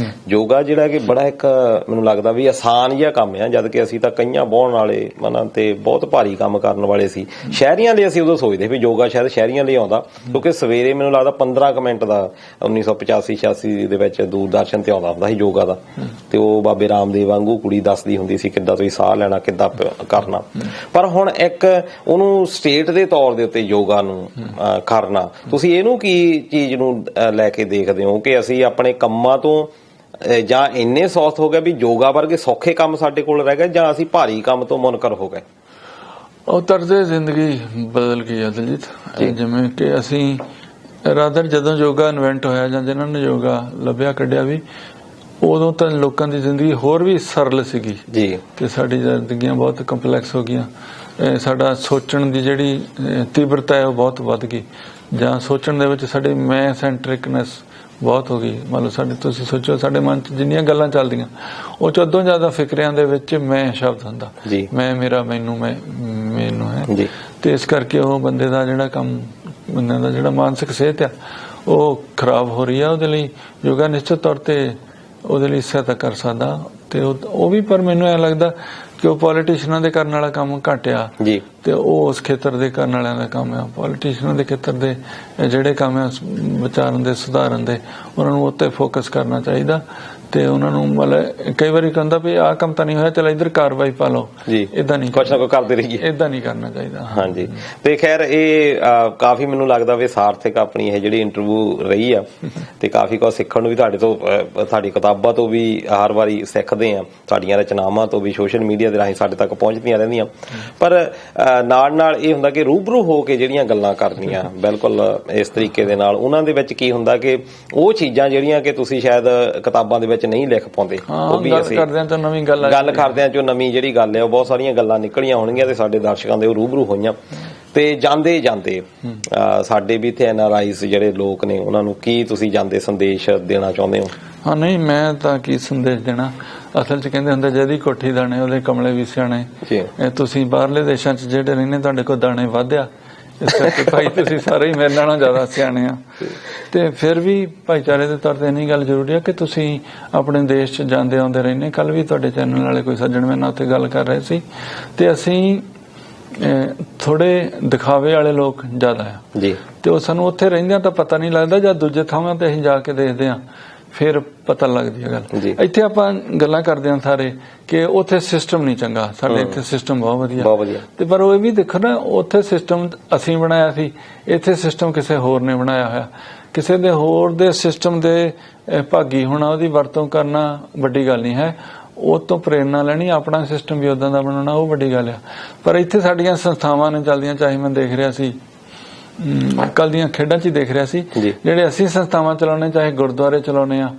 ਯੋਗਾ ਜਿਹੜਾ ਕਿ ਬੜਾ ਇੱਕ ਮੈਨੂੰ ਲੱਗਦਾ ਵੀ ਆਸਾਨ ਜਿਹਾ ਕੰਮ ਆ, ਜਦ ਕਿ ਅਸੀਂ ਤਾਂ ਕਈਆਂ ਬਹਿਣ ਵਾਲੇ ਮਨਾਂ ਤੇ ਬਹੁਤ ਭਾਰੀ ਕੰਮ ਕਰਨ ਵਾਲੇ ਸੀ। ਸ਼ਹਿਰੀਆਂ ਲਈ ਅਸੀਂ ਉਦੋਂ ਸੋਚਦੇ ਵੀ ਯੋਗਾ ਸ਼ਾਇਦ ਸ਼ਹਿਰੀਆਂ ਲਈ ਆਉਂਦਾ, ਕਿਉਂਕਿ ਸਵੇਰੇ ਮੈਨੂੰ ਲੱਗਦਾ 15 ਕੁ ਮਿੰਟ ਦਾ 1985-86 ਦੇ ਵਿੱਚ ਦੂਰਦਰਸ਼ਨ ਤੇ ਆਉਂਦਾ ਹੁੰਦਾ ਸੀ ਯੋਗਾ ਦਾ, ਤੇ ਉਹ ਬਾਬੇ ਰਾਮਦੇਵ ਵਾਂਗੂ ਕੁੜੀ ਦੱਸਦੀ ਹੁੰਦੀ ਸੀ ਕਿੱਦਾਂ ਤੁਸੀਂ ਸਾਹ ਲੈਣਾ, ਕਿੱਦਾਂ ਕਰਨਾ। ਪਰ ਹੁਣ ਇੱਕ ਉਹਨੂੰ ਸਟੇਟ ਦੇ ਤੌਰ ਦੇ ਉੱਤੇ ਯੋਗਾ ਨੂੰ ਕਰਨਾ, ਤੁਸੀਂ ਇਹਨੂੰ ਕੀ ਚੀਜ਼ ਨੂੰ ਲੈ ਕੇ ਦੇਖਦੇ ਹੋ ਕਿ ਅਸੀਂ ਆਪਣੇ ਕੰਮਾਂ ਤੋਂ ਜਾਂ ਇੰਨੇ ਸੌਖਤ ਹੋ ਗਏ ਵੀ ਯੋਗਾ ਵਰਗੇ ਸੌਖੇ ਕੰਮ ਸਾਡੇ ਕੋਲ ਰਹਿ ਗਏ, ਜਾਂ ਅਸੀਂ ਭਾਰੀ ਕੰਮ ਤੋਂ ਮੁਨਕਰ ਹੋ ਗਏ? ਉਹ ਤਰਜ਼ੇ ਜ਼ਿੰਦਗੀ ਬਦਲ ਗਈ ਹੈ ਦਿਲਜੀਤ। ਜਿਵੇਂ ਕਿ ਅਸੀਂ ਰਾਦਰ ਜਦੋਂ ਯੋਗਾ ਇਨਵੈਂਟ ਹੋਇਆ, ਜਾਂ ਜਿਹਨਾਂ ਨੇ ਯੋਗਾ ਲੱਭਿਆ ਕੱਢਿਆ ਵੀ, ਉਦੋਂ ਤਾਂ ਲੋਕਾਂ ਦੀ ਜ਼ਿੰਦਗੀ ਹੋਰ ਵੀ ਸਰਲ ਸੀਗੀ ਜੀ, ਤੇ ਸਾਡੀ ਜ਼ਿੰਦਗੀਆਂ ਬਹੁਤ ਕੰਪਲੈਕਸ ਹੋ ਗਈਆਂ। ਸਾਡਾ ਸੋਚਣ ਦੀ ਜਿਹੜੀ ਤੀਬਰਤਾ ਹੈ ਉਹ ਬਹੁਤ ਵੱਧ ਗਈ, ਜਾਂ ਸੋਚਣ ਦੇ ਵਿੱਚ ਸਾਡੀ ਮੈਂ ਸੈਂਟਰਿਕਨੈਸ ਬਹੁਤ ਹੋ ਗਈ। ਮਤਲਬ ਸਾਡੇ, ਤੁਸੀਂ ਸੋਚੋ ਸਾਡੇ ਮਨ 'ਚ ਜਿੰਨੀਆਂ ਗੱਲਾਂ ਚੱਲਦੀਆਂ, ਉਹ 'ਚ ਅੱਧੋਂ ਜ਼ਿਆਦਾ ਫਿਕਰਿਆਂ ਦੇ ਵਿੱਚ ਮੈਂ ਸ਼ਬਦ ਹੁੰਦਾ, ਮੈਂ, ਮੇਰਾ, ਮੈਨੂੰ, ਮੈਨੂੰ ਹੈ। ਤੇ ਇਸ ਕਰਕੇ ਉਹ ਬੰਦੇ ਦਾ ਜਿਹੜਾ ਕੰਮ, ਬੰਦੇ ਦਾ ਜਿਹੜਾ ਮਾਨਸਿਕ ਸਿਹਤ ਆ ਉਹ ਖਰਾਬ ਹੋ ਰਹੀ ਆ। ਉਹਦੇ ਲਈ ਯੋਗਾ ਨਿਸ਼ਚਿਤ ਤੌਰ ਤੇ ਉਹਦੇ ਲਈ ਸਹਾਇਤਾ ਕਰ ਸਕਦਾ, ਤੇ ਉਹ ਵੀ, ਪਰ ਮੈਨੂੰ ਐਂ ਲੱਗਦਾ ਕਿ ਉਹ ਪੋਲੀਟੀਸ਼ੀਅਨਾਂ ਦੇ ਕਰਨ ਵਾਲਾ ਕੰਮ ਘੱਟ ਆ, ਤੇ ਉਹ ਉਸ ਖੇਤਰ ਦੇ ਕਰਨ ਵਾਲਿਆਂ ਦਾ ਕੰਮ ਆ। ਪੋਲੀਟੀਸ਼ੀਅਨਾਂ ਦੇ ਖੇਤਰ ਦੇ ਜਿਹੜੇ ਕੰਮ ਆ ਵਿਚਾਰਨ ਦੇ, ਸੁਧਾਰਨ ਦੇ, ਉਹਨਾਂ ਨੂੰ ਉੱਤੇ ਫੋਕਸ ਕਰਨਾ ਚਾਹੀਦਾ। ਤੇ ਉਹਨਾਂ ਨੂੰ ਮਤਲਬ ਕਈ ਵਾਰੀ ਕਹਿੰਦਾ ਵੀ ਆਹ ਕੰਮ ਤਾਂ ਨਹੀਂ ਹੋਇਆ, ਚਲ ਇੱਧਰ ਕਾਰਵਾਈ ਪਾ ਲਓ, ਏਦਾਂ ਨਹੀਂ, ਕੁਛ ਨਾ ਕੁਛ ਕਰਦੇ ਰਹੀਏ, ਏਦਾਂ ਨਹੀਂ ਕਰਨਾ ਚਾਹੀਦਾ। ਹਾਂਜੀ, ਤੇ ਖੈਰ ਇਹ ਕਾਫੀ ਮੈਨੂੰ ਲੱਗਦਾ ਵੀ ਸਾਰਥਕ ਆਪਣੀ ਇਹ ਜਿਹੜੀ ਇੰਟਰਵਿਊ ਰਹੀ ਆ, ਤੇ ਕਾਫੀ ਕੁਝ ਸਿੱਖਣ ਨੂੰ ਵੀ ਤੁਹਾਡੇ ਤੋਂ, ਤੁਹਾਡੀ ਕਿਤਾਬਾਂ ਤੋਂ ਵੀ ਹਰ ਵਾਰੀ ਸਿੱਖਦੇ ਆ, ਤੁਹਾਡੀਆਂ ਰਚਨਾਵਾਂ ਤੋਂ ਵੀ, ਸੋਸ਼ਲ ਮੀਡੀਆ ਦੇ ਰਾਹੀਂ ਸਾਡੇ ਤੱਕ ਪਹੁੰਚਦੀਆਂ ਰਹਿੰਦੀਆਂ। ਪਰ ਨਾਲ ਇਹ ਹੁੰਦਾ ਕਿ ਰੂਬਰੂ ਹੋ ਕੇ ਜਿਹੜੀਆਂ ਗੱਲਾਂ ਕਰਨੀਆਂ ਬਿਲਕੁਲ ਇਸ ਤਰੀਕੇ ਦੇ ਨਾਲ, ਉਹਨਾਂ ਦੇ ਵਿੱਚ ਕੀ ਹੁੰਦਾ ਕਿ ਉਹ ਚੀਜ਼ਾਂ ਜਿਹੜੀਆਂ ਕਿ ਤੁਸੀਂ ਸ਼ਾਇਦ ਕਿਤਾਬਾਂ ਦੇ ਵਿੱਚ ਨਹੀਂ ਲਿਖ ਪਾਉਂਦੇ, ਉਹ ਵੀ ਅਸੀਂ ਗੱਲ ਕਰਦਿਆਂ ਚੋਂ ਨਵੀਂ ਜਿਹੜੀ ਗੱਲ ਹੈ ਉਹ ਬਹੁਤ ਸਾਰੀਆਂ ਗੱਲਾਂ ਨਿਕਲੀਆਂ ਹੋਣਗੀਆਂ ਤੇ ਸਾਡੇ ਦਰਸ਼ਕਾਂ ਦੇ ਉਹ ਰੂਬਰੂ ਹੋਈਆਂ। ਤੇ ਜਾਂਦੇ ਸਾਡੇ ਵੀ ਇੱਥੇ NRIs ਜਿਹੜੇ ਲੋਕ ਨੇ ਉਹਨਾਂ ਨੂੰ ਕੀ ਤੁਸੀਂ ਜਾਂਦੇ ਸੰਦੇਸ਼ ਦੇਣਾ ਚਾਹੁੰਦੇ ਹੋ? ਹਾਂ, ਨਹੀਂ ਮੈਂ ਤਾਂ ਕੀ ਸੰਦੇਸ਼ ਦੇਣਾ, ਅਸਲ 'ਚ ਕਹਿੰਦੇ ਹੁੰਦੇ ਜਿਹਦੀ ਕੋਠੀ ਦਾਣੇ ਉਹਦੇ ਕਮਲੇ ਵੀ ਸਿਆਣੇ। ਤੁਸੀਂ ਬਾਹਰਲੇ ਦੇਸ਼ਾਂ 'ਚ ਜਿਹੜੇ ਰਹਿੰਦੇ ਤੁਹਾਡੇ ਕੋਲ ਦਾਣੇ ਵਧਿਆ, ਇਸ ਕਰਕੇ ਭਾਈ ਤੁਸੀਂ ਸਾਰੇ ਹੀ ਮੇਰੇ ਨਾਲੋਂ ਜ਼ਿਆਦਾ ਸਿਆਣੇ ਆ। ਤੇ ਫਿਰ ਵੀ ਭਾਈਚਾਰੇ ਦੇ ਤੌਰ ਤੇ ਇੰਨੀ ਗੱਲ ਜ਼ਰੂਰੀ ਹੈ ਕਿ ਤੁਸੀਂ ਆਪਣੇ ਦੇਸ਼ 'ਚ ਜਾਂਦੇ ਆਉਂਦੇ ਰਹਿੰਦੇ। ਕੱਲ ਵੀ ਤੁਹਾਡੇ ਚੈਨਲ ਵਾਲੇ ਕੋਈ ਸੱਜਣ ਮੇਰੇ ਨਾਲ ਉੱਥੇ ਗੱਲ ਕਰ ਰਹੇ ਸੀ, ਤੇ ਅਸੀਂ ਥੋੜੇ ਦਿਖਾਵੇ ਵਾਲੇ ਲੋਕ ਜ਼ਿਆਦਾ ਆ ਜੀ, ਤੇ ਉਹ ਸਾਨੂੰ ਉੱਥੇ ਰਹਿੰਦਿਆਂ ਤਾਂ ਪਤਾ ਨਹੀਂ ਲੱਗਦਾ, ਜਦ ਦੂਜੇ ਥਾਵਾਂ ਤੇ ਅਸੀਂ ਜਾ ਕੇ ਦੇਖਦੇ ਹਾਂ ਫਿਰ ਪਤਾ ਲੱਗਦੀ ਹੈ ਗੱਲ। ਇੱਥੇ ਆਪਾਂ ਗੱਲਾਂ ਕਰਦੇ ਹਾਂ ਸਾਰੇ ਕਿ ਉੱਥੇ ਸਿਸਟਮ ਨਹੀਂ ਚੰਗਾ, ਸਾਡੇ ਇੱਥੇ ਸਿਸਟਮ ਬਹੁਤ ਵਧੀਆ। ਤੇ ਪਰ ਉਹ ਇਹ ਵੀ ਦੇਖੋ ਨਾ, ਉੱਥੇ ਸਿਸਟਮ ਅਸੀਂ ਬਣਾਇਆ ਸੀ, ਇੱਥੇ ਸਿਸਟਮ ਕਿਸੇ ਹੋਰ ਨੇ ਬਣਾਇਆ ਹੋਇਆ। ਕਿਸੇ ਦੇ ਹੋਰ ਦੇ ਸਿਸਟਮ ਦੇ ਭਾਗੀ ਹੋਣਾ, ਉਹਦੀ ਵਰਤੋਂ ਕਰਨਾ ਵੱਡੀ ਗੱਲ ਨਹੀਂ ਹੈ, ਉਹ ਤੋਂ ਪ੍ਰੇਰਨਾ ਲੈਣੀ, ਆਪਣਾ ਸਿਸਟਮ ਵੀ ਉਦਾਂ ਦਾ ਬਣਾਉਣਾ ਉਹ ਵੱਡੀ ਗੱਲ ਆ। ਪਰ ਇੱਥੇ ਸਾਡੀਆਂ ਸੰਸਥਾਵਾਂ ਨੇ ਚੱਲਦੀਆਂ, ਚਾਹੇ ਮੈਂ ਦੇਖ ਰਿਹਾ ਸੀ ਕੱਲ ਦੀਆਂ ਖੇਡਾਂ 'ਚ ਹੀ ਦੇਖ ਰਿਹਾ ਸੀ, ਜਿਹੜੇ ਅਸੀਂ ਸੰਸਥਾਵਾਂ ਚਲਾਉਣੇ, ਚਾਹੇ ਗੁਰਦੁਆਰੇ ਚਲਾਉਣੇ ਆ,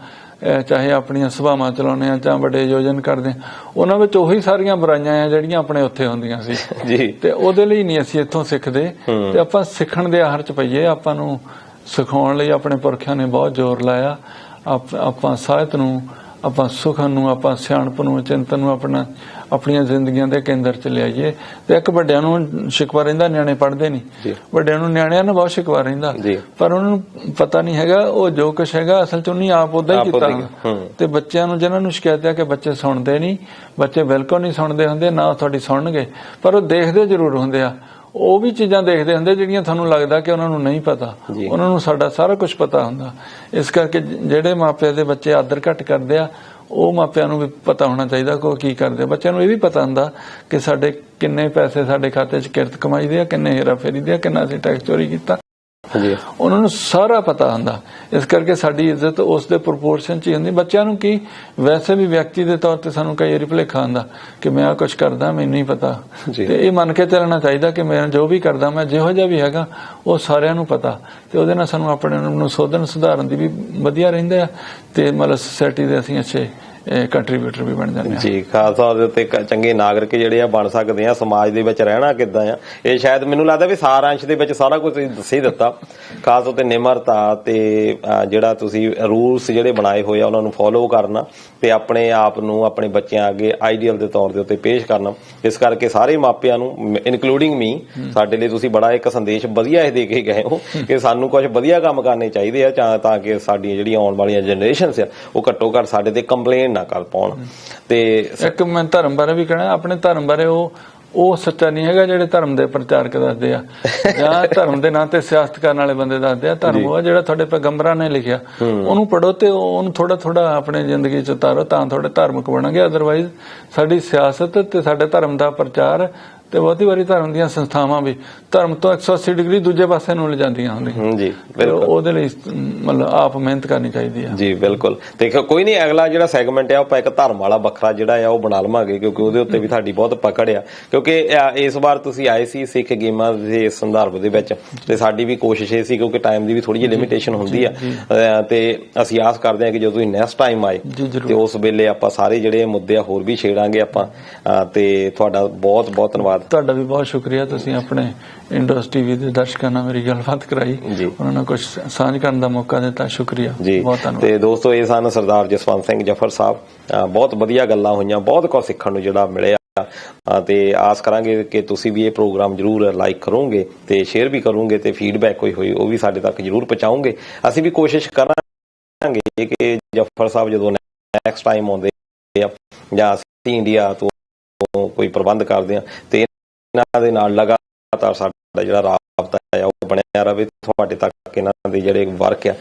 ਚਾਹੇ ਆਪਣੀਆਂ ਸਭਾਵਾਂ ਚਲਾਉਣੇ ਆ, ਜਾਂ ਵੱਡੇ ਆਯੋਜਨ ਕਰਦੇ ਆ, ਉਹਨਾਂ ਵਿੱਚ ਉਹੀ ਸਾਰੀਆਂ ਬੁਰਾਈਆਂ ਆ ਜਿਹੜੀਆਂ ਆਪਣੇ ਉੱਥੇ ਹੁੰਦੀਆਂ ਸੀ। ਤੇ ਉਹਦੇ ਲਈ ਨਹੀਂ ਅਸੀਂ ਇੱਥੋਂ ਸਿੱਖਦੇ, ਤੇ ਆਪਾਂ ਸਿੱਖਣ ਦੇ ਆਹਰ 'ਚ ਪਈਏ। ਆਪਾਂ ਨੂੰ ਸਿਖਾਉਣ ਲਈ ਆਪਣੇ ਪੁਰਖਿਆਂ ਨੇ ਬਹੁਤ ਜ਼ੋਰ ਲਾਇਆ। ਆਪਾਂ ਸਾਹਿਤ ਨੂੰ, ਆਪਾਂ ਸੁਖਨ ਨੂੰ, ਆਪਾਂ ਸਿਆਣਪ ਨੂੰ, ਚਿੰਤਨ ਨੂੰ ਆਪਣੀਆਂ ਜ਼ਿੰਦਗੀਆਂ ਦੇ ਕੇਂਦਰ 'ਚ ਲਿਆਈਏ। ਤੇ ਇੱਕ ਵੱਡਿਆਂ ਨੂੰ ਸ਼ਿਕਵਾ ਰਹਿੰਦਾ, ਨਿਆਣੇ ਪੜ੍ਹਦੇ ਨਹੀਂ, ਵੱਡਿਆਂ ਨੂੰ ਨਿਆਣਿਆਂ ਨੂੰ ਬਹੁਤ ਸ਼ਿਕਵਾ ਰਹਿੰਦਾ, ਪਰ ਉਹਨਾਂ ਨੂੰ ਪਤਾ ਨਹੀਂ ਹੈਗਾ ਉਹ ਜੋ ਕੁਛ ਹੈਗਾ ਅਸਲ 'ਚ ਉਹਨੇ ਆਪ ਉਦਾਂ ਹੀ ਕੀਤਾ। ਤੇ ਬੱਚਿਆਂ ਨੂੰ ਜਿਹਨਾਂ ਨੂੰ ਸ਼ਿਕਾਇਤ ਹੈ ਕਿ ਬੱਚੇ ਸੁਣਦੇ ਨਹੀਂ, ਬੱਚੇ ਬਿਲਕੁਲ ਨਹੀਂ ਸੁਣਦੇ ਹੁੰਦੇ, ਨਾ ਤੁਹਾਡੀ ਸੁਣਨਗੇ, ਪਰ ਉਹ ਦੇਖਦੇ ਜ਼ਰੂਰ ਹੁੰਦੇ ਆ। ਉਹ ਵੀ ਚੀਜ਼ਾਂ ਦੇਖਦੇ ਹੁੰਦੇ ਜਿਹੜੀਆਂ ਤੁਹਾਨੂੰ ਲੱਗਦਾ ਕਿ ਉਹਨਾਂ ਨੂੰ ਨਹੀਂ ਪਤਾ, ਉਹਨਾਂ ਨੂੰ ਸਾਡਾ ਸਾਰਾ ਕੁਝ ਪਤਾ ਹੁੰਦਾ। ਇਸ ਕਰਕੇ ਜਿਹੜੇ ਮਾਪਿਆਂ ਦੇ ਬੱਚੇ ਆਦਰ ਘੱਟ ਕਰਦੇ ਆ, ਉਹ ਮਾਪਿਆਂ ਨੂੰ ਵੀ ਪਤਾ ਹੋਣਾ ਚਾਹੀਦਾ ਕਿ ਉਹ ਕੀ ਕਰਦੇ। ਬੱਚਿਆਂ ਨੂੰ ਇਹ ਵੀ ਪਤਾ ਹੁੰਦਾ ਕਿ ਸਾਡੇ ਕਿੰਨੇ ਪੈਸੇ ਸਾਡੇ ਖਾਤੇ 'ਚ ਕਿਰਤ ਕਮਾਈ ਦੇ ਆ, ਕਿੰਨੇ ਹੇਰਾ ਫੇਰੀ ਦੇ ਆ, ਕਿੰਨਾ ਅਸੀਂ ਟੈਕਸ ਚੋਰੀ ਕੀਤਾ, ਉਹਨਾਂ ਨੂੰ ਸਾਰਾ ਪਤਾ ਹੁੰਦਾ। ਇਸ ਕਰਕੇ ਸਾਡੀ ਇੱਜ਼ਤ ਉਸ ਦੇ ਪ੍ਰਪੋਰਸ਼ਨ 'ਚ ਹੀ ਹੁੰਦੀ। ਬੱਚਿਆਂ ਨੂੰ ਕੀ, ਵੈਸੇ ਵੀ ਵਿਅਕਤੀ ਦੇ ਤੌਰ ਤੇ ਸਾਨੂੰ ਕਈ ਵਾਰੀ ਭੁਲੇਖਾ ਹੁੰਦਾ ਕਿ ਮੈਂ ਆਹ ਕੁਛ ਕਰਦਾ, ਮੈਨੂੰ ਨਹੀਂ ਪਤਾ। ਤੇ ਇਹ ਮੰਨ ਕੇ ਚੱਲਣਾ ਚਾਹੀਦਾ ਕਿ ਮੈਂ ਜੋ ਵੀ ਕਰਦਾ, ਮੈਂ ਜਿਹੋ ਜਿਹਾ ਵੀ ਹੈਗਾ, ਉਹ ਸਾਰਿਆਂ ਨੂੰ ਪਤਾ। ਤੇ ਉਹਦੇ ਨਾਲ ਸਾਨੂੰ ਆਪਣੇ ਨੂੰ ਸੁਧਾਰਨ ਦੀ ਵੀ ਵਧੀਆ ਰਹਿੰਦਾ ਆ, ਤੇ ਮਤਲਬ ਸੋਸਾਇਟੀ ਦੇ ਅਸੀਂ ਅੱਛੇ ਕੰਟਰੀਬਿਊਟਰ ਵੀ ਬਣ ਜਾਂਦੇ ਜੀ। ਖਾਸ ਤੌਰ ਦੇ ਉੱਤੇ ਚੰਗੇ ਨਾਗਰਿਕ ਜਿਹੜੇ ਆ ਬਣ ਸਕਦੇ ਆ। ਸਮਾਜ ਦੇ ਵਿੱਚ ਰਹਿਣਾ ਕਿੱਦਾਂ ਆ, ਇਹ ਸ਼ਾਇਦ ਮੈਨੂੰ ਲੱਗਦਾ ਵੀ ਸਾਰਾਂਸ਼ ਦੇ ਵਿੱਚ ਸਾਰਾ ਕੁਝ ਤੁਸੀਂ ਦੱਸ ਹੀ ਦਿੱਤਾ। ਖਾਸ ਤੌਰ ਤੇ ਨਿਮਰਤਾ ਤੇ ਜਿਹੜਾ ਤੁਸੀਂ ਰੂਲਸ ਜਿਹੜੇ ਬਣਾਏ ਹੋਏ ਆ ਉਹਨਾਂ ਨੂੰ ਫੋਲੋ ਕਰਨਾ, ਤੇ ਆਪਣੇ ਆਪ ਨੂੰ ਆਪਣੇ ਬੱਚਿਆਂ ਅੱਗੇ ਆਈਡੀਅਲ ਦੇ ਤੌਰ ਦੇ ਉੱਤੇ ਪੇਸ਼ ਕਰਨਾ। ਇਸ ਕਰਕੇ ਸਾਰੇ ਮਾਪਿਆਂ ਨੂੰ, ਇਨਕਲੂਡਿੰਗ ਮੀ, ਸਾਡੇ ਲਈ ਤੁਸੀਂ ਬੜਾ ਇੱਕ ਸੰਦੇਸ਼ ਵਧੀਆ ਇਹ ਦੇ ਕੇ ਗਏ ਹੋ ਕਿ ਸਾਨੂੰ ਕੁਝ ਵਧੀਆ ਕੰਮ ਕਰਨੇ ਚਾਹੀਦੇ ਆ, ਤਾਂ ਕਿ ਸਾਡੀਆਂ ਜਿਹੜੀਆਂ ਆਉਣ ਵਾਲੀਆਂ ਜਨਰੇਸ਼ਨਸ ਆ ਉਹ ਘੱਟੋ ਘੱਟ ਸਾਡੇ ਤੇ ਕੰਪਲੇਨ ਨਾ ਕਰ ਪਾਉਣ। ਤੇ ਇੱਕ ਮੈਂ ਧਰਮ ਬਾਰੇ ਵੀ ਕਹਿਣਾ, ਆਪਣੇ ਧਰਮ ਬਾਰੇ ਉਹ ਸੱਚਾ ਨਹੀਂ ਹੈਗਾ ਜਿਹੜੇ ਧਰਮ ਦੇ ਪ੍ਰਚਾਰਕ ਦੱਸਦੇ ਆ, ਜਾਂ ਧਰਮ ਦੇ ਨਾਂ ਤੇ ਸਿਆਸਤ ਕਰਨ ਵਾਲੇ ਬੰਦੇ ਦੱਸਦੇ ਆ। ਧਰਮ ਉਹ ਜਿਹੜਾ ਤੁਹਾਡੇ ਪੈਗੰਬਰਾਂ ਨੇ ਲਿਖਿਆ, ਉਹਨੂੰ ਪੜ੍ਹੋ ਤੇ ਉਹਨੂੰ ਥੋੜਾ ਥੋੜਾ ਆਪਣੀ ਜ਼ਿੰਦਗੀ 'ਚ ਉਤਾਰੋ, ਤਾਂ ਥੋੜੇ ਧਾਰਮਿਕ ਬਣਾਂਗੇ। ਅਦਰਵਾਈਜ਼ ਸਾਡੀ ਸਿਆਸਤ ਤੇ ਸਾਡੇ ਧਰਮ ਦਾ ਪ੍ਰਚਾਰ ਤੇ ਬਹੁਤੀ ਵਾਰੀ ਧਰਮ ਦੀਆਂ ਸੰਸਥਾਵਾਂ ਵੀ ਧਰਮ ਤੋਂ 180 ਡਿਗਰੀ ਦੂਜੇ ਪਾਸੇ ਨੂੰ ਲਿਜਾਂਦੀਆਂ ਹੁੰਦੀਆਂ ਜੀ। ਉਹਦੇ ਲਈ ਮਤਲਬ ਆਪ ਮਿਹਨਤ ਕਰਨੀ ਚਾਹੀਦੀ ਹੈ ਜੀ। ਬਿਲਕੁਲ। ਦੇਖੋ ਕੋਈ ਨਹੀਂ, ਅਗਲਾ ਜਿਹੜਾ ਸੈਗਮੈਂਟ ਆ ਆਪਾਂ ਇੱਕ ਧਰਮ ਵਾਲਾ ਵੱਖਰਾ ਜਿਹੜਾ ਆ ਉਹ ਬਣਾ ਲਵਾਂਗੇ, ਕਿਉਂਕਿ ਉਹਦੇ ਉੱਤੇ ਵੀ ਤੁਹਾਡੀ ਬਹੁਤ ਪਕੜ ਆ। ਕਿਉਂਕਿ ਇਸ ਵਾਰ ਤੁਸੀਂ ਆਏ ਸੀ ਸਿੱਖ ਗੇਮਾਂ ਦੇ ਸੰਦਰਭ ਦੇ ਵਿੱਚ, ਤੇ ਸਾਡੀ ਵੀ ਕੋਸ਼ਿਸ਼ ਇਹ ਸੀ, ਕਿਉਂਕਿ ਟਾਈਮ ਦੀ ਵੀ ਥੋੜੀ ਜਿਹੀ ਲਿਮਿਟੇਸ਼ਨ ਹੁੰਦੀ ਆ, ਤੇ ਅਸੀਂ ਆਸ ਕਰਦੇ ਹਾਂ ਕਿ ਜਦੋਂ ਤੁਸੀਂ ਨੈਕਸਟ ਟਾਈਮ ਆਏ ਤੇ ਉਸ ਵੇਲੇ ਆਪਾਂ ਸਾਰੇ ਜਿਹੜੇ ਮੁੱਦੇ ਆ ਹੋਰ ਵੀ ਛੇੜਾਂਗੇ ਆਪਾਂ। ਤੇ ਤੁਹਾਡਾ ਬਹੁਤ ਬਹੁਤ ਧੰਨਵਾਦ। ਤੁਹਾਡਾ ਵੀ ਬਹੁਤ ਸ਼ੁਕਰੀਆ, ਤੁਸੀਂ ਆਪਣੇ ਇੰਡੋਸ ਟੀਵੀ ਦੇ ਦਰਸ਼ਕਾਂ ਨਾਲ ਮੇਰੀ ਗੱਲਬਾਤ ਕਰਾਈ, ਉਹਨਾਂ ਨੂੰ ਕੁਝ ਸਾਂਝ ਕਰਨ ਦਾ ਮੌਕਾ ਦਿੱਤਾ। ਸ਼ੁਕਰੀਆ ਜੀ, ਬਹੁਤ ਧੰਨਵਾਦ। ਤੇ ਦੋਸਤੋ, ਇਹ ਸਨ ਸਰਦਾਰ ਜਸਵੰਤ ਸਿੰਘ ਜਫਰ ਸਾਹਿਬ। ਬਹੁਤ ਵਧੀਆ ਗੱਲਾਂ ਹੋਈਆਂ, ਬਹੁਤ ਕੁਝ ਸਿੱਖਣ ਨੂੰ ਜਿਹੜਾ ਮਿਲਿਆ, ਤੇ ਆਸ ਕਰਾਂਗੇ ਕਿ ਤੁਸੀਂ ਵੀ ਇਹ ਪ੍ਰੋਗਰਾਮ ਜ਼ਰੂਰ ਲਾਈਕ ਕਰੋਗੇ ਤੇ ਸ਼ੇਅਰ ਵੀ ਕਰੋਗੇ, ਤੇ ਫੀਡਬੈਕ ਕੋਈ ਹੋਈ ਉਹ ਵੀ ਸਾਡੇ ਤੱਕ ਜ਼ਰੂਰ ਪਹੁੰਚਾਓਗੇ। ਅਸੀਂ ਵੀ ਕੋਸ਼ਿਸ਼ ਕਰਾਂਗੇ ਕਿ ਜਫਰ ਸਾਹਿਬ ਜਦੋਂ ਨੈਕਸਟ ਟਾਈਮ ਆਉਂਦੇ ਆ, ਜਾਂ ਅਸੀਂ ਇੰਡੀਆ ਤੋਂ ਕੋਈ ਪ੍ਰਬੰਧ ਕਰਦੇ ਆ, ਤੇ ਇਹਨਾਂ ਦੇ ਨਾਲ ਲਗਾਤਾਰ ਸਾਡਾ ਜਿਹੜਾ ਰਾਬਤਾ ਹੈ ਉਹ ਬਣਿਆ ਰਹੇ, ਤੁਹਾਡੇ ਤੱਕ ਇਹਨਾਂ ਦੇ ਜਿਹੜੇ ਵਰਕ ਆ